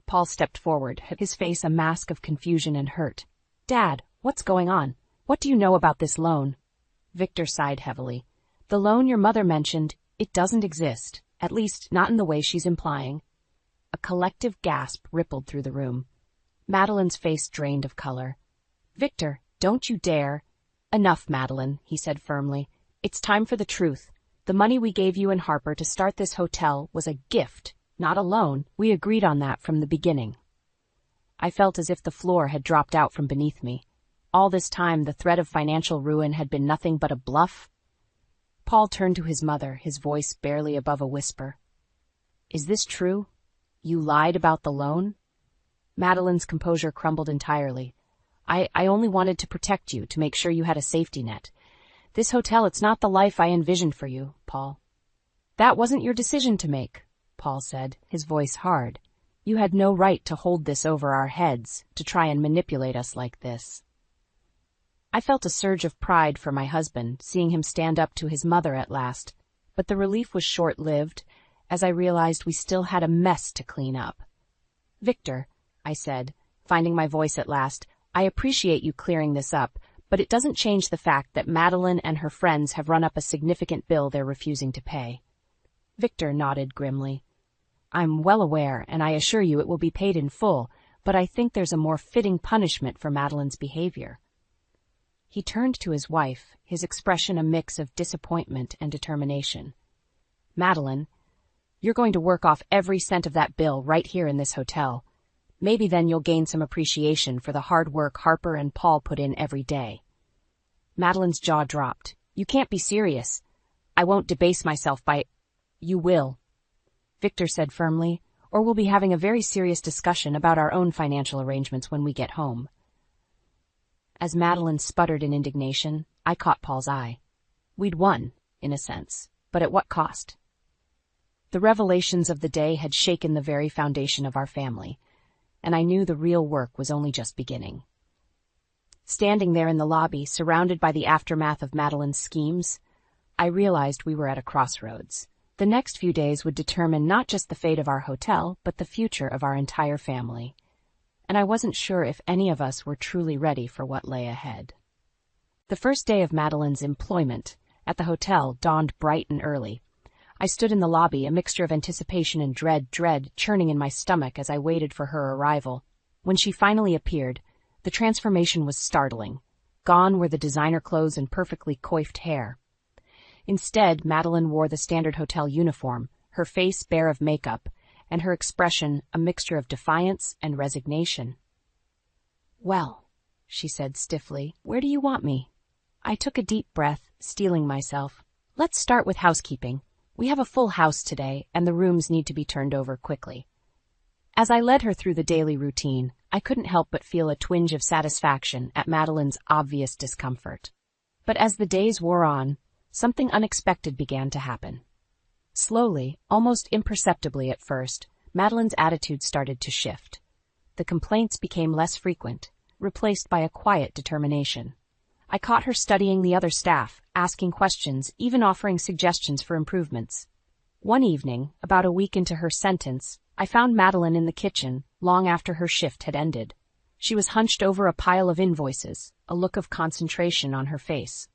Paul stepped forward, his face a mask of confusion and hurt. Dad, what's going on? What do you know about this loan? Victor sighed heavily. The loan your mother mentioned, it doesn't exist, at least not in the way she's implying. A collective gasp rippled through the room. Madeline's face drained of color. Victor, don't you dare. Enough, Madeline, he said firmly. It's time for the truth. The money we gave you and Harper to start this hotel was a gift, not a loan. We agreed on that from the beginning. I felt as if the floor had dropped out from beneath me. All this time, the threat of financial ruin had been nothing but a bluff. Paul turned to his mother, his voice barely above a whisper. Is this true? You lied about the loan? Madeline's composure crumbled entirely. I only wanted to protect you, to make sure you had a safety net. This hotel, it's not the life I envisioned for you, Paul. That wasn't your decision to make, Paul said, his voice hard. You had no right to hold this over our heads, to try and manipulate us like this. I felt a surge of pride for my husband, seeing him stand up to his mother at last, but the relief was short-lived, as I realized we still had a mess to clean up. Victor, I said, finding my voice at last, I appreciate you clearing this up, but it doesn't change the fact that Madeline and her friends have run up a significant bill they're refusing to pay. Victor nodded grimly. I'm well aware, and I assure you it will be paid in full, but I think there's a more fitting punishment for Madeline's behavior. He turned to his wife, his expression a mix of disappointment and determination. Madeline, you're going to work off every cent of that bill right here in this hotel. Maybe then you'll gain some appreciation for the hard work Harper and Paul put in every day. Madeline's jaw dropped. You can't be serious. I won't debase myself by... You will, Victor said firmly, or we'll be having a very serious discussion about our own financial arrangements when we get home. As Madeline sputtered in indignation, I caught Paul's eye. We'd won, in a sense, but at what cost? The revelations of the day had shaken the very foundation of our family, and I knew the real work was only just beginning. Standing there in the lobby, surrounded by the aftermath of Madeline's schemes, I realized we were at a crossroads. The next few days would determine not just the fate of our hotel, but the future of our entire family. And I wasn't sure if any of us were truly ready for what lay ahead. The first day of Madeline's employment at the hotel dawned bright and early. I stood in the lobby, a mixture of anticipation and dread churning in my stomach as I waited for her arrival. When she finally appeared, the transformation was startling. Gone were the designer clothes and perfectly coiffed hair. Instead, Madeline wore the standard hotel uniform, her face bare of makeup, and her expression a mixture of defiance and resignation. Well, she said stiffly, where do you want me? I took a deep breath, steeling myself. Let's start with housekeeping. We have a full house today, and the rooms need to be turned over quickly. As I led her through the daily routine, I couldn't help but feel a twinge of satisfaction at Madeline's obvious discomfort. But as the days wore on, something unexpected began to happen. Slowly, almost imperceptibly at first, Madeline's attitude started to shift. The complaints became less frequent, replaced by a quiet determination. I caught her studying the other staff, asking questions, even offering suggestions for improvements. One evening, about a week into her sentence, I found Madeline in the kitchen, long after her shift had ended. She was hunched over a pile of invoices, a look of concentration on her face.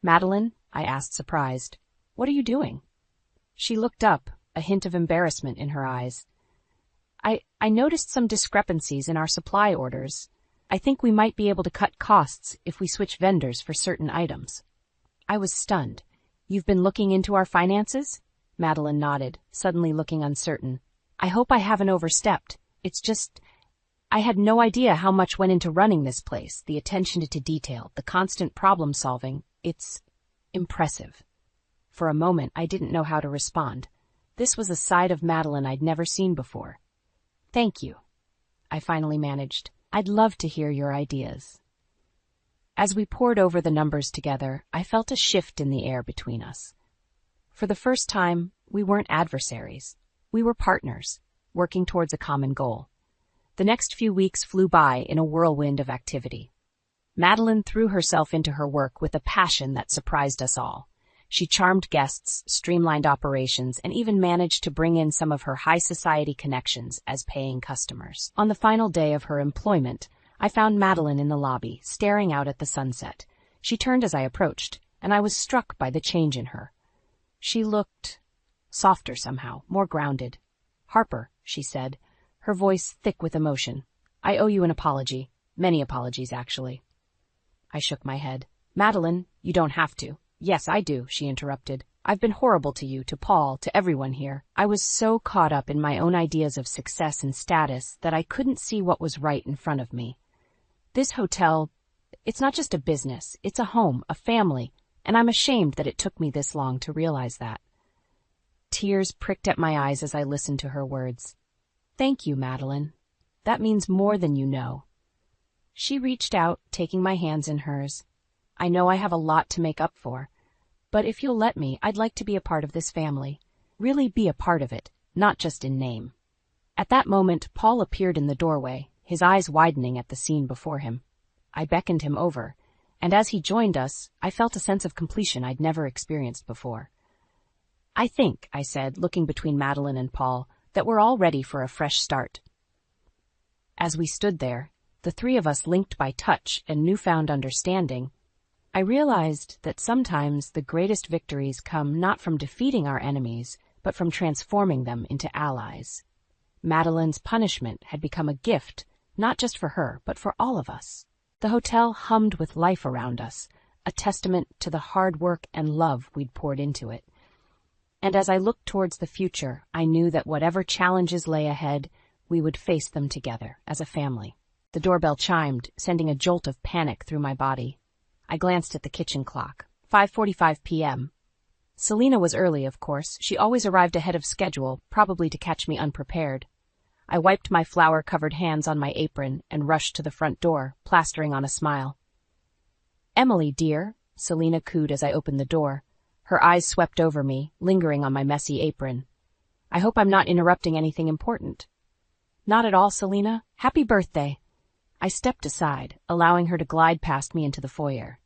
Madeline, I asked, surprised, what are you doing? She looked up, a hint of embarrassment in her eyes. I noticed some discrepancies in our supply orders. I think we might be able to cut costs if we switch vendors for certain items. I was stunned. You've been looking into our finances? Madeline nodded, suddenly looking uncertain. I hope I haven't overstepped. It's just, I had no idea how much went into running this place, the attention to detail, the constant problem solving. It's impressive. For a moment, I didn't know how to respond. This was a side of Madeline I'd never seen before. Thank you, I finally managed. I'd love to hear your ideas. As we pored over the numbers together, I felt a shift in the air between us. For the first time, we weren't adversaries. We were partners, working towards a common goal. The next few weeks flew by in a whirlwind of activity. Madeline threw herself into her work with a passion that surprised us all. She charmed guests, streamlined operations, and even managed to bring in some of her high society connections as paying customers. On the final day of her employment, I found Madeline in the lobby, staring out at the sunset. She turned as I approached, and I was struck by the change in her. She looked softer somehow, more grounded. Harper, she said, her voice thick with emotion. I owe you an apology. Many apologies, actually. I shook my head. Madeline, you don't have to. Yes, I do, she interrupted. I've been horrible to you, to Paul, to everyone here. I was so caught up in my own ideas of success and status that I couldn't see what was right in front of me. This hotel, it's not just a business, it's a home, a family, and I'm ashamed that it took me this long to realize that. Tears pricked at my eyes as I listened to her words. Thank you, Madeline. That means more than you know. She reached out, taking my hands in hers. I know I have a lot to make up for, but if you'll let me, I'd like to be a part of this family. Really be a part of it, not just in name. At that moment, Paul appeared in the doorway, his eyes widening at the scene before him. I beckoned him over, and as he joined us, I felt a sense of completion I'd never experienced before. I think, I said, looking between Madeline and Paul, that we're all ready for a fresh start. As we stood there, the three of us linked by touch and newfound understanding, I realized that sometimes the greatest victories come not from defeating our enemies, but from transforming them into allies. Madeline's punishment had become a gift, not just for her, but for all of us. The hotel hummed with life around us, a testament to the hard work and love we'd poured into it. And as I looked towards the future, I knew that whatever challenges lay ahead, we would face them together, as a family. The doorbell chimed, sending a jolt of panic through my body. I glanced at the kitchen clock. 5:45 p.m. Selena was early, of course. She always arrived ahead of schedule, probably to catch me unprepared. I wiped my flour-covered hands on my apron and rushed to the front door, plastering on a smile. Emily, dear, Selena cooed as I opened the door. Her eyes swept over me, lingering on my messy apron. I hope I'm not interrupting anything important. Not at all, Selena. Happy birthday. I stepped aside, allowing her to glide past me into the foyer.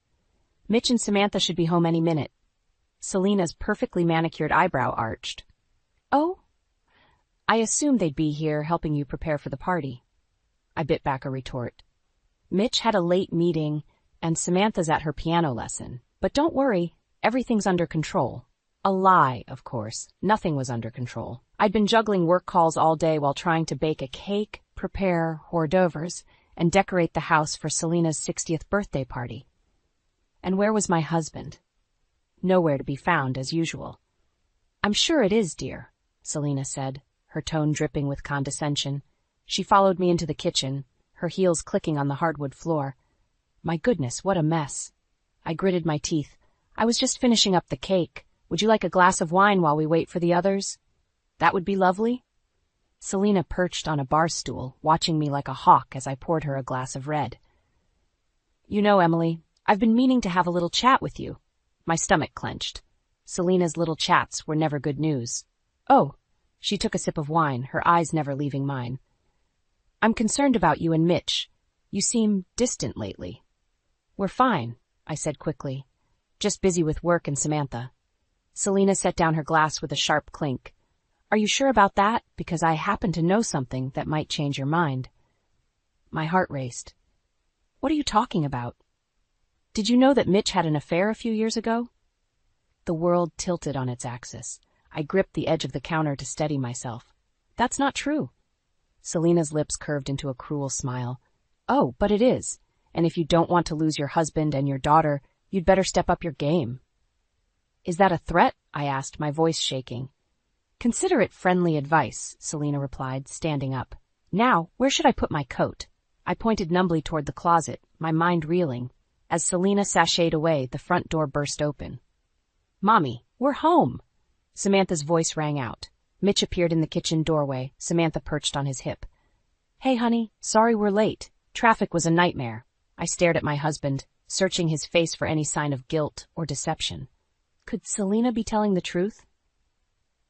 Mitch and Samantha should be home any minute. Selena's perfectly manicured eyebrow arched. Oh? I assumed they'd be here helping you prepare for the party. I bit back a retort. Mitch had a late meeting, and Samantha's at her piano lesson. But don't worry, everything's under control. A lie, of course. Nothing was under control. I'd been juggling work calls all day while trying to bake a cake, prepare hors d'oeuvres, and decorate the house for Selena's 60th birthday party. And where was my husband? Nowhere to be found, as usual. I'm sure it is, dear, Selena said, her tone dripping with condescension. She followed me into the kitchen, her heels clicking on the hardwood floor. My goodness, what a mess. I gritted my teeth. I was just finishing up the cake. Would you like a glass of wine while we wait for the others? That would be lovely. Selena perched on a bar stool, watching me like a hawk as I poured her a glass of red. You know, Emily, I've been meaning to have a little chat with you. My stomach clenched. Selena's little chats were never good news. Oh, she took a sip of wine, her eyes never leaving mine. I'm concerned about you and Mitch. You seem distant lately. We're fine, I said quickly. Just busy with work and Samantha. Selena set down her glass with a sharp clink. Are you sure about that? Because I happen to know something that might change your mind. My heart raced. What are you talking about? Did you know that Mitch had an affair a few years ago? The world tilted on its axis. I gripped the edge of the counter to steady myself. That's not true. Selena's lips curved into a cruel smile. Oh, but it is. And if you don't want to lose your husband and your daughter, you'd better step up your game. Is that a threat? I asked, my voice shaking. Consider it friendly advice, Selena replied, standing up. Now, where should I put my coat? I pointed numbly toward the closet, my mind reeling. As Selena sashayed away, the front door burst open. Mommy, we're home! Samantha's voice rang out. Mitch appeared in the kitchen doorway, Samantha perched on his hip. Hey, honey, sorry we're late. Traffic was a nightmare. I stared at my husband, searching his face for any sign of guilt or deception. Could Selena be telling the truth?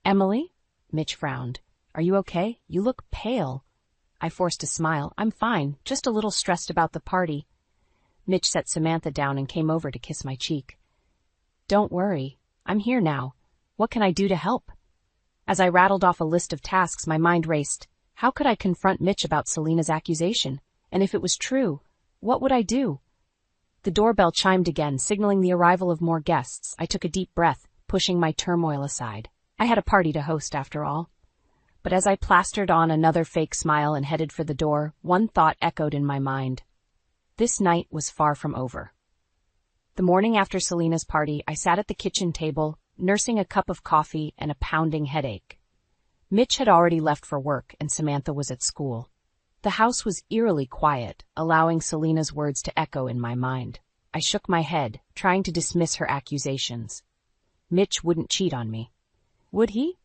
Emily? Mitch frowned. Are you okay? You look pale. I forced a smile. I'm fine, just a little stressed about the party. Mitch set Samantha down and came over to kiss my cheek. Don't worry. I'm here now. What can I do to help? As I rattled off a list of tasks, my mind raced. How could I confront Mitch about Selena's accusation? And if it was true, what would I do? The doorbell chimed again, signaling the arrival of more guests. I took a deep breath, pushing my turmoil aside. I had a party to host, after all. But as I plastered on another fake smile and headed for the door, one thought echoed in my mind. This night was far from over. The morning after Selena's party, I sat at the kitchen table, nursing a cup of coffee and a pounding headache. Mitch had already left for work, and Samantha was at school. The house was eerily quiet, allowing Selena's words to echo in my mind. I shook my head, trying to dismiss her accusations. Mitch wouldn't cheat on me. Would he?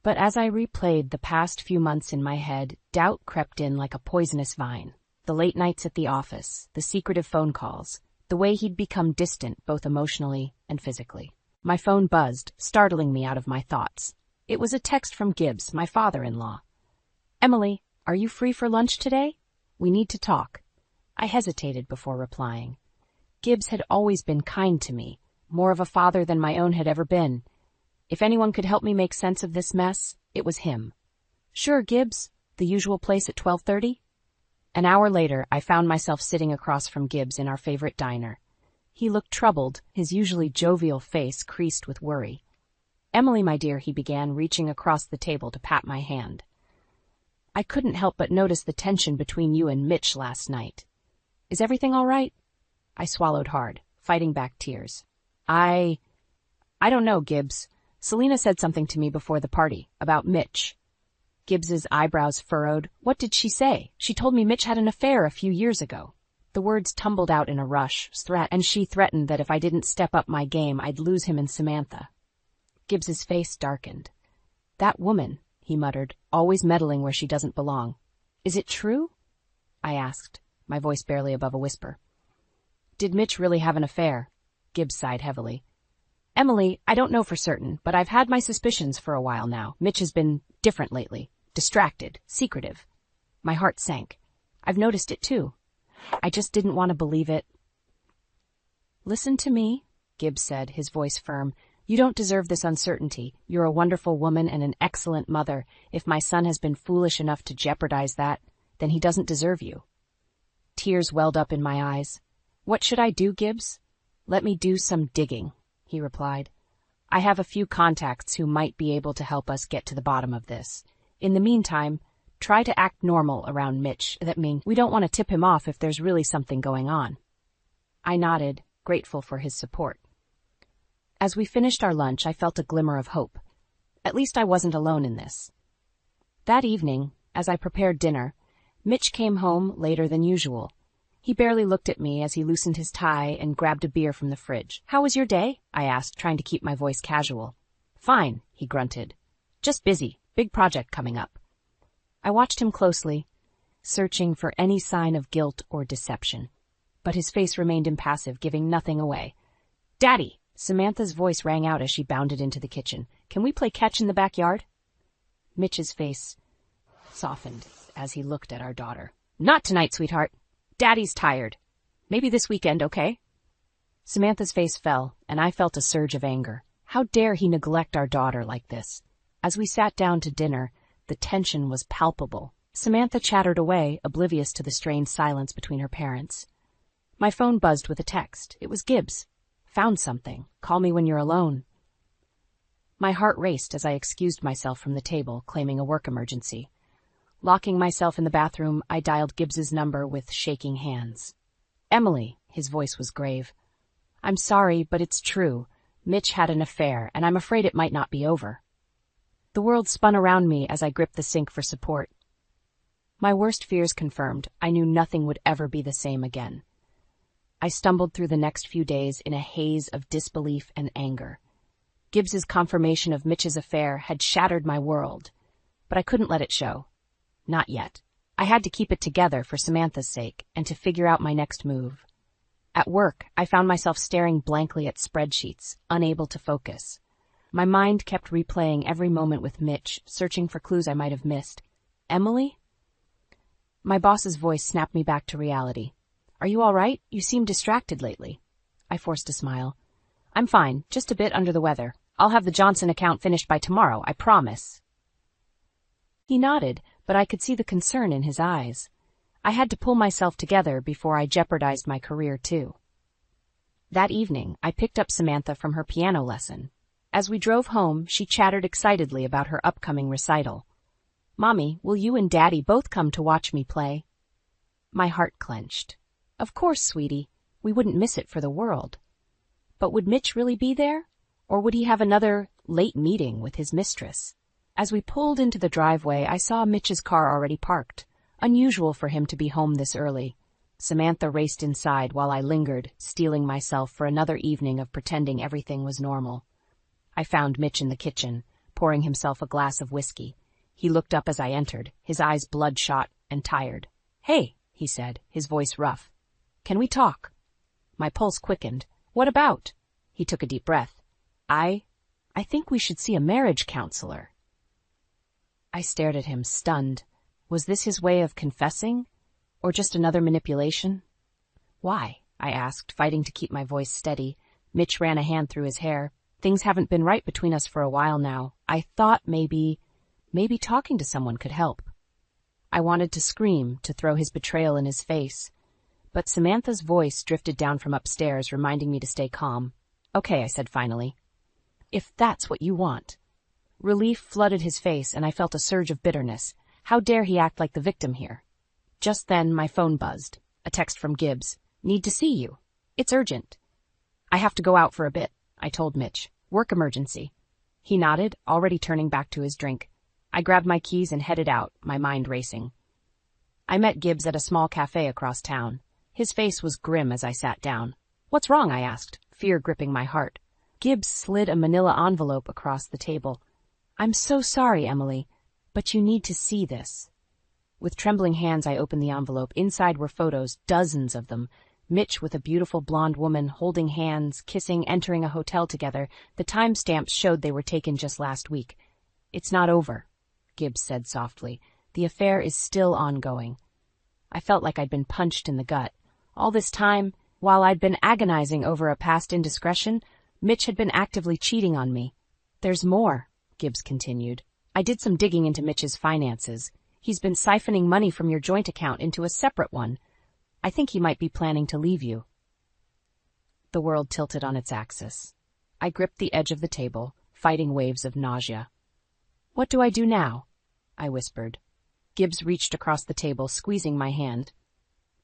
But as I replayed the past few months in my head, doubt crept in like a poisonous vine. The late nights at the office, the secretive phone calls, the way he'd become distant both emotionally and physically. My phone buzzed, startling me out of my thoughts. It was a text from Gibbs, my father-in-law. Emily, are you free for lunch today? We need to talk. I hesitated before replying. Gibbs had always been kind to me, more of a father than my own had ever been. If anyone could help me make sense of this mess, it was him. Sure, Gibbs, the usual place at 12:30? An hour later, I found myself sitting across from Gibbs in our favorite diner. He looked troubled, his usually jovial face creased with worry. Emily, my dear, he began, reaching across the table to pat my hand. I couldn't help but notice the tension between you and Mitch last night. Is everything all right? I swallowed hard, fighting back tears. I don't know, Gibbs. Selena said something to me before the party, about Mitch. Gibbs's eyebrows furrowed. What did she say? She told me Mitch had an affair a few years ago. The words tumbled out in a rush, and she threatened that if I didn't step up my game, I'd lose him and Samantha. Gibbs's face darkened. That woman, he muttered, always meddling where she doesn't belong. Is it true? I asked, my voice barely above a whisper. Did Mitch really have an affair? Gibbs sighed heavily. Emily, I don't know for certain, but I've had my suspicions for a while now. Mitch has been different lately. Distracted, secretive. My heart sank. I've noticed it too. I just didn't want to believe it. Listen to me, Gibbs said, his voice firm. You don't deserve this uncertainty. You're a wonderful woman and an excellent mother. If my son has been foolish enough to jeopardize that, then he doesn't deserve you. Tears welled up in my eyes. What should I do, Gibbs? Let me do some digging, he replied. I have a few contacts who might be able to help us get to the bottom of this. In the meantime, try to act normal around Mitch. That means we don't want to tip him off if there's really something going on. I nodded, grateful for his support. As we finished our lunch, I felt a glimmer of hope. At least I wasn't alone in this. That evening, as I prepared dinner, Mitch came home later than usual. He barely looked at me as he loosened his tie and grabbed a beer from the fridge. How was your day? I asked, trying to keep my voice casual. Fine, he grunted. Just busy. Big project coming up. I watched him closely, searching for any sign of guilt or deception. But his face remained impassive, giving nothing away. Daddy! Samantha's voice rang out as she bounded into the kitchen. Can we play catch in the backyard? Mitch's face softened as he looked at our daughter. Not tonight, sweetheart. Daddy's tired. Maybe this weekend, okay? Samantha's face fell, and I felt a surge of anger. How dare he neglect our daughter like this? As we sat down to dinner, the tension was palpable. Samantha chattered away, oblivious to the strained silence between her parents. My phone buzzed with a text. It was Gibbs. Found something. Call me when you're alone. My heart raced as I excused myself from the table, claiming a work emergency. Locking myself in the bathroom, I dialed Gibbs's number with shaking hands. Emily, his voice was grave. I'm sorry, but it's true. Mitch had an affair, and I'm afraid it might not be over. The world spun around me as I gripped the sink for support. My worst fears confirmed. I knew nothing would ever be the same again. I stumbled through the next few days in a haze of disbelief and anger. Gibbs's confirmation of Mitch's affair had shattered my world, but I couldn't let it show. Not yet. I had to keep it together for Samantha's sake and to figure out my next move. At work, I found myself staring blankly at spreadsheets, unable to focus. My mind kept replaying every moment with Mitch, searching for clues I might have missed. Emily? My boss's voice snapped me back to reality. Are you all right? You seem distracted lately. I forced a smile. I'm fine, just a bit under the weather. I'll have the Johnson account finished by tomorrow, I promise. He nodded, but I could see the concern in his eyes. I had to pull myself together before I jeopardized my career, too. That evening, I picked up Samantha from her piano lesson. As we drove home, she chattered excitedly about her upcoming recital. Mommy, will you and Daddy both come to watch me play? My heart clenched. Of course, sweetie. We wouldn't miss it for the world. But would Mitch really be there? Or would he have another late meeting with his mistress? As we pulled into the driveway, I saw Mitch's car already parked. Unusual for him to be home this early. Samantha raced inside while I lingered, steeling myself for another evening of pretending everything was normal. I found Mitch in the kitchen, pouring himself a glass of whiskey. He looked up as I entered, his eyes bloodshot and tired. Hey, he said, his voice rough. Can we talk? My pulse quickened. What about? He took a deep breath. I think we should see a marriage counselor. I stared at him, stunned. Was this his way of confessing? Or just another manipulation? Why? I asked, fighting to keep my voice steady. Mitch ran a hand through his hair. Things haven't been right between us for a while now. I thought maybe talking to someone could help. I wanted to scream, to throw his betrayal in his face. But Samantha's voice drifted down from upstairs, reminding me to stay calm. Okay, I said finally. If that's what you want. Relief flooded his face, and I felt a surge of bitterness. How dare he act like the victim here? Just then, my phone buzzed. A text from Gibbs. Need to see you. It's urgent. I have to go out for a bit, I told Mitch. Work emergency. He nodded, already turning back to his drink. I grabbed my keys and headed out, my mind racing. I met Gibbs at a small cafe across town. His face was grim as I sat down. What's wrong? I asked, fear gripping my heart. Gibbs slid a manila envelope across the table. I'm so sorry, Emily, but you need to see this. With trembling hands, I opened the envelope. Inside were photos, dozens of them. Mitch with a beautiful blonde woman, holding hands, kissing, entering a hotel together. The timestamps showed they were taken just last week. It's not over, Gibbs said softly. The affair is still ongoing. I felt like I'd been punched in the gut. All this time, while I'd been agonizing over a past indiscretion, Mitch had been actively cheating on me. There's more, Gibbs continued. I did some digging into Mitch's finances. He's been siphoning money from your joint account into a separate one. I think he might be planning to leave you. The world tilted on its axis. I gripped the edge of the table, fighting waves of nausea. What do I do now? I whispered. Gibbs reached across the table, squeezing my hand.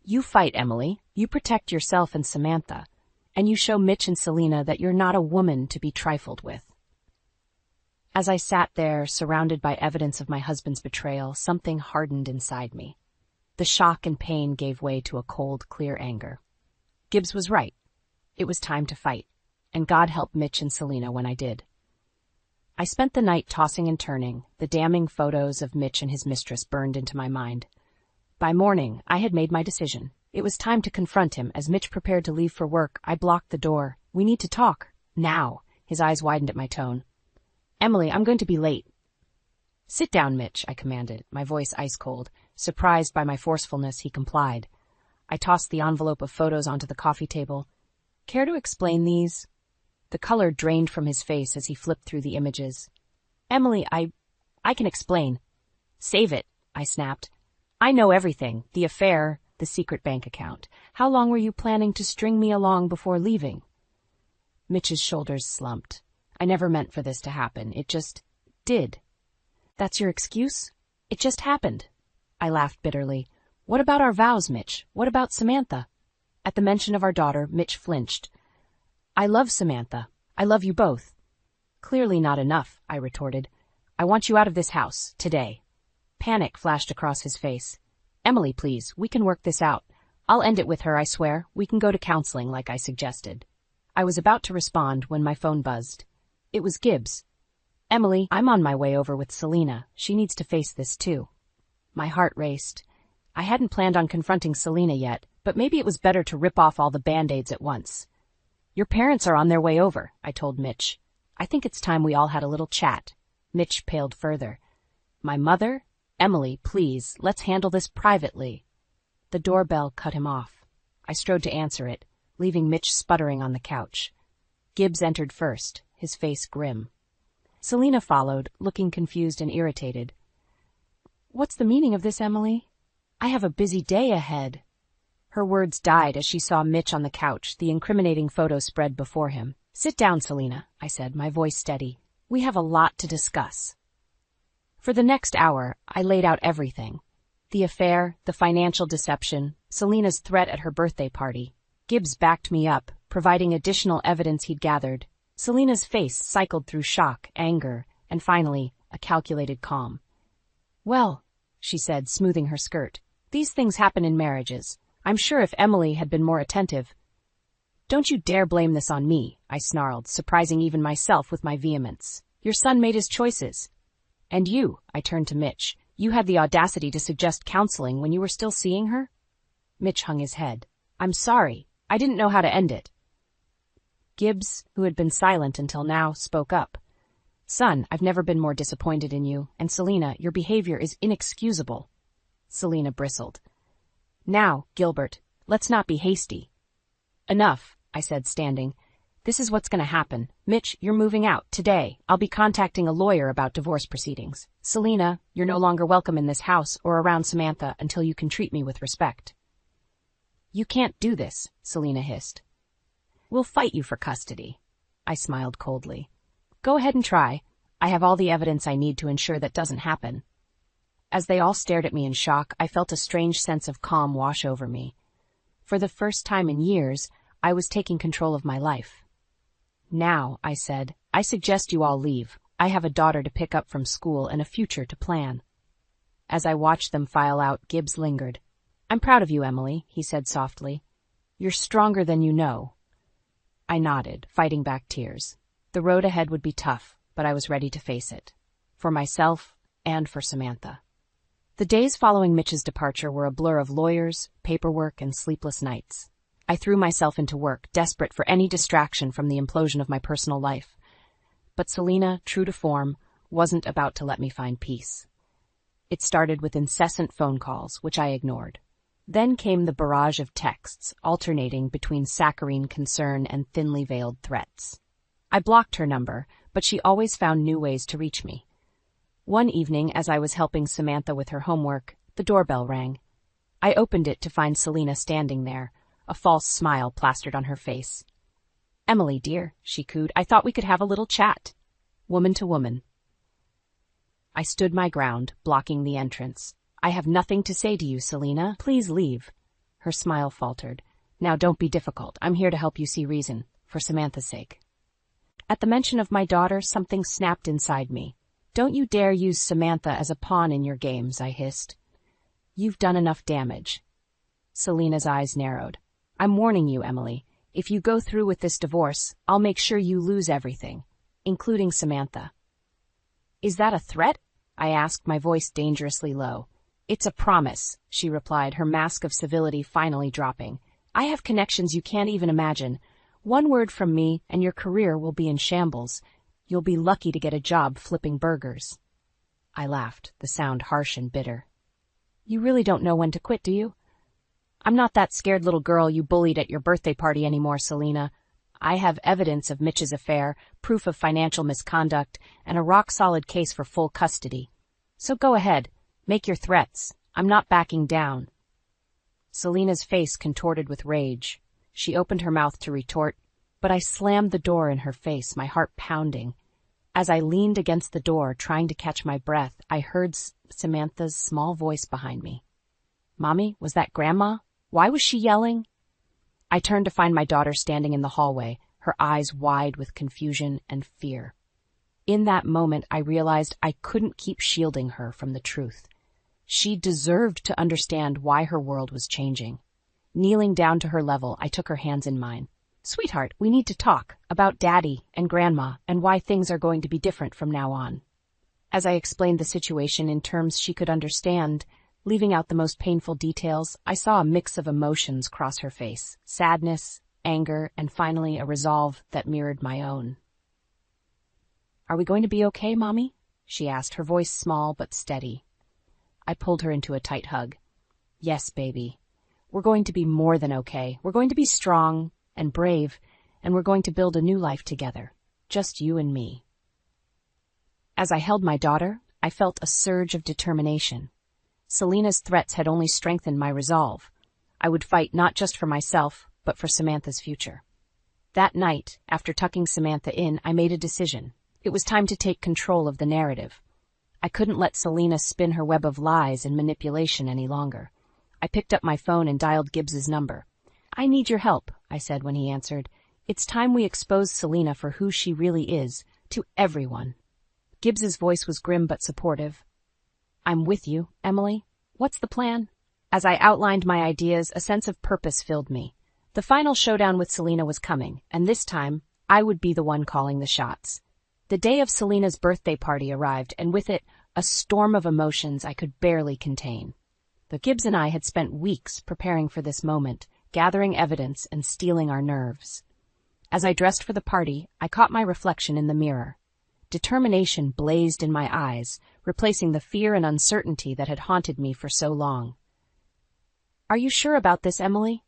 You fight, Emily. You protect yourself and Samantha. And you show Mitch and Selena that you're not a woman to be trifled with. As I sat there, surrounded by evidence of my husband's betrayal, something hardened inside me. The shock and pain gave way to a cold, clear anger. Gibbs was right. It was time to fight, and God help Mitch and Selena when I did. I spent the night tossing and turning. The damning photos of Mitch and his mistress burned into my mind. By morning, I had made my decision. It was time to confront him. As Mitch prepared to leave for work, I blocked the door. We need to talk. Now. His eyes widened at my tone. Emily, I'm going to be late. Sit down, Mitch, I commanded, my voice ice cold. Surprised by my forcefulness, he complied. I tossed the envelope of photos onto the coffee table. Care to explain these? The color drained from his face as he flipped through the images. Emily, I can explain. Save it, I snapped. I know everything. The affair, the secret bank account. How long were you planning to string me along before leaving? Mitch's shoulders slumped. I never meant for this to happen. It just did. That's your excuse? It just happened. I laughed bitterly. What about our vows, Mitch? What about Samantha? At the mention of our daughter, Mitch flinched. I love Samantha. I love you both. Clearly not enough, I retorted. I want you out of this house, today. Panic flashed across his face. Emily, please, we can work this out. I'll end it with her, I swear. We can go to counseling like I suggested. I was about to respond when my phone buzzed. It was Gibbs. Emily, I'm on my way over with Selena. She needs to face this too. My heart raced. I hadn't planned on confronting Selena yet, but maybe it was better to rip off all the Band-Aids at once. Your parents are on their way over, I told Mitch. I think it's time we all had a little chat. Mitch paled further. My mother? Emily, please, let's handle this privately. The doorbell cut him off. I strode to answer it, leaving Mitch sputtering on the couch. Gibbs entered first, his face grim. Selena followed, looking confused and irritated. What's the meaning of this, Emily? I have a busy day ahead. Her words died as she saw Mitch on the couch, the incriminating photo spread before him. Sit down, Selena, I said, my voice steady. We have a lot to discuss. For the next hour, I laid out everything. The affair, the financial deception, Selena's threat at her birthday party. Gibbs backed me up, providing additional evidence he'd gathered. Selena's face cycled through shock, anger, and finally, a calculated calm. Well, she said, smoothing her skirt, these things happen in marriages. I'm sure if Emily had been more attentive. Don't you dare blame this on me, I snarled, surprising even myself with my vehemence. Your son made his choices. And you, I turned to Mitch, you had the audacity to suggest counseling when you were still seeing her? Mitch hung his head. I'm sorry. I didn't know how to end it. Gibbs, who had been silent until now, spoke up. Son, I've never been more disappointed in you, and Selena, your behavior is inexcusable. Selena bristled. Now, Gilbert, let's not be hasty. Enough, I said, standing. This is what's going to happen. Mitch, you're moving out, today. I'll be contacting a lawyer about divorce proceedings. Selena, you're no longer welcome in this house or around Samantha until you can treat me with respect. You can't do this, Selena hissed. We'll fight you for custody. I smiled coldly. Go ahead and try. I have all the evidence I need to ensure that doesn't happen. As they all stared at me in shock, I felt a strange sense of calm wash over me. For the first time in years, I was taking control of my life. Now, I said, I suggest you all leave. I have a daughter to pick up from school and a future to plan. As I watched them file out, Gibbs lingered. I'm proud of you, Emily, he said softly. You're stronger than you know. I nodded, fighting back tears. The road ahead would be tough, but I was ready to face it. For myself and for Samantha. The days following Mitch's departure were a blur of lawyers, paperwork, and sleepless nights. I threw myself into work, desperate for any distraction from the implosion of my personal life. But Selena, true to form, wasn't about to let me find peace. It started with incessant phone calls, which I ignored. Then came the barrage of texts, alternating between saccharine concern and thinly veiled threats. I blocked her number, but she always found new ways to reach me. One evening, as I was helping Samantha with her homework, the doorbell rang. I opened it to find Selena standing there, a false smile plastered on her face. Emily, dear, she cooed, I thought we could have a little chat. Woman to woman. I stood my ground, blocking the entrance. I have nothing to say to you, Selena. Please leave. Her smile faltered. Now don't be difficult. I'm here to help you see reason, for Samantha's sake. At the mention of my daughter, something snapped inside me. Don't you dare use Samantha as a pawn in your games, I hissed. You've done enough damage. Selena's eyes narrowed. I'm warning you, Emily. If you go through with this divorce, I'll make sure you lose everything, including Samantha. Is that a threat? I asked, my voice dangerously low. It's a promise, she replied, her mask of civility finally dropping. I have connections you can't even imagine. One word from me, and your career will be in shambles. You'll be lucky to get a job flipping burgers. I laughed, the sound harsh and bitter. You really don't know when to quit, do you? I'm not that scared little girl you bullied at your birthday party anymore, Selena. I have evidence of Mitch's affair, proof of financial misconduct, and a rock-solid case for full custody. So go ahead, make your threats. I'm not backing down. Selena's face contorted with rage. She opened her mouth to retort, but I slammed the door in her face, my heart pounding. As I leaned against the door, trying to catch my breath, I heard Samantha's small voice behind me. Mommy, was that Grandma? Why was she yelling? I turned to find my daughter standing in the hallway, her eyes wide with confusion and fear. In that moment, I realized I couldn't keep shielding her from the truth. She deserved to understand why her world was changing. Kneeling down to her level, I took her hands in mine. "Sweetheart, we need to talk about Daddy and Grandma and why things are going to be different from now on." As I explained the situation in terms she could understand, leaving out the most painful details, I saw a mix of emotions cross her face: sadness, anger, and finally a resolve that mirrored my own. "Are we going to be okay, Mommy?" she asked, her voice small but steady. I pulled her into a tight hug. "Yes, baby. We're going to be more than okay. We're going to be strong and brave, and we're going to build a new life together. Just you and me." As I held my daughter, I felt a surge of determination. Selena's threats had only strengthened my resolve. I would fight not just for myself, but for Samantha's future. That night, after tucking Samantha in, I made a decision. It was time to take control of the narrative. I couldn't let Selena spin her web of lies and manipulation any longer. I picked up my phone and dialed Gibbs's number. "I need your help," I said when he answered. "It's time we expose Selena for who she really is, to everyone." Gibbs's voice was grim but supportive. "I'm with you, Emily. What's the plan?" As I outlined my ideas, a sense of purpose filled me. The final showdown with Selena was coming, and this time, I would be the one calling the shots. The day of Selena's birthday party arrived, and with it, a storm of emotions I could barely contain. The Gibbs and I had spent weeks preparing for this moment, gathering evidence and steeling our nerves. As I dressed for the party, I caught my reflection in the mirror. Determination blazed in my eyes, replacing the fear and uncertainty that had haunted me for so long. "Are you sure about this, Emily?"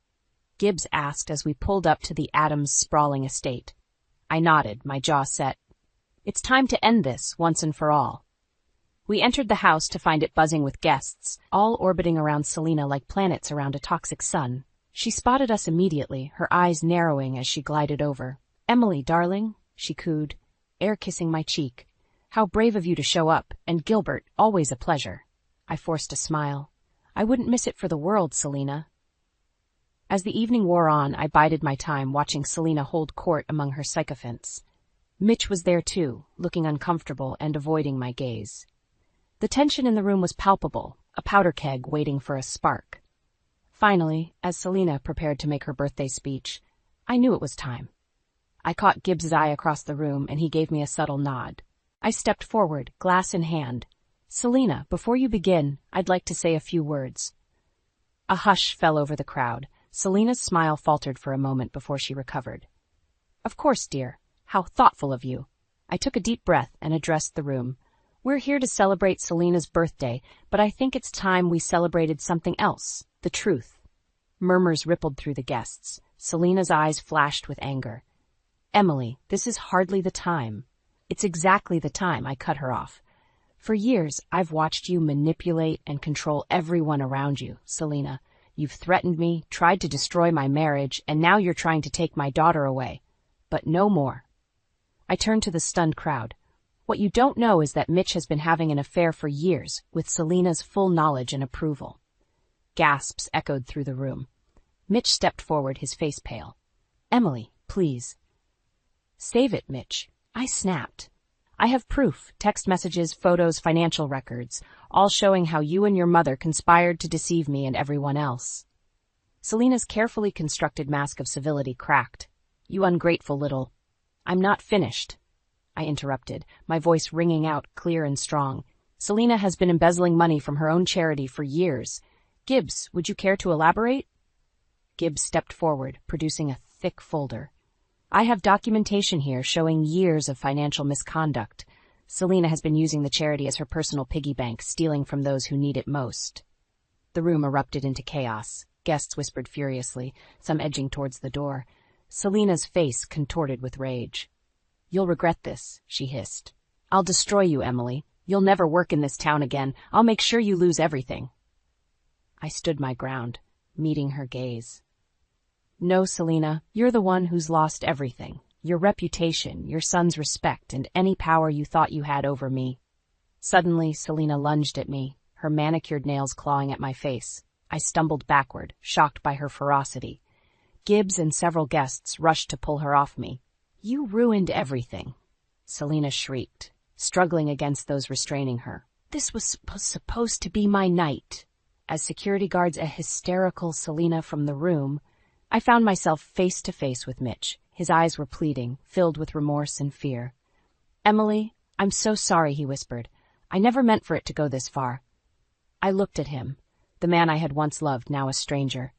Gibbs asked as we pulled up to the Adams' sprawling estate. I nodded, my jaw set. "It's time to end this, once and for all." We entered the house to find it buzzing with guests, all orbiting around Selena like planets around a toxic sun. She spotted us immediately, her eyes narrowing as she glided over. "Emily, darling," she cooed, air kissing my cheek. "How brave of you to show up, and Gilbert, always a pleasure." I forced a smile. "I wouldn't miss it for the world, Selena." As the evening wore on, I bided my time watching Selena hold court among her sycophants. Mitch was there too, looking uncomfortable and avoiding my gaze. The tension in the room was palpable, a powder keg waiting for a spark. Finally, as Selena prepared to make her birthday speech, I knew it was time. I caught Gibbs's eye across the room, and he gave me a subtle nod. I stepped forward, glass in hand. "Selena, before you begin, I'd like to say a few words." A hush fell over the crowd. Selena's smile faltered for a moment before she recovered. "Of course, dear. How thoughtful of you." I took a deep breath and addressed the room. "We're here to celebrate Selena's birthday, but I think it's time we celebrated something else, the truth." Murmurs rippled through the guests. Selena's eyes flashed with anger. "Emily, this is hardly the time." "It's exactly the time," I cut her off. "For years, I've watched you manipulate and control everyone around you, Selena. You've threatened me, tried to destroy my marriage, and now you're trying to take my daughter away. But no more." I turned to the stunned crowd. "What you don't know is that Mitch has been having an affair for years, with Selena's full knowledge and approval." Gasps echoed through the room. Mitch stepped forward, his face pale. "Emily, please." "Save it, Mitch." I snapped. "I have proof, text messages, photos, financial records, all showing how you and your mother conspired to deceive me and everyone else." Selena's carefully constructed mask of civility cracked. "You ungrateful little—" "I'm not finished," I interrupted, my voice ringing out clear and strong. "Selena has been embezzling money from her own charity for years. Gibbs, would you care to elaborate?" Gibbs stepped forward, producing a thick folder. "I have documentation here showing years of financial misconduct. Selena has been using the charity as her personal piggy bank, stealing from those who need it most." The room erupted into chaos. Guests whispered furiously, some edging towards the door. Selena's face contorted with rage. "You'll regret this," she hissed. "I'll destroy you, Emily. You'll never work in this town again. I'll make sure you lose everything." I stood my ground, meeting her gaze. "No, Selena, you're the one who's lost everything. Your reputation, your son's respect, and any power you thought you had over me." Suddenly, Selena lunged at me, her manicured nails clawing at my face. I stumbled backward, shocked by her ferocity. Gibbs and several guests rushed to pull her off me. You ruined everything, Selena shrieked, struggling against those restraining her. This was supposed to be my night. As security guards a hysterical Selena from the room, I found myself face to face with Mitch. His eyes were pleading, filled with remorse and fear. Emily, I'm so sorry, he whispered. I never meant for it to go this far. I looked at him, the man I had once loved, now a stranger.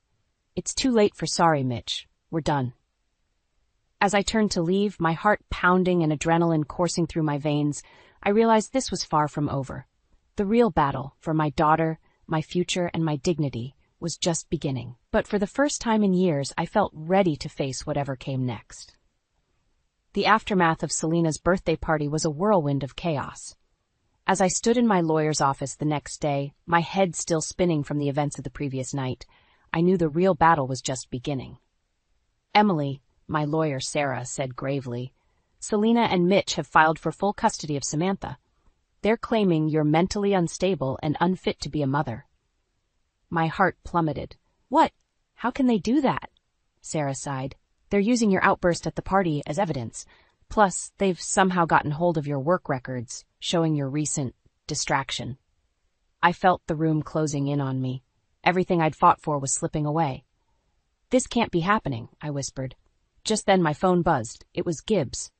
It's too late for sorry, Mitch. We're done. As I turned to leave, my heart pounding and adrenaline coursing through my veins, I realized this was far from over. The real battle for my daughter, my future, and my dignity was just beginning. But for the first time in years, I felt ready to face whatever came next. The aftermath of Selena's birthday party was a whirlwind of chaos. As I stood in my lawyer's office the next day, my head still spinning from the events of the previous night, I knew the real battle was just beginning. Emily, my lawyer Sarah said gravely, Selena and Mitch have filed for full custody of Samantha. They're claiming you're mentally unstable and unfit to be a mother. My heart plummeted. What? How can they do that? Sarah sighed. They're using your outburst at the party as evidence. Plus, they've somehow gotten hold of your work records, showing your recent distraction. I felt the room closing in on me. Everything I'd fought for was slipping away. This can't be happening, I whispered. Just then my phone buzzed. It was Gibbs.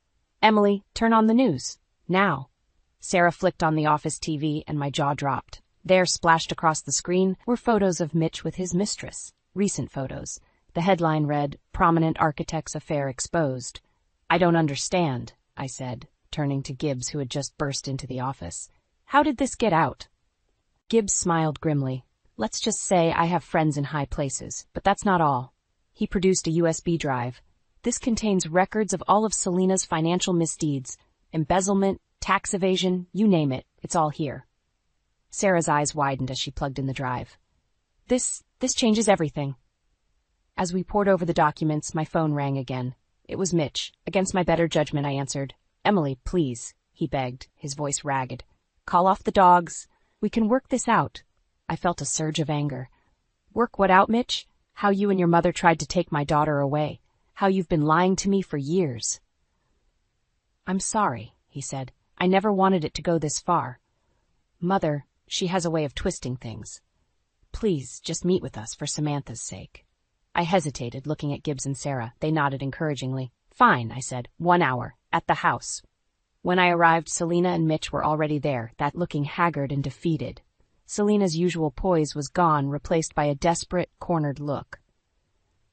Emily, turn on the news. Now. Sarah flicked on the office TV and my jaw dropped. There, splashed across the screen, were photos of Mitch with his mistress. Recent photos. The headline read, Prominent Architect's Affair Exposed. I don't understand, I said, turning to Gibbs, who had just burst into the office. How did this get out? Gibbs smiled grimly. Let's just say I have friends in high places, but that's not all. He produced a USB drive. This contains records of all of Selena's financial misdeeds, embezzlement, tax evasion, you name it, it's all here. Sarah's eyes widened as she plugged in the drive. This changes everything. As we pored over the documents, my phone rang again. It was Mitch. Against my better judgment, I answered. Emily, please, he begged, his voice ragged. Call off the dogs. We can work this out. I felt a surge of anger. Work what out, Mitch? How you and your mother tried to take my daughter away. How you've been lying to me for years. I'm sorry, he said. I never wanted it to go this far. Mother, she has a way of twisting things. Please, just meet with us for Samantha's sake. I hesitated, looking at Gibbs and Sarah. They nodded encouragingly. Fine, I said. 1 hour. At the house. When I arrived, Selena and Mitch were already there, that looking haggard and defeated. Selena's usual poise was gone, replaced by a desperate, cornered look.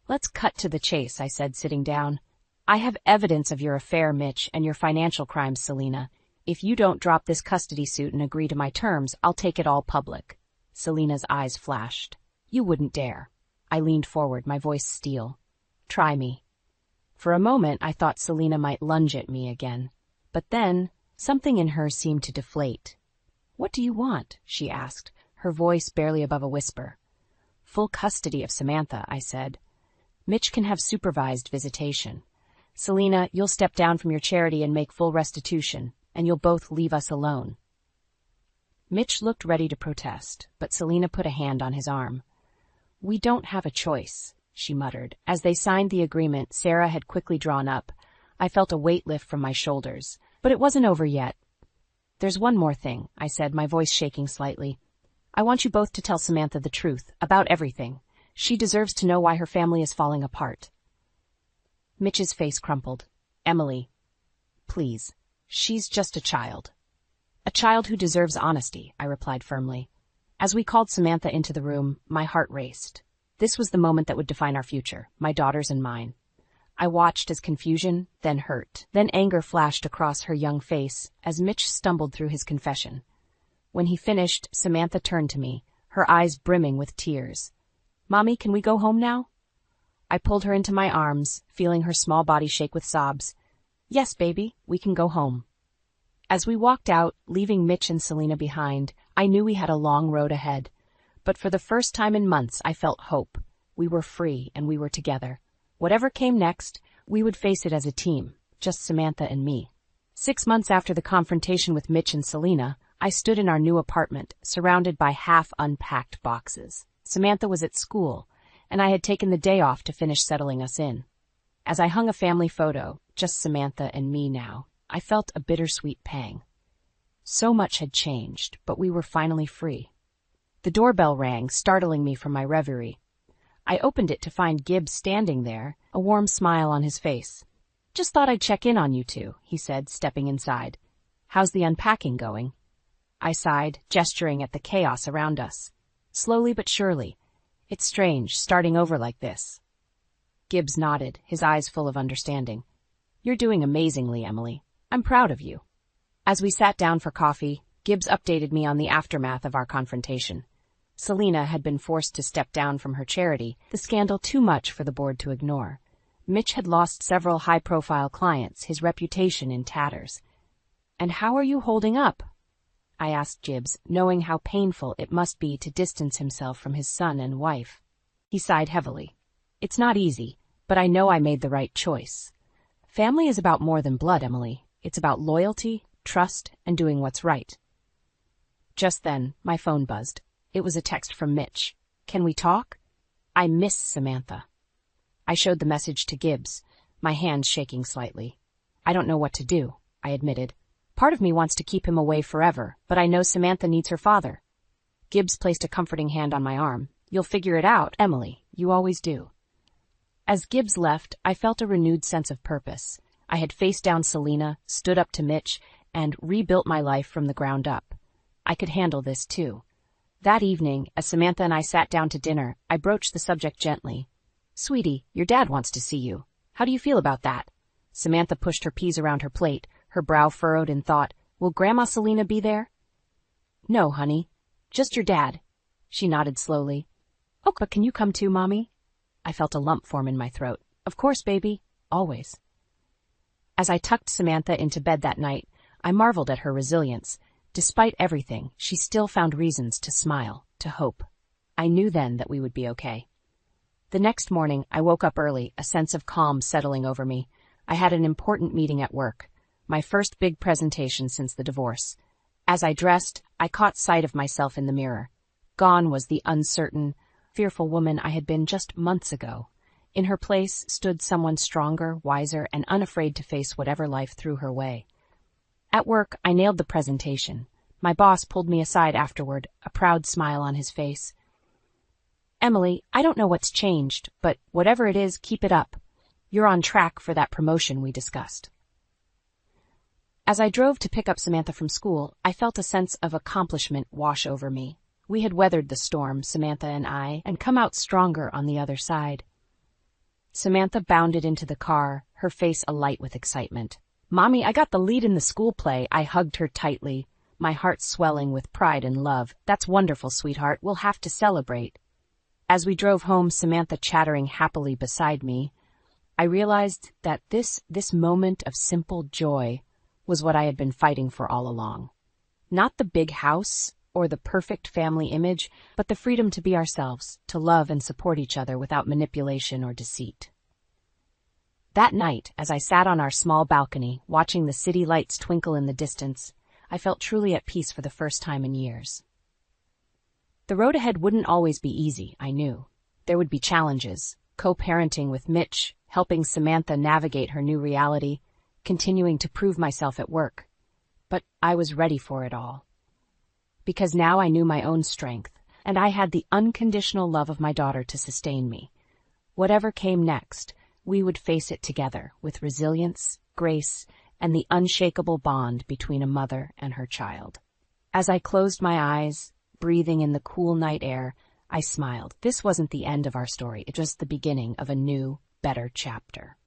Let's cut to the chase, I said, sitting down. I have evidence of your affair, Mitch, and your financial crimes, Selena. If you don't drop this custody suit and agree to my terms, I'll take it all public. Selena's eyes flashed. You wouldn't dare. I leaned forward, my voice steel. Try me. For a moment, I thought Selena might lunge at me again. But then, something in her seemed to deflate. What do you want? She asked, her voice barely above a whisper. Full custody of Samantha, I said. Mitch can have supervised visitation. Selena, you'll step down from your charity and make full restitution, and you'll both leave us alone. Mitch looked ready to protest, but Selena put a hand on his arm. We don't have a choice, she muttered. As they signed the agreement Sarah had quickly drawn up, I felt a weight lift from my shoulders, but it wasn't over yet. There's one more thing, I said, my voice shaking slightly. I want you both to tell Samantha the truth, about everything. She deserves to know why her family is falling apart. Mitch's face crumpled. Emily, please. She's just a child. A child who deserves honesty, I replied firmly. As we called Samantha into the room, my heart raced. This was the moment that would define our future, my daughter's and mine. I watched as confusion, then hurt, then anger flashed across her young face as Mitch stumbled through his confession. When he finished, Samantha turned to me, her eyes brimming with tears. Mommy, can we go home now? I pulled her into my arms, feeling her small body shake with sobs. Yes, baby, we can go home. As we walked out, leaving Mitch and Selena behind, I knew we had a long road ahead. But for the first time in months, I felt hope. We were free and we were together. Whatever came next, we would face it as a team, just Samantha and me. 6 months after the confrontation with Mitch and Selena, I stood in our new apartment, surrounded by half-unpacked boxes. Samantha was at school, and I had taken the day off to finish settling us in. As I hung a family photo, just Samantha and me now, I felt a bittersweet pang. So much had changed, but we were finally free. The doorbell rang, startling me from my reverie. I opened it to find Gibbs standing there, a warm smile on his face. "Just thought I'd check in on you two," he said, stepping inside. "How's the unpacking going?" I sighed, gesturing at the chaos around us. Slowly but surely. It's strange, starting over like this. Gibbs nodded, his eyes full of understanding. "You're doing amazingly, Emily. I'm proud of you." As we sat down for coffee, Gibbs updated me on the aftermath of our confrontation. Selena had been forced to step down from her charity, the scandal too much for the board to ignore. Mitch had lost several high-profile clients, his reputation in tatters. "And how are you holding up?" I asked Gibbs, knowing how painful it must be to distance himself from his son and wife. He sighed heavily. "It's not easy, but I know I made the right choice. Family is about more than blood, Emily. It's about loyalty, trust, and doing what's right." Just then, my phone buzzed. It was a text from Mitch. "Can we talk? I miss Samantha." I showed the message to Gibbs, my hands shaking slightly. "I don't know what to do," I admitted. "Part of me wants to keep him away forever, but I know Samantha needs her father." Gibbs placed a comforting hand on my arm. "You'll figure it out, Emily. You always do." As Gibbs left, I felt a renewed sense of purpose. I had faced down Selena, stood up to Mitch, and rebuilt my life from the ground up. I could handle this too. That evening, as Samantha and I sat down to dinner, I broached the subject gently. "Sweetie, your dad wants to see you. How do you feel about that?" Samantha pushed her peas around her plate, her brow furrowed in thought. "Will Grandma Selena be there?" "No, honey. Just your dad." She nodded slowly. "Oh, but can you come too, Mommy?" I felt a lump form in my throat. "Of course, baby. Always." As I tucked Samantha into bed that night, I marveled at her resilience. Despite everything, she still found reasons to smile, to hope. I knew then that we would be okay. The next morning, I woke up early, a sense of calm settling over me. I had an important meeting at work, my first big presentation since the divorce. As I dressed, I caught sight of myself in the mirror. Gone was the uncertain, fearful woman I had been just months ago. In her place stood someone stronger, wiser, and unafraid to face whatever life threw her way. At work, I nailed the presentation. My boss pulled me aside afterward, a proud smile on his face. "Emily, I don't know what's changed, but whatever it is, keep it up. You're on track for that promotion we discussed." As I drove to pick up Samantha from school, I felt a sense of accomplishment wash over me. We had weathered the storm, Samantha and I, and come out stronger on the other side. Samantha bounded into the car, her face alight with excitement. "Mommy, I got the lead in the school play." I hugged her tightly, my heart swelling with pride and love. "That's wonderful, sweetheart. We'll have to celebrate." As we drove home, Samantha chattering happily beside me, I realized that this moment of simple joy was what I had been fighting for all along. Not the big house or the perfect family image, but the freedom to be ourselves, to love and support each other without manipulation or deceit. That night, as I sat on our small balcony, watching the city lights twinkle in the distance, I felt truly at peace for the first time in years. The road ahead wouldn't always be easy, I knew. There would be challenges, co-parenting with Mitch, helping Samantha navigate her new reality, continuing to prove myself at work. But I was ready for it all. Because now I knew my own strength, and I had the unconditional love of my daughter to sustain me. Whatever came next, we would face it together with resilience, grace, and the unshakable bond between a mother and her child. As I closed my eyes, breathing in the cool night air, I smiled. This wasn't the end of our story, it was the beginning of a new, better chapter.